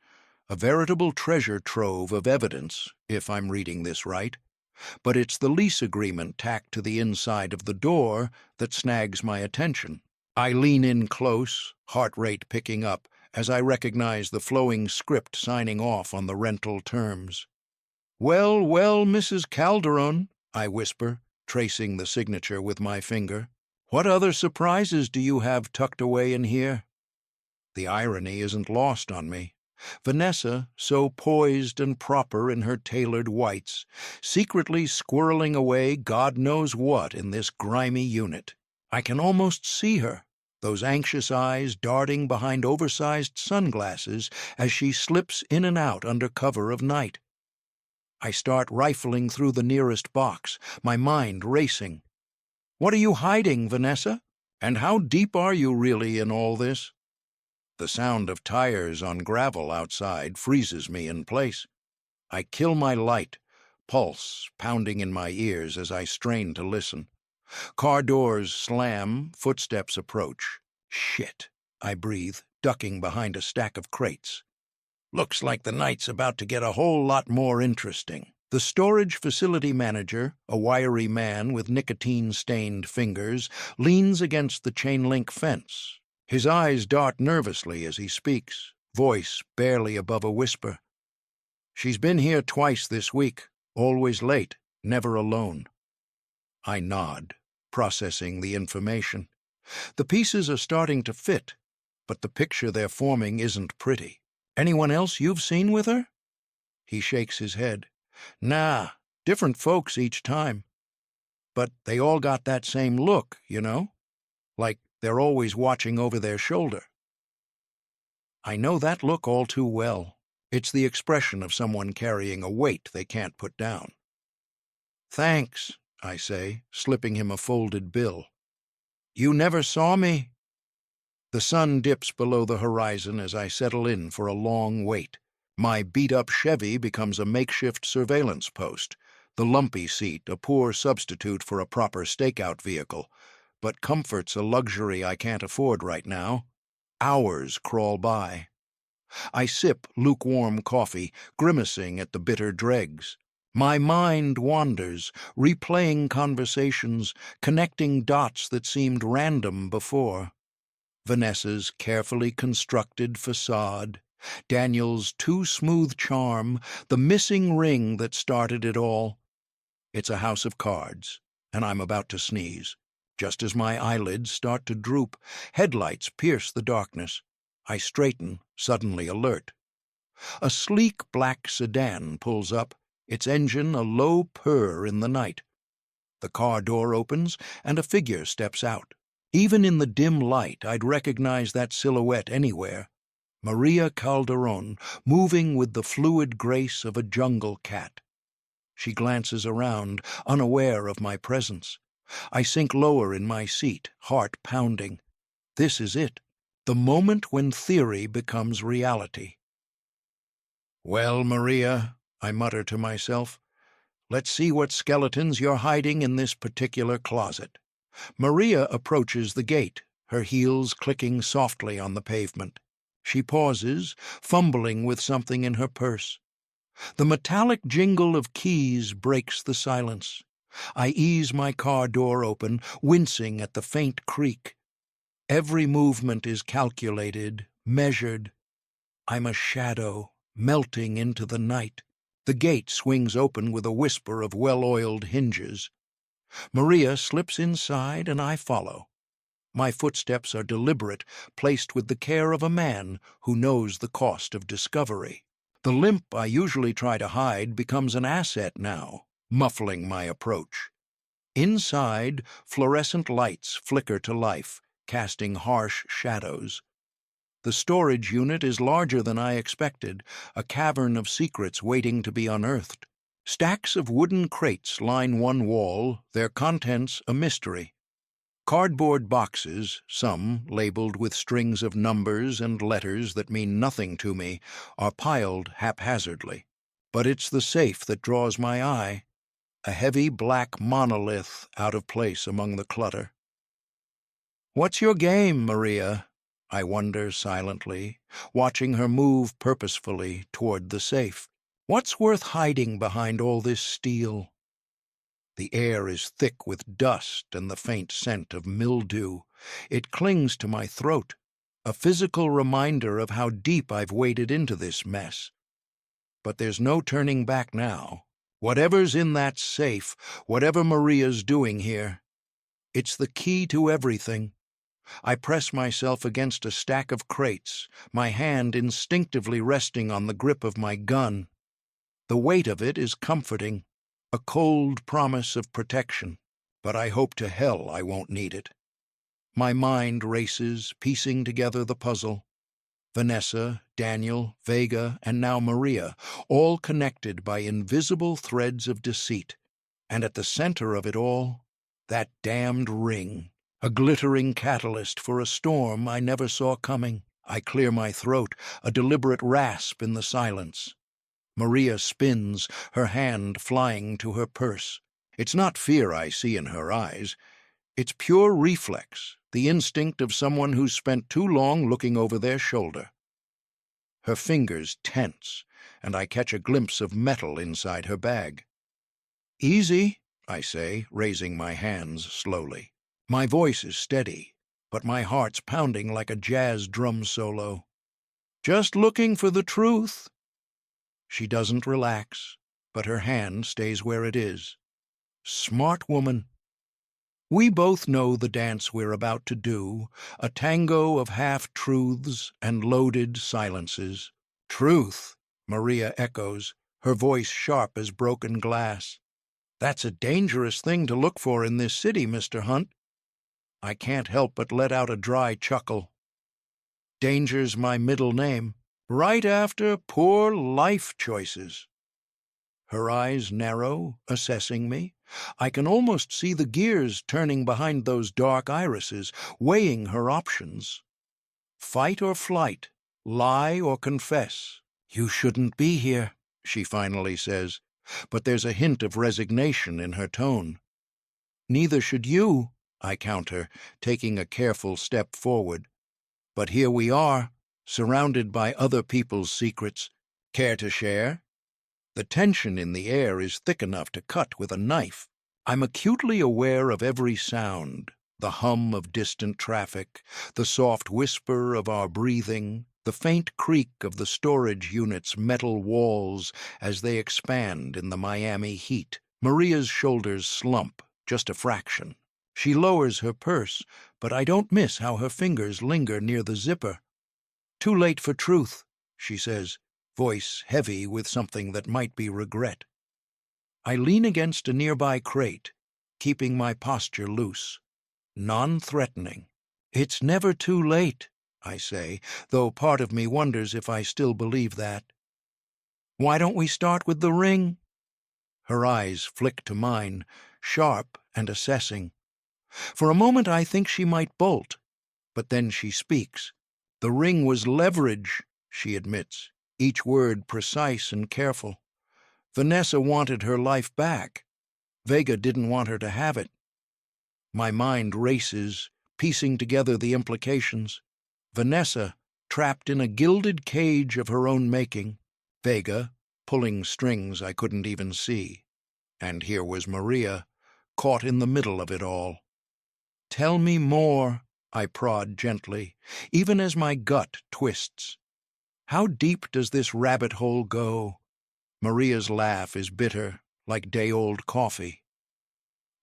a veritable treasure trove of evidence, if I'm reading this right. But it's the lease agreement tacked to the inside of the door that snags my attention. I lean in close, heart rate picking up, as I recognize the flowing script signing off on the rental terms. "Well, well, Mrs. Calderon," I whisper, tracing the signature with my finger. "What other surprises do you have tucked away in here?" The irony isn't lost on me. Vanessa, so poised and proper in her tailored whites, secretly squirreling away God knows what in this grimy unit. I can almost see her, those anxious eyes darting behind oversized sunglasses as she slips in and out under cover of night. I start rifling through the nearest box, my mind racing. "What are you hiding, Vanessa? And how deep are you really in all this?" The sound of tires on gravel outside freezes me in place. I kill my light, pulse pounding in my ears as I strain to listen. Car doors slam, footsteps approach. Shit, I breathe, ducking behind a stack of crates. Looks like the night's about to get a whole lot more interesting. The storage facility manager, a wiry man with nicotine-stained fingers, leans against the chain-link fence. His eyes dart nervously as he speaks, voice barely above a whisper. She's been here twice this week, always late, never alone. I nod, processing the information. The pieces are starting to fit, but the picture they're forming isn't pretty. Anyone else you've seen with her? He shakes his head. Nah, different folks each time. But they all got that same look, you know? Like they're always watching over their shoulder. I know that look all too well. It's the expression of someone carrying a weight they can't put down. Thanks, I say, slipping him a folded bill. You never saw me? The sun dips below the horizon as I settle in for a long wait. My beat-up Chevy becomes a makeshift surveillance post, the lumpy seat a poor substitute for a proper stakeout vehicle, but comfort's a luxury I can't afford right now. Hours crawl by. I sip lukewarm coffee, grimacing at the bitter dregs. My mind wanders, replaying conversations, connecting dots that seemed random before. Vanessa's carefully constructed facade, Daniel's too-smooth charm, the missing ring that started it all. It's a house of cards, and I'm about to sneeze. Just as my eyelids start to droop, headlights pierce the darkness. I straighten, suddenly alert. A sleek black sedan pulls up, its engine a low purr in the night. The car door opens, and a figure steps out. Even in the dim light, I'd recognize that silhouette anywhere. Maria Calderon, moving with the fluid grace of a jungle cat. She glances around, unaware of my presence. I sink lower in my seat, heart pounding. This is it, the moment when theory becomes reality. Well, Maria, I mutter to myself, let's see what skeletons you're hiding in this particular closet. Maria approaches the gate, her heels clicking softly on the pavement. She pauses, fumbling with something in her purse. The metallic jingle of keys breaks the silence. I ease my car door open, wincing at the faint creak. Every movement is calculated, measured. I'm a shadow, melting into the night. The gate swings open with a whisper of well-oiled hinges. Maria slips inside, and I follow. My footsteps are deliberate, placed with the care of a man who knows the cost of discovery. The limp I usually try to hide becomes an asset now, muffling my approach. Inside, fluorescent lights flicker to life, casting harsh shadows. The storage unit is larger than I expected, a cavern of secrets waiting to be unearthed. Stacks of wooden crates line one wall, their contents a mystery. Cardboard boxes, some labeled with strings of numbers and letters that mean nothing to me, are piled haphazardly. But it's the safe that draws my eye, a heavy black monolith out of place among the clutter. "What's your game, Maria?" I wonder silently, watching her move purposefully toward the safe. What's worth hiding behind all this steel? The air is thick with dust and the faint scent of mildew. It clings to my throat, a physical reminder of how deep I've waded into this mess. But there's no turning back now. Whatever's in that safe, whatever Maria's doing here, it's the key to everything. I press myself against a stack of crates, my hand instinctively resting on the grip of my gun. The weight of it is comforting, a cold promise of protection, but I hope to hell I won't need it. My mind races, piecing together the puzzle. Vanessa, Daniel, Vega, and now Maria, all connected by invisible threads of deceit. And at the center of it all, that damned ring, a glittering catalyst for a storm I never saw coming. I clear my throat, a deliberate rasp in the silence. Maria spins, her hand flying to her purse. It's not fear I see in her eyes. It's pure reflex, the instinct of someone who's spent too long looking over their shoulder. Her fingers tense, and I catch a glimpse of metal inside her bag. "Easy," I say, raising my hands slowly. My voice is steady, but my heart's pounding like a jazz drum solo. "Just looking for the truth." She doesn't relax, but her hand stays where it is. Smart woman. We both know the dance we're about to do, a tango of half-truths and loaded silences. "Truth," Maria echoes, her voice sharp as broken glass. "That's a dangerous thing to look for in this city, Mr. Hunt." I can't help but let out a dry chuckle. Danger's my middle name, right after poor life choices. Her eyes narrow, assessing me. I can almost see the gears turning behind those dark irises, weighing her options. Fight or flight, lie or confess. "You shouldn't be here," she finally says, but there's a hint of resignation in her tone. "Neither should you," I counter, taking a careful step forward. "But here we are, surrounded by other people's secrets. Care to share?" The tension in the air is thick enough to cut with a knife. I'm acutely aware of every sound, the hum of distant traffic, the soft whisper of our breathing, the faint creak of the storage unit's metal walls as they expand in the Miami heat. Maria's shoulders slump, just a fraction. She lowers her purse, but I don't miss how her fingers linger near the zipper. "Too late for truth," she says, voice heavy with something that might be regret. I lean against a nearby crate, keeping my posture loose, non-threatening. "It's never too late," I say, though part of me wonders if I still believe that. "Why don't we start with the ring?" Her eyes flick to mine, sharp and assessing. For a moment I think she might bolt, but then she speaks. "The ring was leverage," she admits, each word precise and careful. "Vanessa wanted her life back. Vega didn't want her to have it." My mind races, piecing together the implications. Vanessa, trapped in a gilded cage of her own making. Vega, pulling strings I couldn't even see. And here was Maria, caught in the middle of it all. "Tell me more," I prod gently, even as my gut twists. "How deep does this rabbit hole go?" Maria's laugh is bitter, like day-old coffee.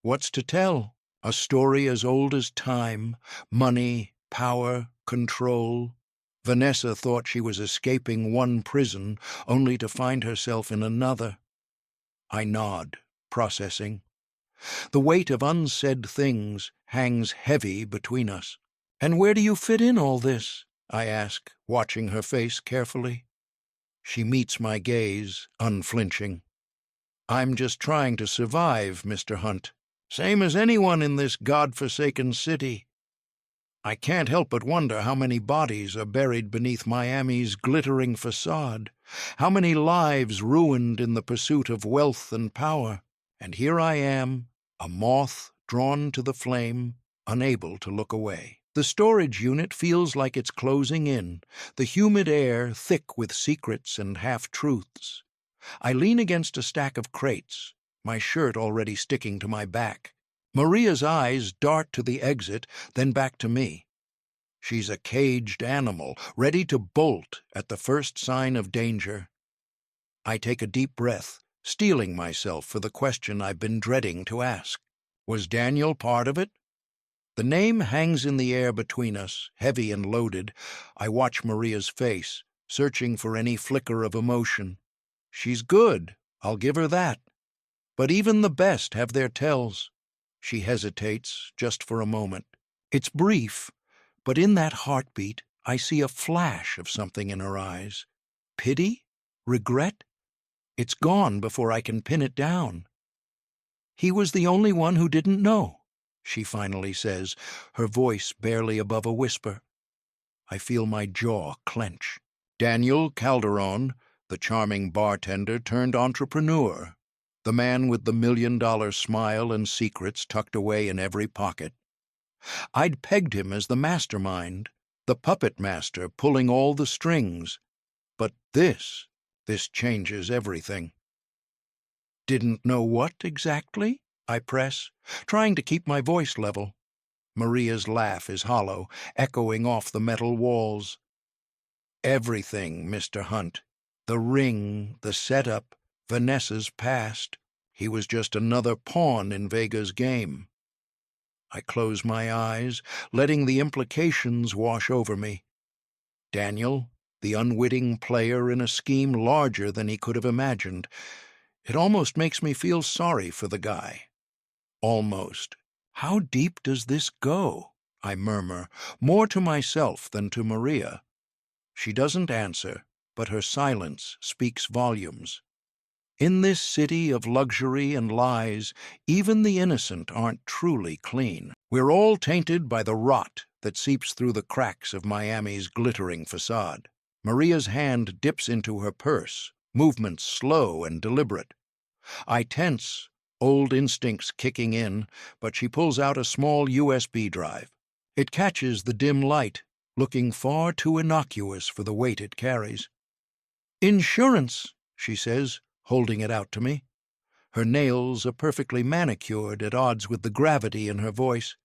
"What's to tell? A story as old as time, money, power, control. Vanessa thought she was escaping one prison, only to find herself in another." I nod, processing. The weight of unsaid things hangs heavy between us. "And where do you fit in all this?" I ask, watching her face carefully. She meets my gaze, unflinching. "I'm just trying to survive, Mr. Hunt. Same as anyone in this God-forsaken city. I can't help but wonder how many bodies are buried beneath Miami's glittering facade, how many lives ruined in the pursuit of wealth and power. And here I am, a moth drawn to the flame, unable to look away. The storage unit feels like it's closing in, the humid air thick with secrets and half-truths. I lean against a stack of crates, my shirt already sticking to my back. Maria's eyes dart to the exit, then back to me. She's a caged animal, ready to bolt at the first sign of danger. I take a deep breath, steeling myself for the question I've been dreading to ask. Was Daniel part of it? The name hangs in the air between us, heavy and loaded. I watch Maria's face, searching for any flicker of emotion. She's good, I'll give her that. But even the best have their tells. She hesitates, just for a moment. It's brief, but in that heartbeat, I see a flash of something in her eyes. Pity? Regret? It's gone before I can pin it down. "He was the only one who didn't know," she finally says, her voice barely above a whisper. I feel my jaw clench. "Daniel Calderon, The charming bartender turned entrepreneur, the man with the $1 million smile and secrets tucked away in every pocket. I'd pegged him as the mastermind, the puppet master pulling all the strings. But this changes everything. Didn't know what exactly? I press, trying to keep my voice level. Maria's laugh is hollow, echoing off the metal walls. Everything, Mr. Hunt. The ring, the setup, Vanessa's past. He was just another pawn in Vega's game. I close my eyes, letting the implications wash over me. Daniel, the unwitting player in a scheme larger than he could have imagined. It almost makes me feel sorry for the guy. Almost. How deep does this go? I murmur, more to myself than to Maria. She doesn't answer, but her silence speaks volumes. In this city of luxury and lies, even the innocent aren't truly clean. We're all tainted by the rot that seeps through the cracks of Miami's glittering facade. Maria's hand dips into her purse, movements slow and deliberate. I tense, old instincts kicking in, but she pulls out a small USB drive. It catches the dim light, looking far too innocuous for the weight it carries. "Insurance," she says, holding it out to me. Her nails are perfectly manicured at odds with the gravity in her voice.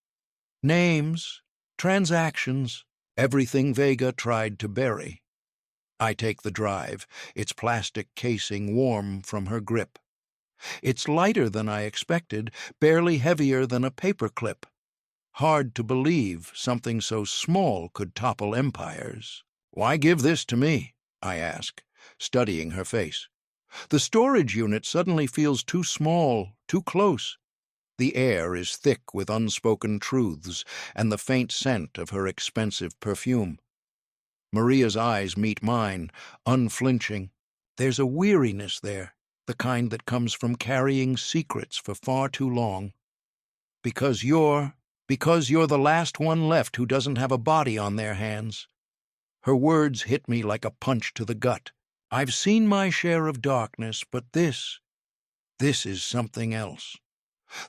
Names, transactions, everything Vega tried to bury. I take the drive, its plastic casing warm from her grip. It's lighter than I expected, barely heavier than a paperclip. Hard to believe something so small could topple empires. "Why give this to me?" I ask, studying her face. The storage unit suddenly feels too small, too close. The air is thick with unspoken truths and the faint scent of her expensive perfume. Maria's eyes meet mine, unflinching. There's a weariness there, the kind that comes from carrying secrets for far too long. Because you're the last one left who doesn't have a body on their hands." Her words hit me like a punch to the gut. I've seen my share of darkness, but this is something else.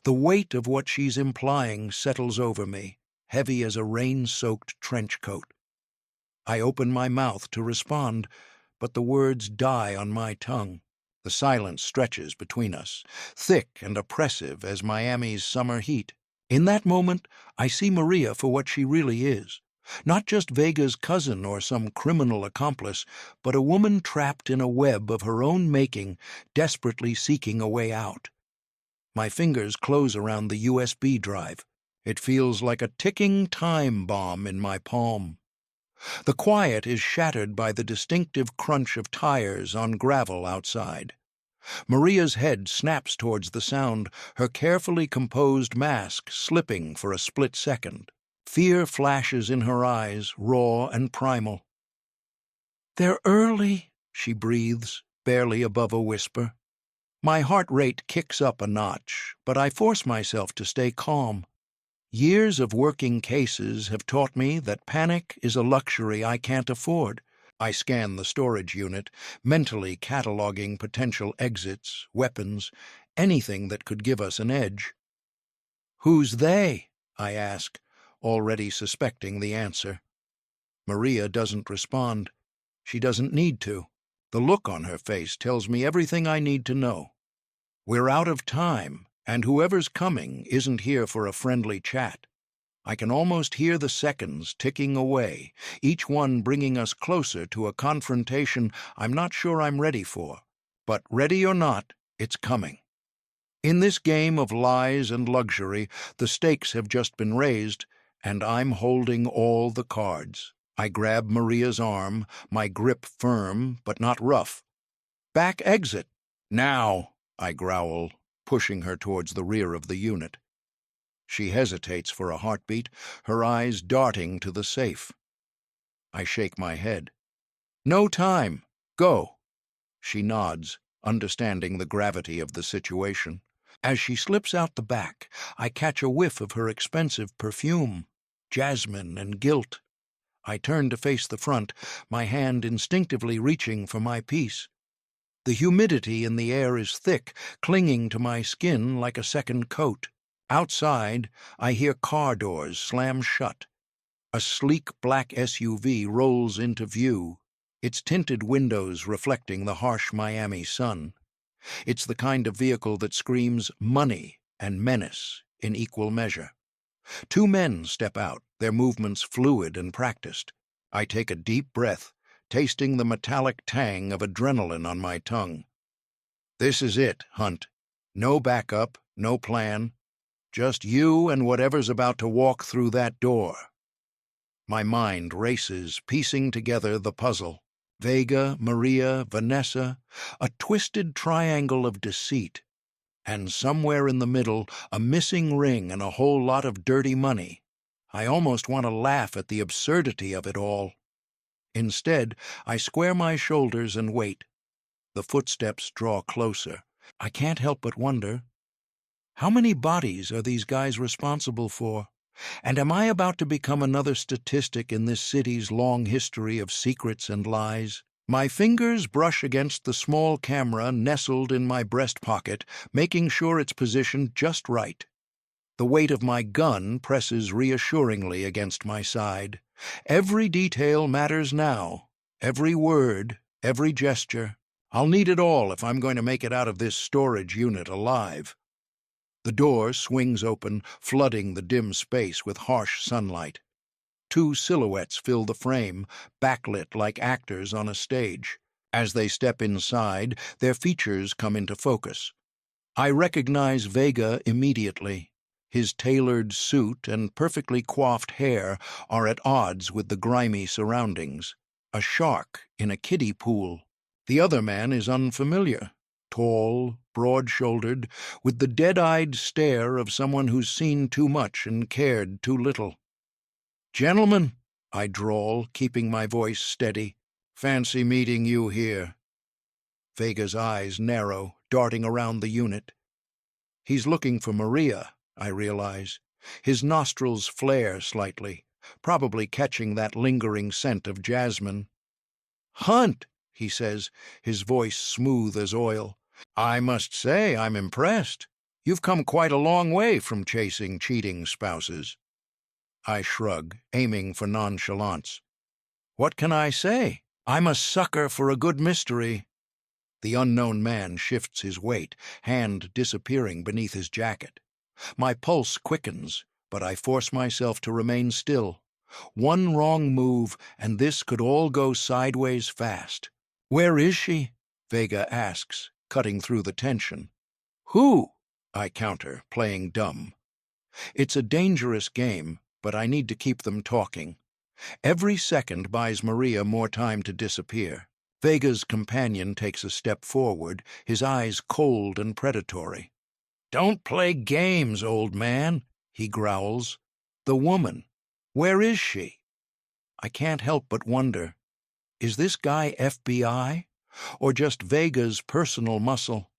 The weight of what she's implying settles over me, heavy as a rain-soaked trench coat. I open my mouth to respond, but the words die on my tongue. The silence stretches between us, thick and oppressive as Miami's summer heat. In that moment, I see Maria for what she really is. Not just Vega's cousin or some criminal accomplice, but a woman trapped in a web of her own making, desperately seeking a way out. My fingers close around the USB drive. It feels like a ticking time bomb in my palm. The quiet is shattered by the distinctive crunch of tires on gravel outside. Maria's head snaps towards the sound, her carefully composed mask slipping for a split second. Fear flashes in her eyes, raw and primal. "They're early," she breathes, barely above a whisper. My heart rate kicks up a notch, but I force myself to stay calm. Years of working cases have taught me that panic is a luxury I can't afford. I scan the storage unit, mentally cataloging potential exits, weapons, anything that could give us an edge. "Who's they?" I ask, already suspecting the answer. Maria doesn't respond. She doesn't need to. The look on her face tells me everything I need to know. We're out of time, and whoever's coming isn't here for a friendly chat. I can almost hear the seconds ticking away, each one bringing us closer to a confrontation I'm not sure I'm ready for. But ready or not, it's coming. In this game of lies and luxury, the stakes have just been raised, and I'm holding all the cards. I grab Maria's arm, my grip firm but not rough. "Back exit! Now!" I growl, pushing her towards the rear of the unit. She hesitates for a heartbeat, her eyes darting to the safe. I shake my head. "No time. Go." She nods, understanding the gravity of the situation. As she slips out the back, I catch a whiff of her expensive perfume, jasmine and guilt. I turn to face the front, my hand instinctively reaching for my piece. The humidity in the air is thick, clinging to my skin like a second coat. Outside, I hear car doors slam shut. A sleek black SUV rolls into view, its tinted windows reflecting the harsh Miami sun. It's the kind of vehicle that screams money and menace in equal measure. Two men step out, their movements fluid and practiced. I take a deep breath, tasting the metallic tang of adrenaline on my tongue. This is it, Hunt. No backup, no plan. Just you and whatever's about to walk through that door. My mind races, piecing together the puzzle. Vega, Maria, Vanessa, a twisted triangle of deceit. And somewhere in the middle, a missing ring and a whole lot of dirty money. I almost want to laugh at the absurdity of it all. Instead, I square my shoulders and wait. The footsteps draw closer. I can't help but wonder, how many bodies are these guys responsible for? And am I about to become another statistic in this city's long history of secrets and lies? My fingers brush against the small camera nestled in my breast pocket, making sure it's positioned just right. The weight of my gun presses reassuringly against my side. Every detail matters now. Every word, every gesture. I'll need it all if I'm going to make it out of this storage unit alive. The door swings open, flooding the dim space with harsh sunlight. Two silhouettes fill the frame, backlit like actors on a stage. As they step inside, their features come into focus. I recognize Vega immediately. His tailored suit and perfectly coiffed hair are at odds with the grimy surroundings. A shark in a kiddie pool. The other man is unfamiliar. Tall, broad-shouldered, with the dead-eyed stare of someone who's seen too much and cared too little. "Gentlemen," I drawl, keeping my voice steady, "fancy meeting you here." Vega's eyes narrow, darting around the unit. He's looking for Maria, I realize. His nostrils flare slightly, probably catching that lingering scent of jasmine. "Hunt," he says, his voice smooth as oil. "I must say I'm impressed. You've come quite a long way from chasing cheating spouses." I shrug, aiming for nonchalance. "What can I say? I'm a sucker for a good mystery." The unknown man shifts his weight, hand disappearing beneath his jacket. My pulse quickens, but I force myself to remain still. One wrong move, and this could all go sideways fast. "Where is she?" Vega asks, cutting through the tension. "Who?" I counter, playing dumb. It's a dangerous game, but I need to keep them talking. Every second buys Maria more time to disappear. Vega's companion takes a step forward, his eyes cold and predatory. "Don't play games, old man," he growls. "The woman. Where is she?" I can't help but wonder, is this guy FBI? Or just Vega's personal muscle?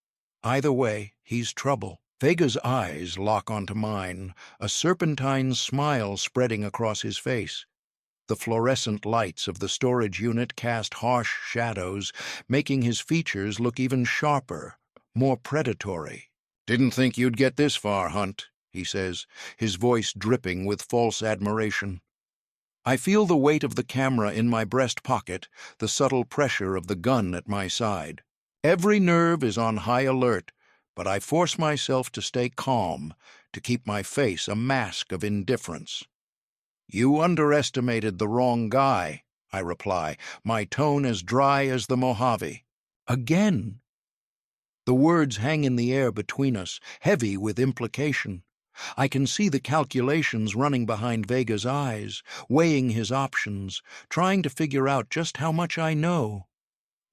Either way, he's trouble. Vega's eyes lock onto mine, a serpentine smile spreading across his face. The fluorescent lights of the storage unit cast harsh shadows, making his features look even sharper, more predatory. "Didn't think you'd get this far, Hunt," he says, his voice dripping with false admiration. I feel the weight of the camera in my breast pocket, the subtle pressure of the gun at my side. Every nerve is on high alert, but I force myself to stay calm, to keep my face a mask of indifference. "You underestimated the wrong guy," I reply, my tone as dry as the Mojave. "Again?" The words hang in the air between us, heavy with implication. I can see the calculations running behind Vega's eyes, weighing his options, trying to figure out just how much I know.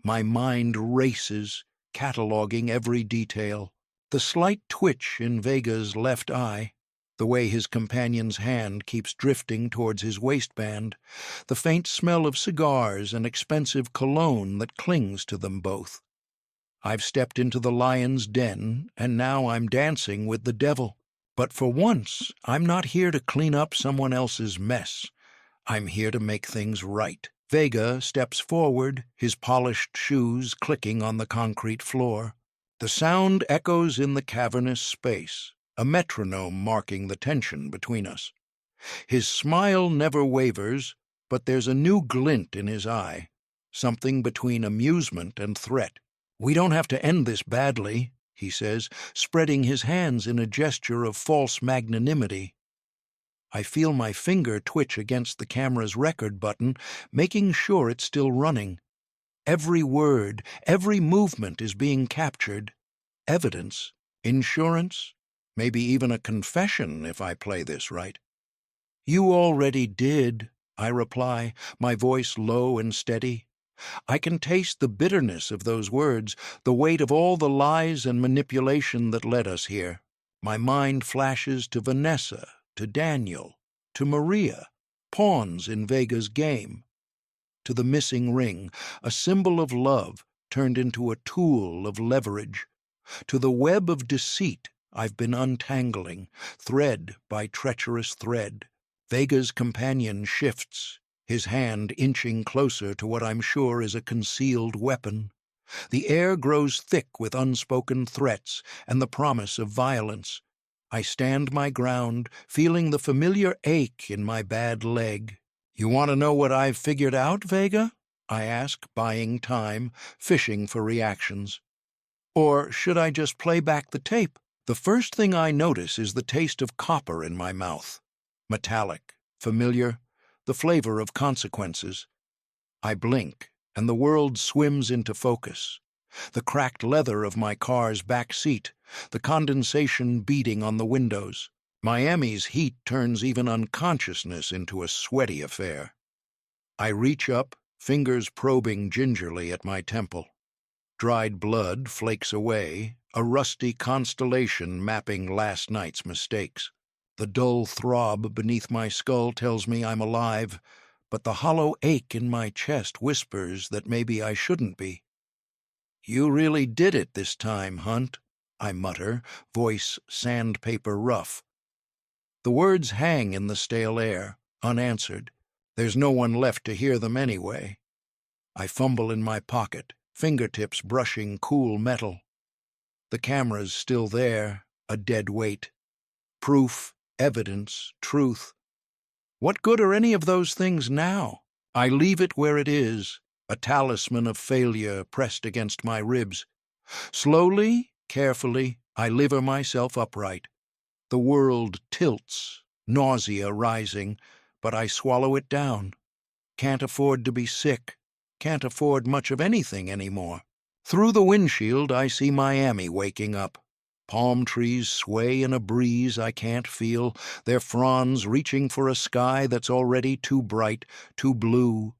My mind races, cataloging every detail. The slight twitch in Vega's left eye, the way his companion's hand keeps drifting towards his waistband, the faint smell of cigars and expensive cologne that clings to them both. I've stepped into the lion's den, and now I'm dancing with the devil. But for once, I'm not here to clean up someone else's mess. I'm here to make things right. Vega steps forward, his polished shoes clicking on the concrete floor. The sound echoes in the cavernous space, a metronome marking the tension between us. His smile never wavers, but there's a new glint in his eye, something between amusement and threat. "We don't have to end this badly," he says, spreading his hands in a gesture of false magnanimity. I feel my finger twitch against the camera's record button, making sure it's still running. Every word, every movement is being captured. Evidence, insurance, maybe even a confession if I play this right. "You already did," I reply, my voice low and steady. I can taste the bitterness of those words, the weight of all the lies and manipulation that led us here. My mind flashes to Vanessa, to Daniel, to Maria, pawns in Vega's game, to the missing ring, a symbol of love turned into a tool of leverage, to the web of deceit I've been untangling, thread by treacherous thread. Vega's companion shifts, his hand inching closer to what I'm sure is a concealed weapon. The air grows thick with unspoken threats and the promise of violence. I stand my ground, feeling the familiar ache in my bad leg. "You want to know what I've figured out, Vega?" I ask, buying time, fishing for reactions. Or should I just play back the tape? The first thing I notice is the taste of copper in my mouth. Metallic, familiar, the flavor of consequences. I blink, and the world swims into focus. The cracked leather of my car's back seat, the condensation beating on the windows. Miami's heat turns even unconsciousness into a sweaty affair. I reach up, fingers probing gingerly at my temple. Dried blood flakes away, a rusty constellation mapping last night's mistakes. The dull throb beneath my skull tells me I'm alive, but the hollow ache in my chest whispers that maybe I shouldn't be. "You really did it this time, Hunt," I mutter, voice sandpaper rough. The words hang in the stale air, unanswered. There's no one left to hear them anyway. I fumble in my pocket, fingertips brushing cool metal. The camera's still there, a dead weight. Proof, evidence, truth. What good are any of those things now? I leave it where it is, a talisman of failure pressed against my ribs. Slowly, carefully, I liver myself upright. The world tilts, nausea rising, but I swallow it down. Can't afford to be sick. Can't afford much of anything anymore. Through the windshield, I see Miami waking up. Palm trees sway in a breeze I can't feel, their fronds reaching for a sky that's already too bright, too blue.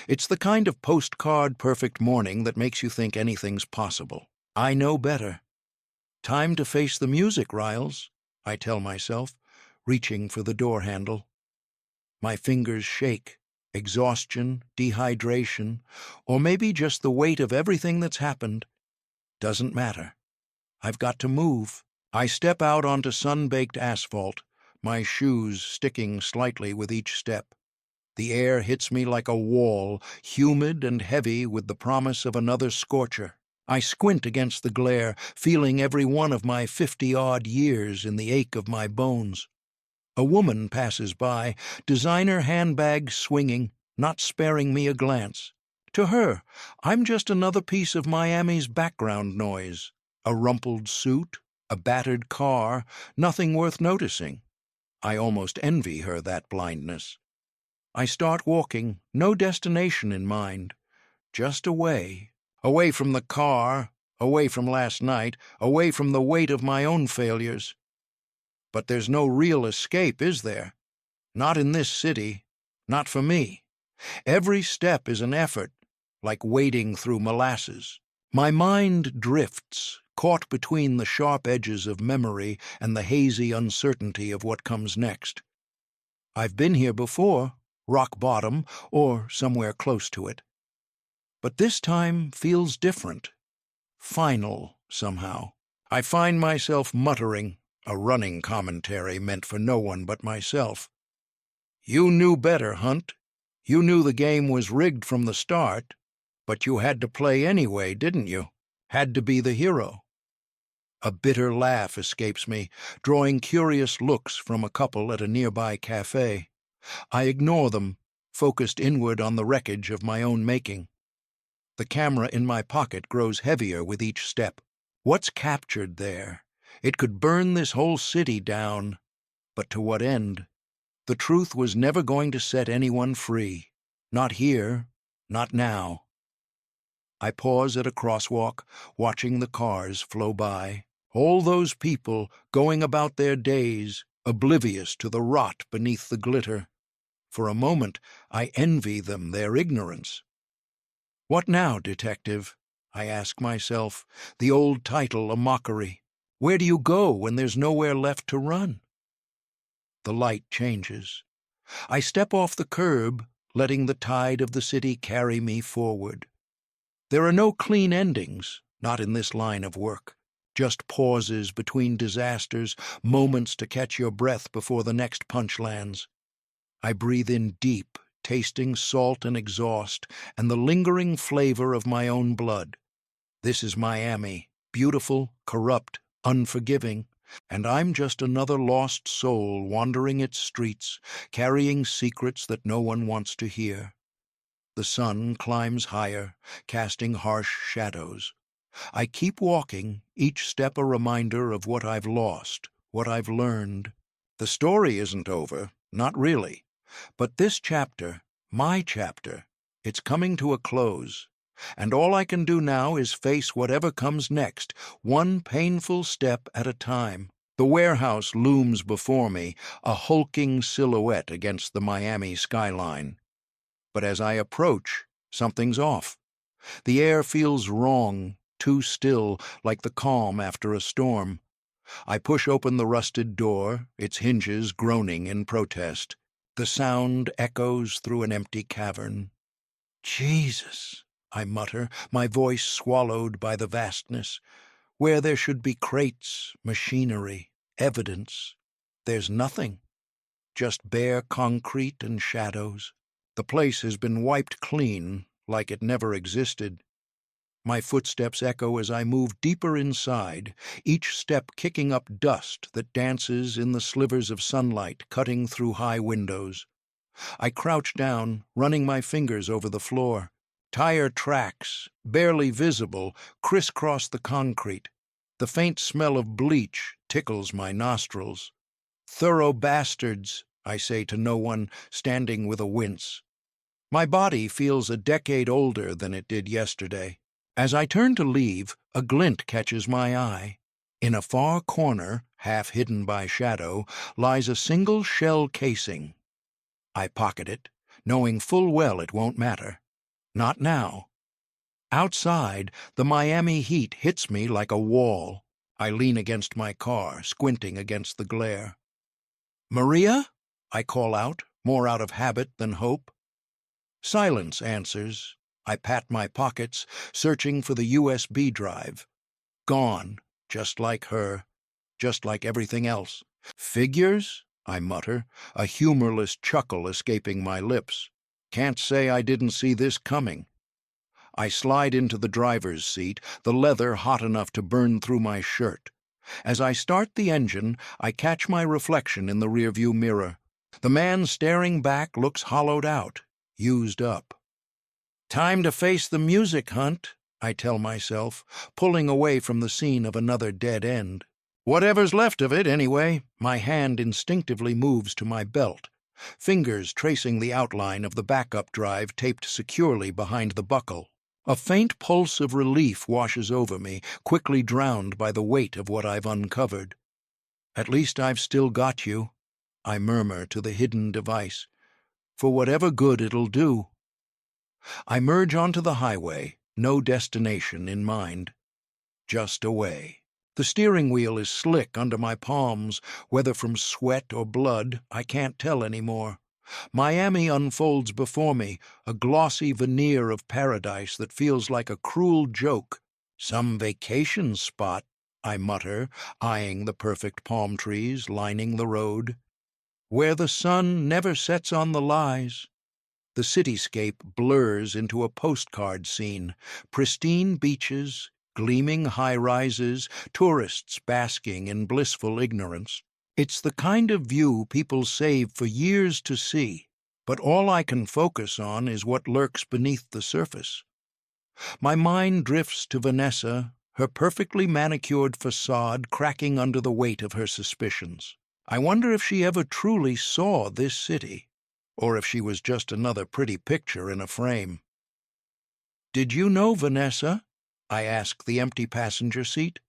It's the kind of postcard-perfect morning that makes you think anything's possible. I know better. "Time to face the music, Riles," I tell myself, reaching for the door handle. My fingers shake. Exhaustion, dehydration, or maybe just the weight of everything that's happened. Doesn't matter. I've got to move. I step out onto sun-baked asphalt, my shoes sticking slightly with each step. The air hits me like a wall, humid and heavy with the promise of another scorcher. I squint against the glare, feeling every one of my 50-odd years in the ache of my bones. A woman passes by, designer handbag swinging, not sparing me a glance. To her, I'm just another piece of Miami's background noise. A rumpled suit, a battered car, nothing worth noticing. I almost envy her that blindness. I start walking, no destination in mind. Just away. Away from the car, away from last night, away from the weight of my own failures. But there's no real escape, is there? Not in this city. Not for me. Every step is an effort, like wading through molasses. My mind drifts, caught between the sharp edges of memory and the hazy uncertainty of what comes next. I've been here before, rock bottom, or somewhere close to it. But this time feels different. Final, somehow. I find myself muttering, a running commentary meant for no one but myself. "You knew better, Hunt. You knew the game was rigged from the start, but you had to play anyway, didn't you? Had to be the hero. A bitter laugh escapes me, drawing curious looks from a couple at a nearby cafe. I ignore them, focused inward on the wreckage of my own making. The camera in my pocket grows heavier with each step. What's captured there? It could burn this whole city down. But to what end? The truth was never going to set anyone free. Not here, not now. I pause at a crosswalk, watching the cars flow by. All those people going about their days, oblivious to the rot beneath the glitter. For a moment, I envy them their ignorance. What now, detective? I ask myself, the old title a mockery. Where do you go when there's nowhere left to run? The light changes. I step off the curb, letting the tide of the city carry me forward. There are no clean endings, not in this line of work. Just pauses between disasters, moments to catch your breath before the next punch lands. I breathe in deep, tasting salt and exhaust and the lingering flavor of my own blood. This is Miami, beautiful, corrupt, unforgiving, and I'm just another lost soul wandering its streets, carrying secrets that no one wants to hear. The sun climbs higher, casting harsh shadows. I keep walking, each step a reminder of what I've lost, what I've learned. The story isn't over, not really. But this chapter, my chapter, it's coming to a close. And all I can do now is face whatever comes next, one painful step at a time. The warehouse looms before me, a hulking silhouette against the Miami skyline. But as I approach, something's off. The air feels wrong, too still, like the calm after a storm. I push open the rusted door, its hinges groaning in protest. The sound echoes through an empty cavern. Jesus, I mutter, my voice swallowed by the vastness. Where there should be crates, machinery, evidence, there's nothing. Just bare concrete and shadows. The place has been wiped clean, like it never existed. My footsteps echo as I move deeper inside, each step kicking up dust that dances in the slivers of sunlight cutting through high windows. I crouch down, running my fingers over the floor. Tire tracks, barely visible, crisscross the concrete. The faint smell of bleach tickles my nostrils. "Thorough bastards," I say to no one, standing with a wince. My body feels a decade older than it did yesterday. As I turn to leave, a glint catches my eye. In a far corner, half hidden by shadow, lies a single shell casing. I pocket it, knowing full well it won't matter. Not now. Outside, the Miami heat hits me like a wall. I lean against my car, squinting against the glare. "Maria?" I call out, more out of habit than hope. Silence answers. I pat my pockets, searching for the USB drive. Gone, just like her, just like everything else. "Figures?" I mutter, a humorless chuckle escaping my lips. Can't say I didn't see this coming. I slide into the driver's seat, the leather hot enough to burn through my shirt. As I start the engine, I catch my reflection in the rearview mirror. The man staring back looks hollowed out, used up. "Time to face the music, Hunt," I tell myself, pulling away from the scene of another dead end. Whatever's left of it, anyway. My hand instinctively moves to my belt, fingers tracing the outline of the backup drive taped securely behind the buckle. A faint pulse of relief washes over me, quickly drowned by the weight of what I've uncovered. "At least I've still got you," I murmur to the hidden device, "for whatever good it'll do." I merge onto the highway, no destination in mind. Just away. The steering wheel is slick under my palms, whether from sweat or blood, I can't tell anymore. Miami unfolds before me, a glossy veneer of paradise that feels like a cruel joke. "Some vacation spot," I mutter, eyeing the perfect palm trees lining the road. "Where the sun never sets on the lies." The cityscape blurs into a postcard scene, pristine beaches, gleaming high-rises, tourists basking in blissful ignorance. It's the kind of view people save for years to see, but all I can focus on is what lurks beneath the surface. My mind drifts to Vanessa, her perfectly manicured facade cracking under the weight of her suspicions. I wonder if she ever truly saw this city, or if she was just another pretty picture in a frame. "Did you know Vanessa?" I asked the empty passenger seat.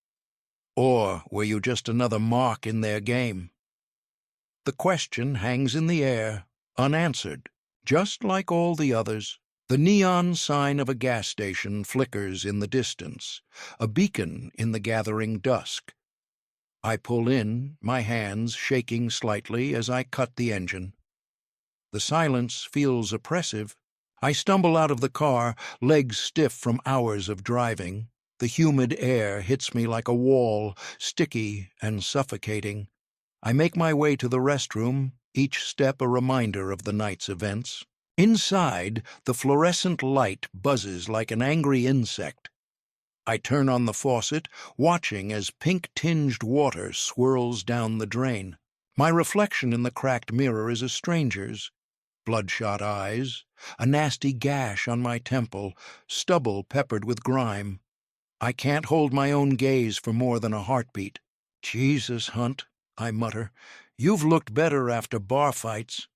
"Or were you just another mark in their game?" The question hangs in the air, unanswered, just like all the others. The neon sign of a gas station flickers in the distance, a beacon in the gathering dusk. I pull in, my hands shaking slightly as I cut the engine. The silence feels oppressive. I stumble out of the car, legs stiff from hours of driving. The humid air hits me like a wall, sticky and suffocating. I make my way to the restroom, each step a reminder of the night's events. Inside, the fluorescent light buzzes like an angry insect. I turn on the faucet, watching as pink-tinged water swirls down the drain. My reflection in the cracked mirror is a stranger's. Bloodshot eyes, a nasty gash on my temple, stubble peppered with grime. I can't hold my own gaze for more than a heartbeat. "Jesus, Hunt," I mutter, "you've looked better after bar fights."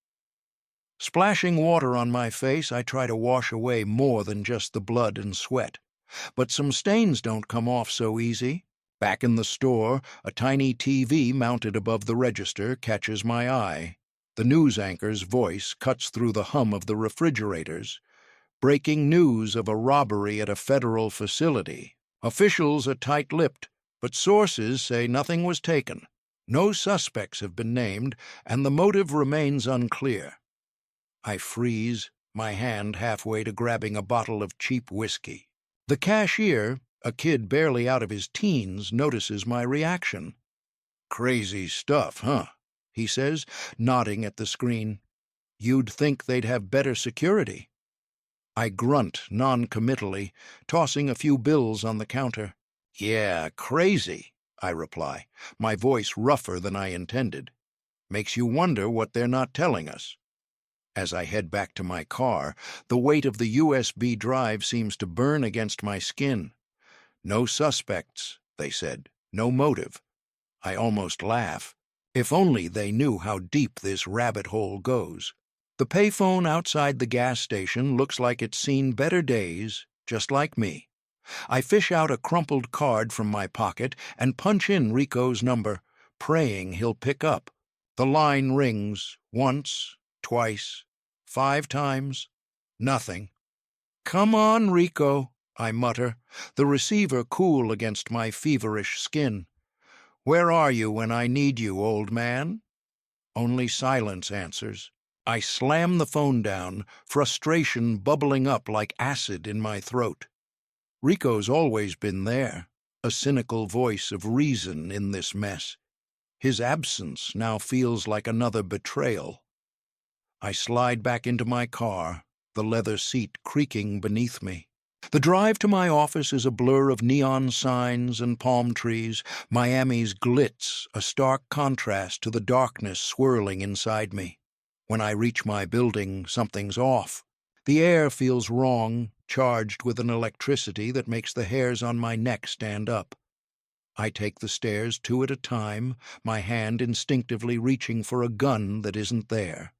Splashing water on my face, I try to wash away more than just the blood and sweat. But some stains don't come off so easy. Back in the store, a tiny TV mounted above the register catches my eye. The news anchor's voice cuts through the hum of the refrigerators. Breaking news of a robbery at a federal facility. Officials are tight-lipped, but sources say nothing was taken. No suspects have been named, and the motive remains unclear. I freeze, my hand halfway to grabbing a bottle of cheap whiskey. The cashier, a kid barely out of his teens, notices my reaction. "Crazy stuff, huh?" he says, nodding at the screen. "You'd think they'd have better security." I grunt non-committally, tossing a few bills on the counter. "Yeah, crazy," I reply, my voice rougher than I intended. "Makes you wonder what they're not telling us." As I head back to my car, the weight of the USB drive seems to burn against my skin. "No suspects," they said. "No motive." I almost laugh. If only they knew how deep this rabbit hole goes. The payphone outside the gas station looks like it's seen better days, just like me. I fish out a crumpled card from my pocket and punch in Rico's number, praying he'll pick up. The line rings once, twice, 5 times. Nothing. "Come on, Rico," I mutter, the receiver cool against my feverish skin. "Where are you when I need you, old man?" Only silence answers. I slam the phone down, frustration bubbling up like acid in my throat. Rico's always been there, a cynical voice of reason in this mess. His absence now feels like another betrayal. I slide back into my car, the leather seat creaking beneath me. The drive to my office is a blur of neon signs and palm trees, Miami's glitz, a stark contrast to the darkness swirling inside me. When I reach my building, something's off. The air feels wrong, charged with an electricity that makes the hairs on my neck stand up. I take the stairs 2 at a time, my hand instinctively reaching for a gun that isn't there.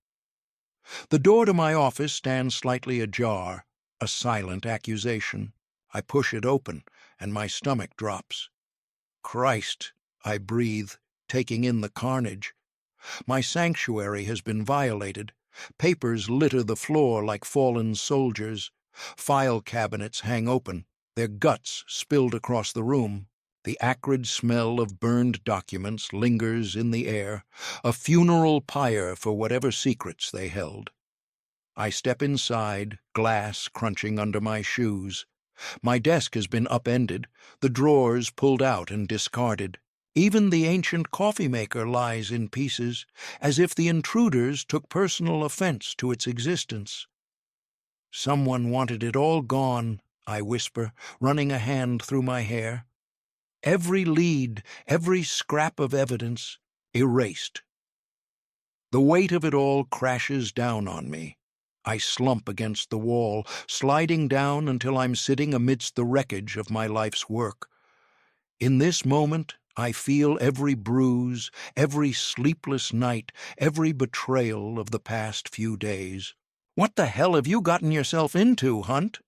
The door to my office stands slightly ajar, a silent accusation. I push it open, and my stomach drops. "Christ," I breathe, taking in the carnage. My sanctuary has been violated. Papers litter the floor like fallen soldiers. File cabinets hang open, their guts spilled across the room. The acrid smell of burned documents lingers in the air, a funeral pyre for whatever secrets they held. I step inside, glass crunching under my shoes. My desk has been upended, the drawers pulled out and discarded. Even the ancient coffee maker lies in pieces, as if the intruders took personal offense to its existence. Someone wanted it all gone, I whisper, running a hand through my hair. Every lead, every scrap of evidence, erased. The weight of it all crashes down on me. I slump against the wall, sliding down until I'm sitting amidst the wreckage of my life's work. In this moment, I feel every bruise, every sleepless night, every betrayal of the past few days. "What the hell have you gotten yourself into, Hunt?"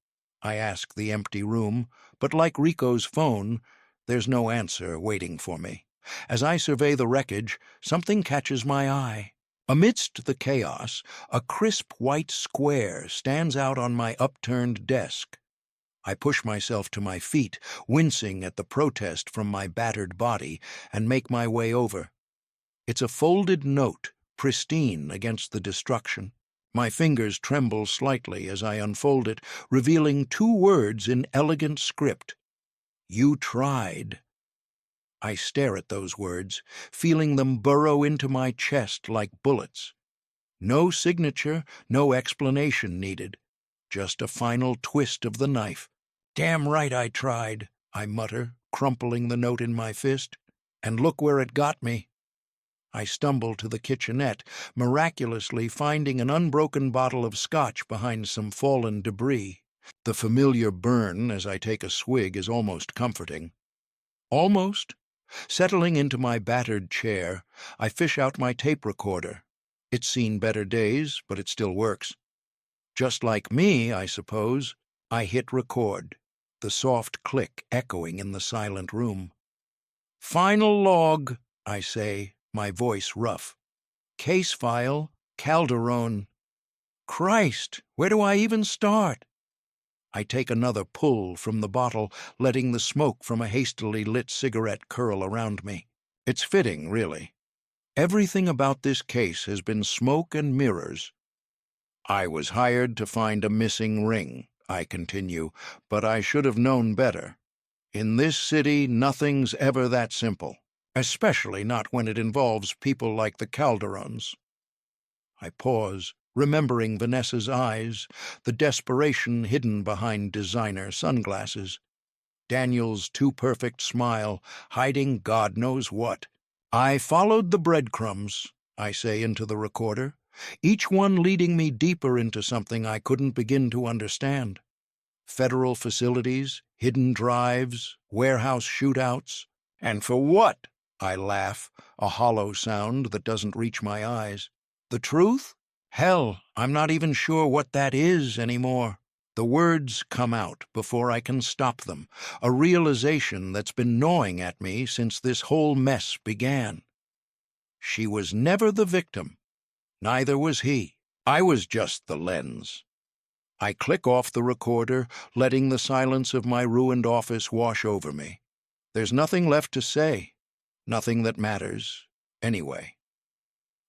I ask the empty room, but like Rico's phone, there's no answer waiting for me. As I survey the wreckage, something catches my eye. Amidst the chaos, a crisp white square stands out on my upturned desk. I push myself to my feet, wincing at the protest from my battered body, and make my way over. It's a folded note, pristine against the destruction. My fingers tremble slightly as I unfold it, revealing 2 words in elegant script. "You tried." I stare at those words, feeling them burrow into my chest like bullets. No signature, no explanation needed. Just a final twist of the knife. "Damn right I tried," I mutter, crumpling the note in my fist. "And look where it got me." I stumble to the kitchenette, miraculously finding an unbroken bottle of scotch behind some fallen debris. The familiar burn as I take a swig is almost comforting. Almost. Settling into my battered chair, I fish out my tape recorder. It's seen better days, but it still works. Just like me, I suppose, I hit record, the soft click echoing in the silent room. "Final log," I say, my voice rough. "Case file, Calderon." Christ, where do I even start? I take another pull from the bottle, letting the smoke from a hastily lit cigarette curl around me. It's fitting, really. Everything about this case has been smoke and mirrors. "I was hired to find a missing ring," I continue, "but I should have known better. In this city, nothing's ever that simple, especially not when it involves people like the Calderons." I pause, remembering Vanessa's eyes, the desperation hidden behind designer sunglasses. Daniel's too-perfect smile, hiding God knows what. "I followed the breadcrumbs," I say into the recorder, each one leading me deeper into something I couldn't begin to understand. Federal facilities, hidden drives, warehouse shootouts. And for what? I laugh, a hollow sound that doesn't reach my eyes. The truth? Hell, I'm not even sure what that is anymore. The words come out before I can stop them, a realization that's been gnawing at me since this whole mess began. She was never the victim. Neither was he. I was just the lens. I click off the recorder, letting the silence of my ruined office wash over me. There's nothing left to say, nothing that matters, anyway.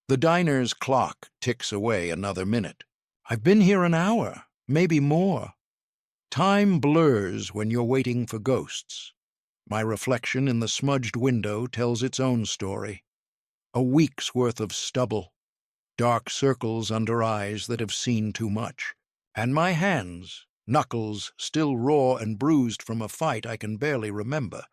The diner's clock ticks away another minute. I've been here an hour, maybe more. Time blurs when you're waiting for ghosts. My reflection in the smudged window tells its own story. A week's worth of stubble, dark circles under eyes that have seen too much. And my hands, knuckles still raw and bruised from a fight I can barely remember.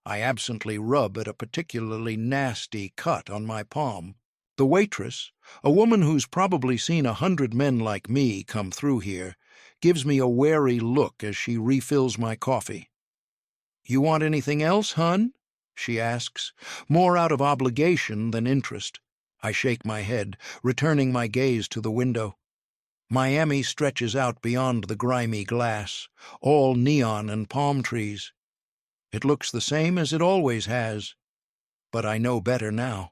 I absently rub at a particularly nasty cut on my palm. The waitress, a woman who's probably seen 100 men like me come through here, gives me a wary look as she refills my coffee. "You want anything else, hun?" she asks, more out of obligation than interest. I shake my head, returning my gaze to the window. Miami stretches out beyond the grimy glass, all neon and palm trees. It looks the same as it always has, but I know better now.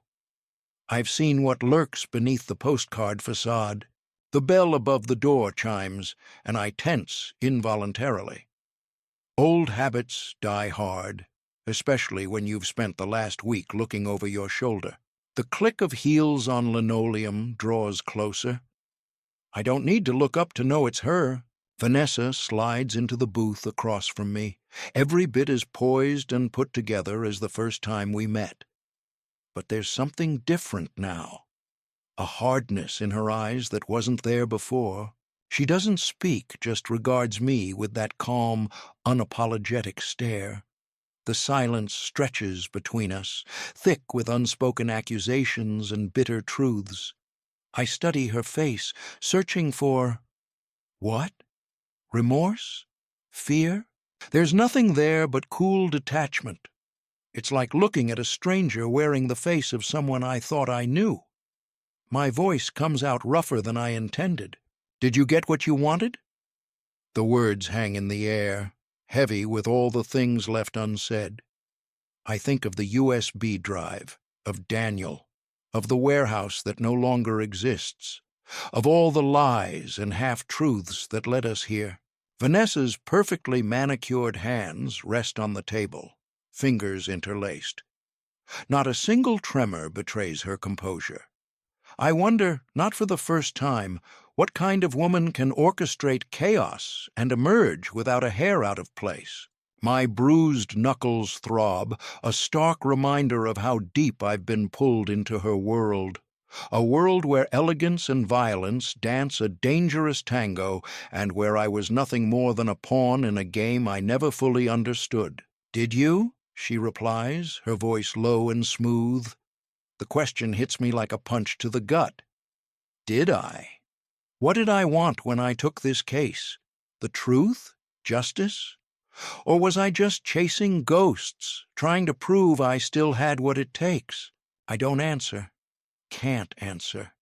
I've seen what lurks beneath the postcard facade. The bell above the door chimes, and I tense involuntarily. Old habits die hard, especially when you've spent the last week looking over your shoulder. The click of heels on linoleum draws closer. I don't need to look up to know it's her. Vanessa slides into the booth across from me, every bit as poised and put together as the first time we met. But there's something different now. A hardness in her eyes that wasn't there before. She doesn't speak, just regards me with that calm, unapologetic stare. The silence stretches between us, thick with unspoken accusations and bitter truths. I study her face, searching for what? Remorse? Fear? There's nothing there but cool detachment. It's like looking at a stranger wearing the face of someone I thought I knew. My voice comes out rougher than I intended. Did you get what you wanted? The words hang in the air, heavy with all the things left unsaid. I think of the USB drive, of Daniel, of the warehouse that no longer exists, of all the lies and half-truths that led us here. Vanessa's perfectly manicured hands rest on the table, fingers interlaced. Not a single tremor betrays her composure. I wonder, not for the first time, what kind of woman can orchestrate chaos and emerge without a hair out of place. My bruised knuckles throb, a stark reminder of how deep I've been pulled into her world. A world where elegance and violence dance a dangerous tango, and where I was nothing more than a pawn in a game I never fully understood. "Did you?" she replies, her voice low and smooth. The question hits me like a punch to the gut. Did I? What did I want when I took this case? The truth? Justice? Or was I just chasing ghosts, trying to prove I still had what it takes? I don't answer. Can't answer.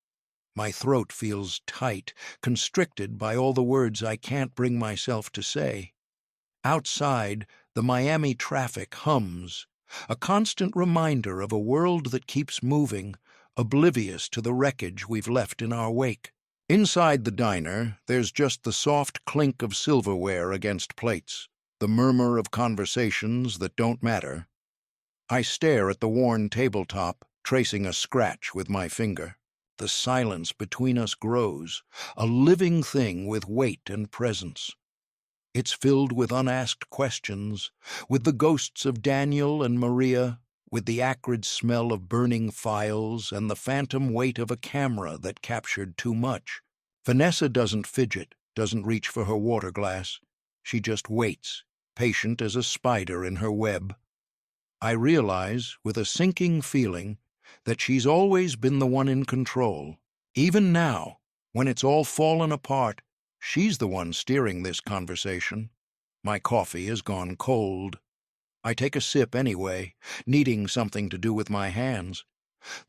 My throat feels tight, constricted by all the words I can't bring myself to say. Outside, the Miami traffic hums, a constant reminder of a world that keeps moving, oblivious to the wreckage we've left in our wake. Inside the diner, there's just the soft clink of silverware against plates, the murmur of conversations that don't matter. I stare at the worn tabletop, tracing a scratch with my finger. The silence between us grows, a living thing with weight and presence. It's filled with unasked questions, with the ghosts of Daniel and Maria, with the acrid smell of burning files and the phantom weight of a camera that captured too much. Vanessa doesn't fidget, doesn't reach for her water glass. She just waits, patient as a spider in her web. I realize, with a sinking feeling, that she's always been the one in control. Even now, when it's all fallen apart, she's the one steering this conversation. My coffee has gone cold. I take a sip anyway, needing something to do with my hands.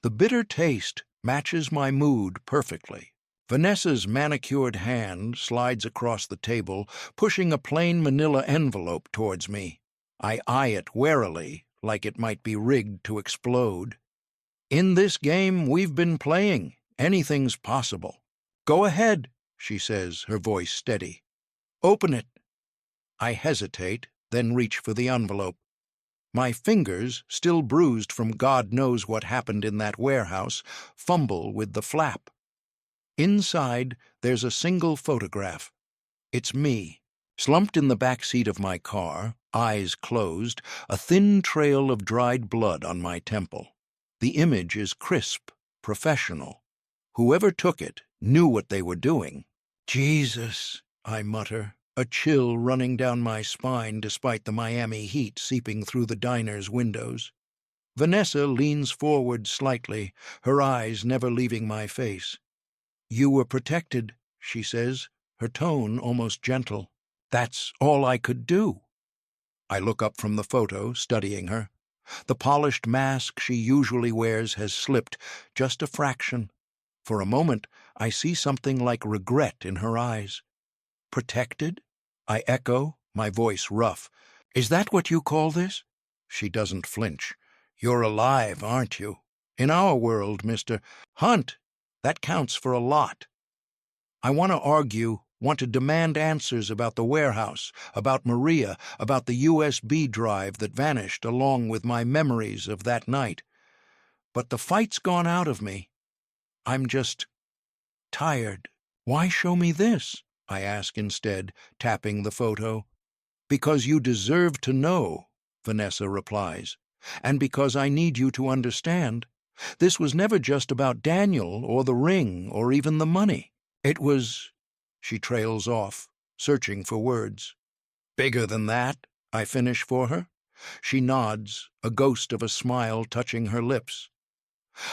The bitter taste matches my mood perfectly. Vanessa's manicured hand slides across the table, pushing a plain manila envelope towards me. I eye it warily, like it might be rigged to explode. In this game we've been playing, anything's possible. Go ahead, she says, her voice steady. Open it. I hesitate, then reach for the envelope. My fingers, still bruised from God knows what happened in that warehouse, fumble with the flap. Inside, there's a single photograph. It's me, slumped in the back seat of my car, eyes closed, a thin trail of dried blood on my temple. The image is crisp, professional. Whoever took it knew what they were doing. Jesus, I mutter, a chill running down my spine despite the Miami heat seeping through the diner's windows. Vanessa leans forward slightly, her eyes never leaving my face. You were protected, she says, her tone almost gentle. That's all I could do. I look up from the photo, studying her. The polished mask she usually wears has slipped, just a fraction. For a moment, I see something like regret in her eyes. Protected? I echo, my voice rough. Is that what you call this? She doesn't flinch. You're alive, aren't you? In our world, Mr. Hunt, that counts for a lot. I want to argue, want to demand answers about the warehouse, about Maria, about the USB drive that vanished along with my memories of that night. But the fight's gone out of me. I'm just tired. Why show me this? I ask instead, tapping the photo. Because you deserve to know, Vanessa replies, and because I need you to understand. This was never just about Daniel or the ring or even the money. It was She trails off, searching for words. Bigger than that, I finish for her. She nods, a ghost of a smile touching her lips.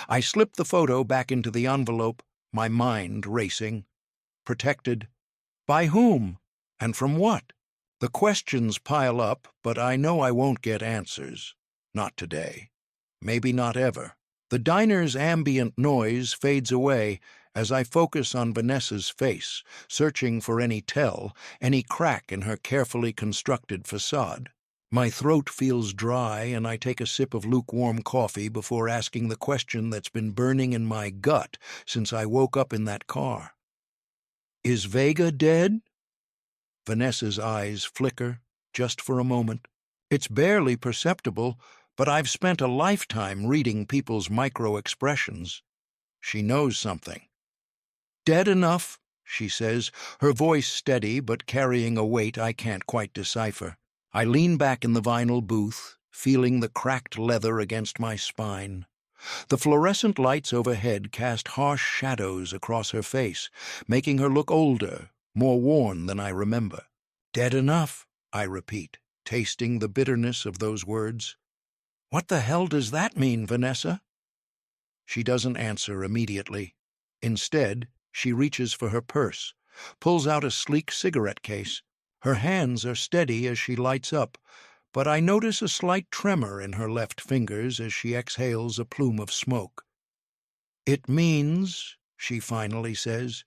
I slip the photo back into the envelope, my mind racing. Protected. By whom? And from what? The questions pile up, but I know I won't get answers. Not today. Maybe not ever. The diner's ambient noise fades away as I focus on Vanessa's face, searching for any tell, any crack in her carefully constructed facade. My throat feels dry, and I take a sip of lukewarm coffee before asking the question that's been burning in my gut since I woke up in that car. Is Vega dead? Vanessa's eyes flicker, just for a moment. It's barely perceptible, but I've spent a lifetime reading people's micro-expressions. She knows something. Dead enough, she says, her voice steady but carrying a weight I can't quite decipher. I lean back in the vinyl booth, feeling the cracked leather against my spine. The fluorescent lights overhead cast harsh shadows across her face, making her look older, more worn than I remember. Dead enough, I repeat, tasting the bitterness of those words. What the hell does that mean, Vanessa? She doesn't answer immediately. Instead, she reaches for her purse, pulls out a sleek cigarette case. Her hands are steady as she lights up, but I notice a slight tremor in her left fingers as she exhales a plume of smoke. It means, she finally says,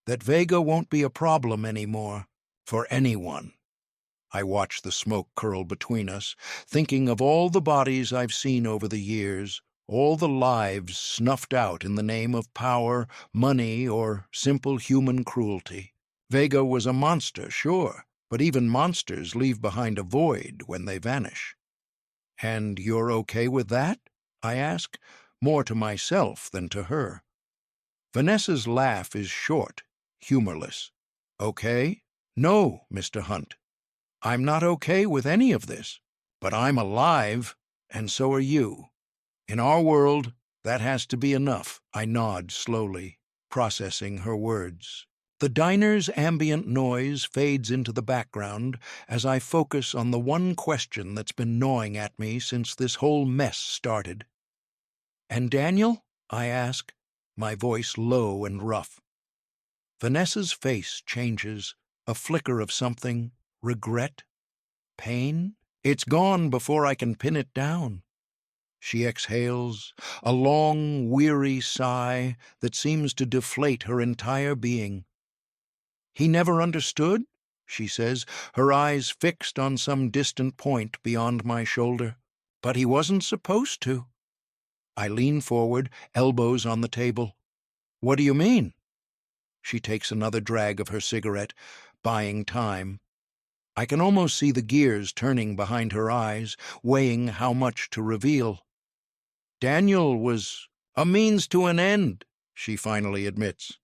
that Vega won't be a problem anymore, for anyone. I watch the smoke curl between us, thinking of all the bodies I've seen over the years, all the lives snuffed out in the name of power, money, or simple human cruelty. Vega was a monster, sure, but even monsters leave behind a void when they vanish. And you're okay with that? I ask, more to myself than to her. Vanessa's laugh is short, humorless. Okay? No, Mr. Hunt. I'm not okay with any of this, but I'm alive, and so are you. In our world, that has to be enough. I nod slowly, processing her words. The diner's ambient noise fades into the background as I focus on the one question that's been gnawing at me since this whole mess started. And Daniel? I ask, my voice low and rough. Vanessa's face changes, a flicker of something, regret, pain. It's gone before I can pin it down. She exhales, a long, weary sigh that seems to deflate her entire being. He never understood, she says, her eyes fixed on some distant point beyond my shoulder. But he wasn't supposed to. I lean forward, elbows on the table. What do you mean? She takes another drag of her cigarette, buying time. I can almost see the gears turning behind her eyes, weighing how much to reveal. Daniel was a means to an end, she finally admits.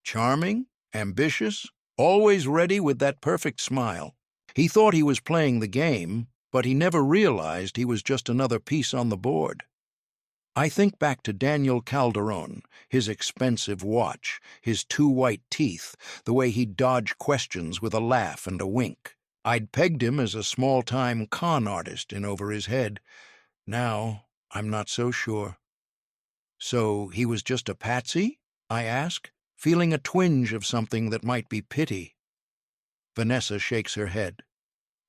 Charming, ambitious, always ready with that perfect smile. He thought he was playing the game, but he never realized he was just another piece on the board. I think back to Daniel Calderon, his expensive watch, his 2 white teeth, the way he'd dodge questions with a laugh and a wink. I'd pegged him as a small-time con artist in over his head. Now, I'm not so sure. So he was just a patsy? I ask, feeling a twinge of something that might be pity. Vanessa shakes her head.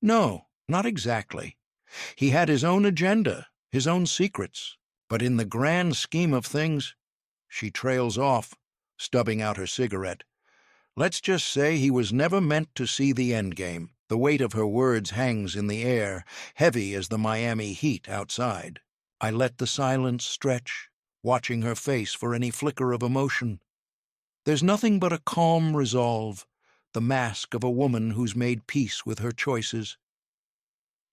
No, not exactly. He had his own agenda, his own secrets. But in the grand scheme of things, she trails off, stubbing out her cigarette. Let's just say he was never meant to see the endgame. The weight of her words hangs in the air, heavy as the Miami heat outside. I let the silence stretch, watching her face for any flicker of emotion. There's nothing but a calm resolve, the mask of a woman who's made peace with her choices.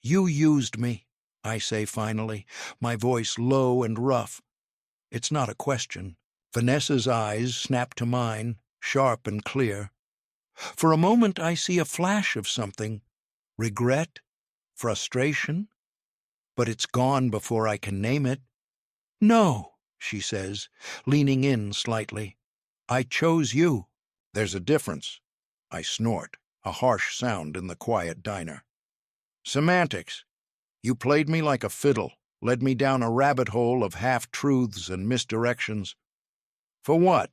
You used me, I say finally, my voice low and rough. It's not a question. Vanessa's eyes snap to mine, sharp and clear. For a moment I see a flash of something, regret, frustration, but it's gone before I can name it. No, she says, leaning in slightly. I chose you. There's a difference, I snort, a harsh sound in the quiet diner. Semantics. You played me like a fiddle, led me down a rabbit hole of half-truths and misdirections. For what?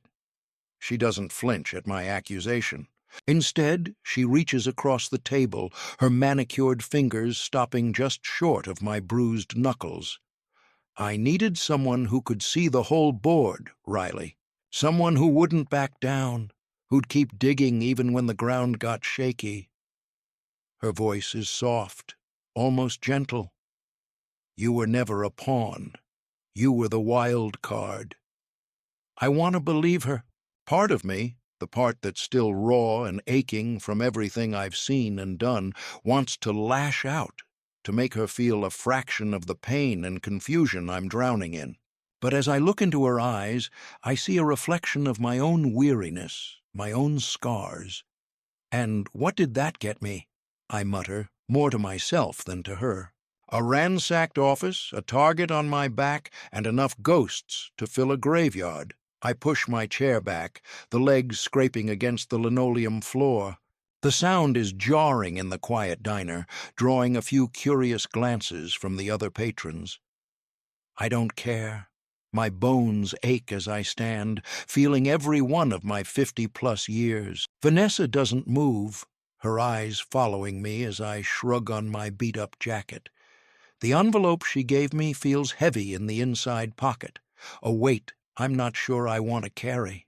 She doesn't flinch at my accusation. Instead, she reaches across the table, her manicured fingers stopping just short of my bruised knuckles. I needed someone who could see the whole board, Riley. Someone who wouldn't back down, who'd keep digging even when the ground got shaky. Her voice is soft, almost gentle. You were never a pawn. You were the wild card. I want to believe her. Part of me, the part that's still raw and aching from everything I've seen and done, wants to lash out, to make her feel a fraction of the pain and confusion I'm drowning in. But as I look into her eyes, I see a reflection of my own weariness, my own scars. And what did that get me? I mutter, more to myself than to her. A ransacked office, a target on my back, and enough ghosts to fill a graveyard. I push my chair back, the legs scraping against the linoleum floor. The sound is jarring in the quiet diner, drawing a few curious glances from the other patrons. I don't care. My bones ache as I stand, feeling every one of my 50-plus years. Vanessa doesn't move, her eyes following me as I shrug on my beat-up jacket. The envelope she gave me feels heavy in the inside pocket, a weight I'm not sure I want to carry.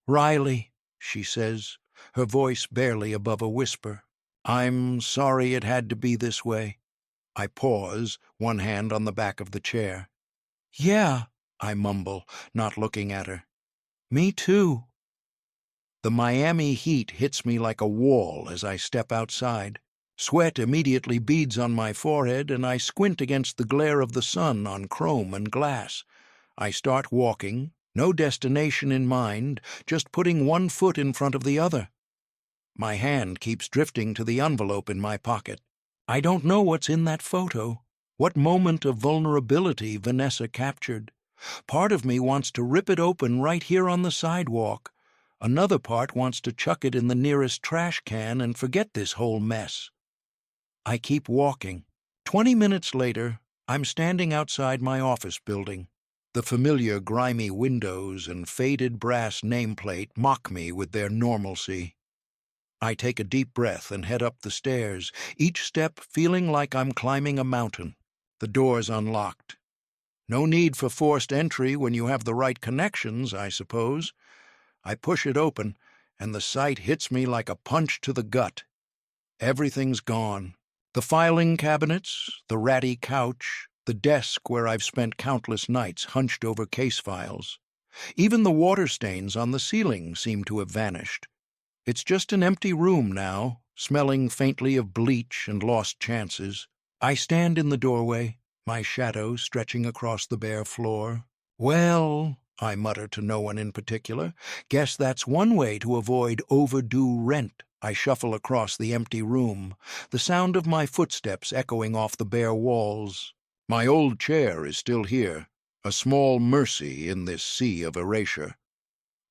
"Riley," she says, her voice barely above a whisper. "I'm sorry it had to be this way." I pause, one hand on the back of the chair. "Yeah," I mumble, not looking at her. "Me too." The Miami heat hits me like a wall as I step outside. Sweat immediately beads on my forehead, and I squint against the glare of the sun on chrome and glass. I start walking, no destination in mind, just putting one foot in front of the other. My hand keeps drifting to the envelope in my pocket. I don't know what's in that photo, what moment of vulnerability Vanessa captured. Part of me wants to rip it open right here on the sidewalk. Another part wants to chuck it in the nearest trash can and forget this whole mess. I keep walking. 20 minutes later, I'm standing outside my office building. The familiar grimy windows and faded brass nameplate mock me with their normalcy. I take a deep breath and head up the stairs, each step feeling like I'm climbing a mountain. The door's unlocked. No need for forced entry when you have the right connections, I suppose. I push it open, and the sight hits me like a punch to the gut. Everything's gone. The filing cabinets, the ratty couch, the desk where I've spent countless nights hunched over case files. Even the water stains on the ceiling seem to have vanished. It's just an empty room now, smelling faintly of bleach and lost chances. I stand in the doorway, my shadow stretching across the bare floor. "Well," I mutter to no one in particular, "guess that's one way to avoid overdue rent." I shuffle across the empty room, the sound of my footsteps echoing off the bare walls. My old chair is still here, a small mercy in this sea of erasure.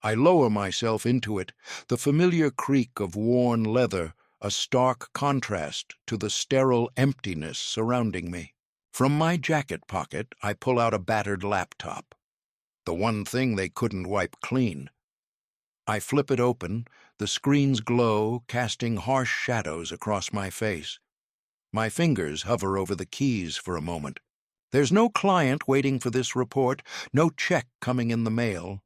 I lower myself into it, the familiar creak of worn leather, a stark contrast to the sterile emptiness surrounding me. From my jacket pocket, I pull out a battered laptop, the one thing they couldn't wipe clean. I flip it open, the screen's glow casting harsh shadows across my face. My fingers hover over the keys for a moment. There's no client waiting for this report, no check coming in the mail.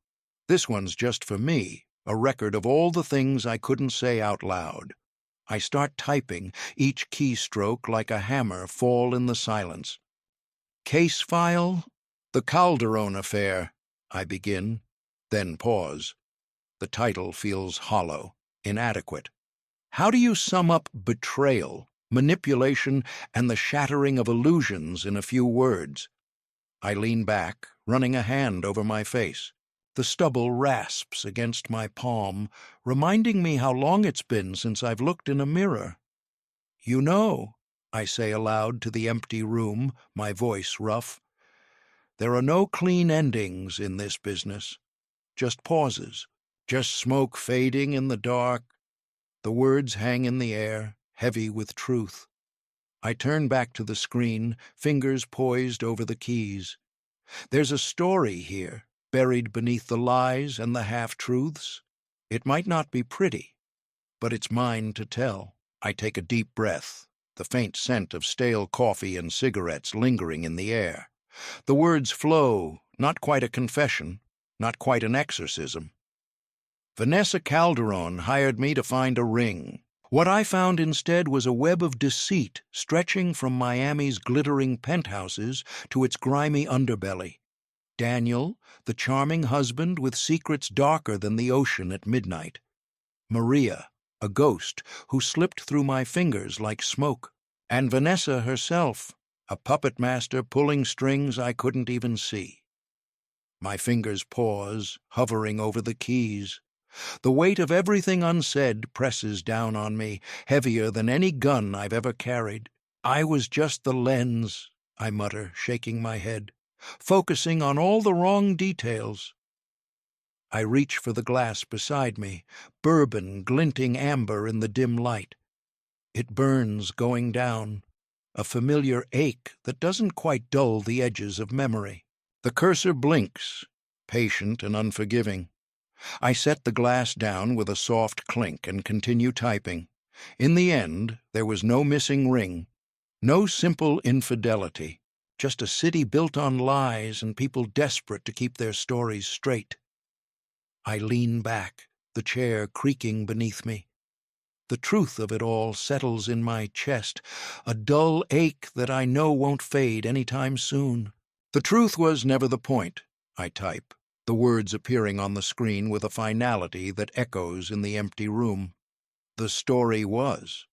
This one's just for me, a record of all the things I couldn't say out loud. I start typing, each keystroke like a hammer fall in the silence. "Case file? The Calderon affair," I begin, then pause. The title feels hollow, inadequate. How do you sum up betrayal, manipulation, and the shattering of illusions in a few words? I lean back, running a hand over my face. The stubble rasps against my palm, reminding me how long it's been since I've looked in a mirror. "You know," I say aloud to the empty room, my voice rough, "there are no clean endings in this business. Just pauses. Just smoke fading in the dark, The words hang in the air, heavy with truth. I turn back to the screen, fingers poised over the keys. There's a story here, buried beneath the lies and the half-truths. It might not be pretty, but it's mine to tell. I take a deep breath, the faint scent of stale coffee and cigarettes lingering in the air. The words flow, not quite a confession, not quite an exorcism. Vanessa Calderon hired me to find a ring. What I found instead was a web of deceit stretching from Miami's glittering penthouses to its grimy underbelly. Daniel, the charming husband with secrets darker than the ocean at midnight. Maria, a ghost who slipped through my fingers like smoke. And Vanessa herself, a puppet master pulling strings I couldn't even see. My fingers pause, hovering over the keys. The weight of everything unsaid presses down on me, heavier than any gun I've ever carried. I was just the lens, I mutter, shaking my head, focusing on all the wrong details. I reach for the glass beside me, bourbon glinting amber in the dim light. It burns going down, a familiar ache that doesn't quite dull the edges of memory. The cursor blinks, patient and unforgiving. I set the glass down with a soft clink and continue typing. In the end, there was no missing ring, no simple infidelity, just a city built on lies and people desperate to keep their stories straight. I lean back, the chair creaking beneath me. The truth of it all settles in my chest, a dull ache that I know won't fade any time soon. The truth was never the point, I type, the words appearing on the screen with a finality that echoes in the empty room. The story was.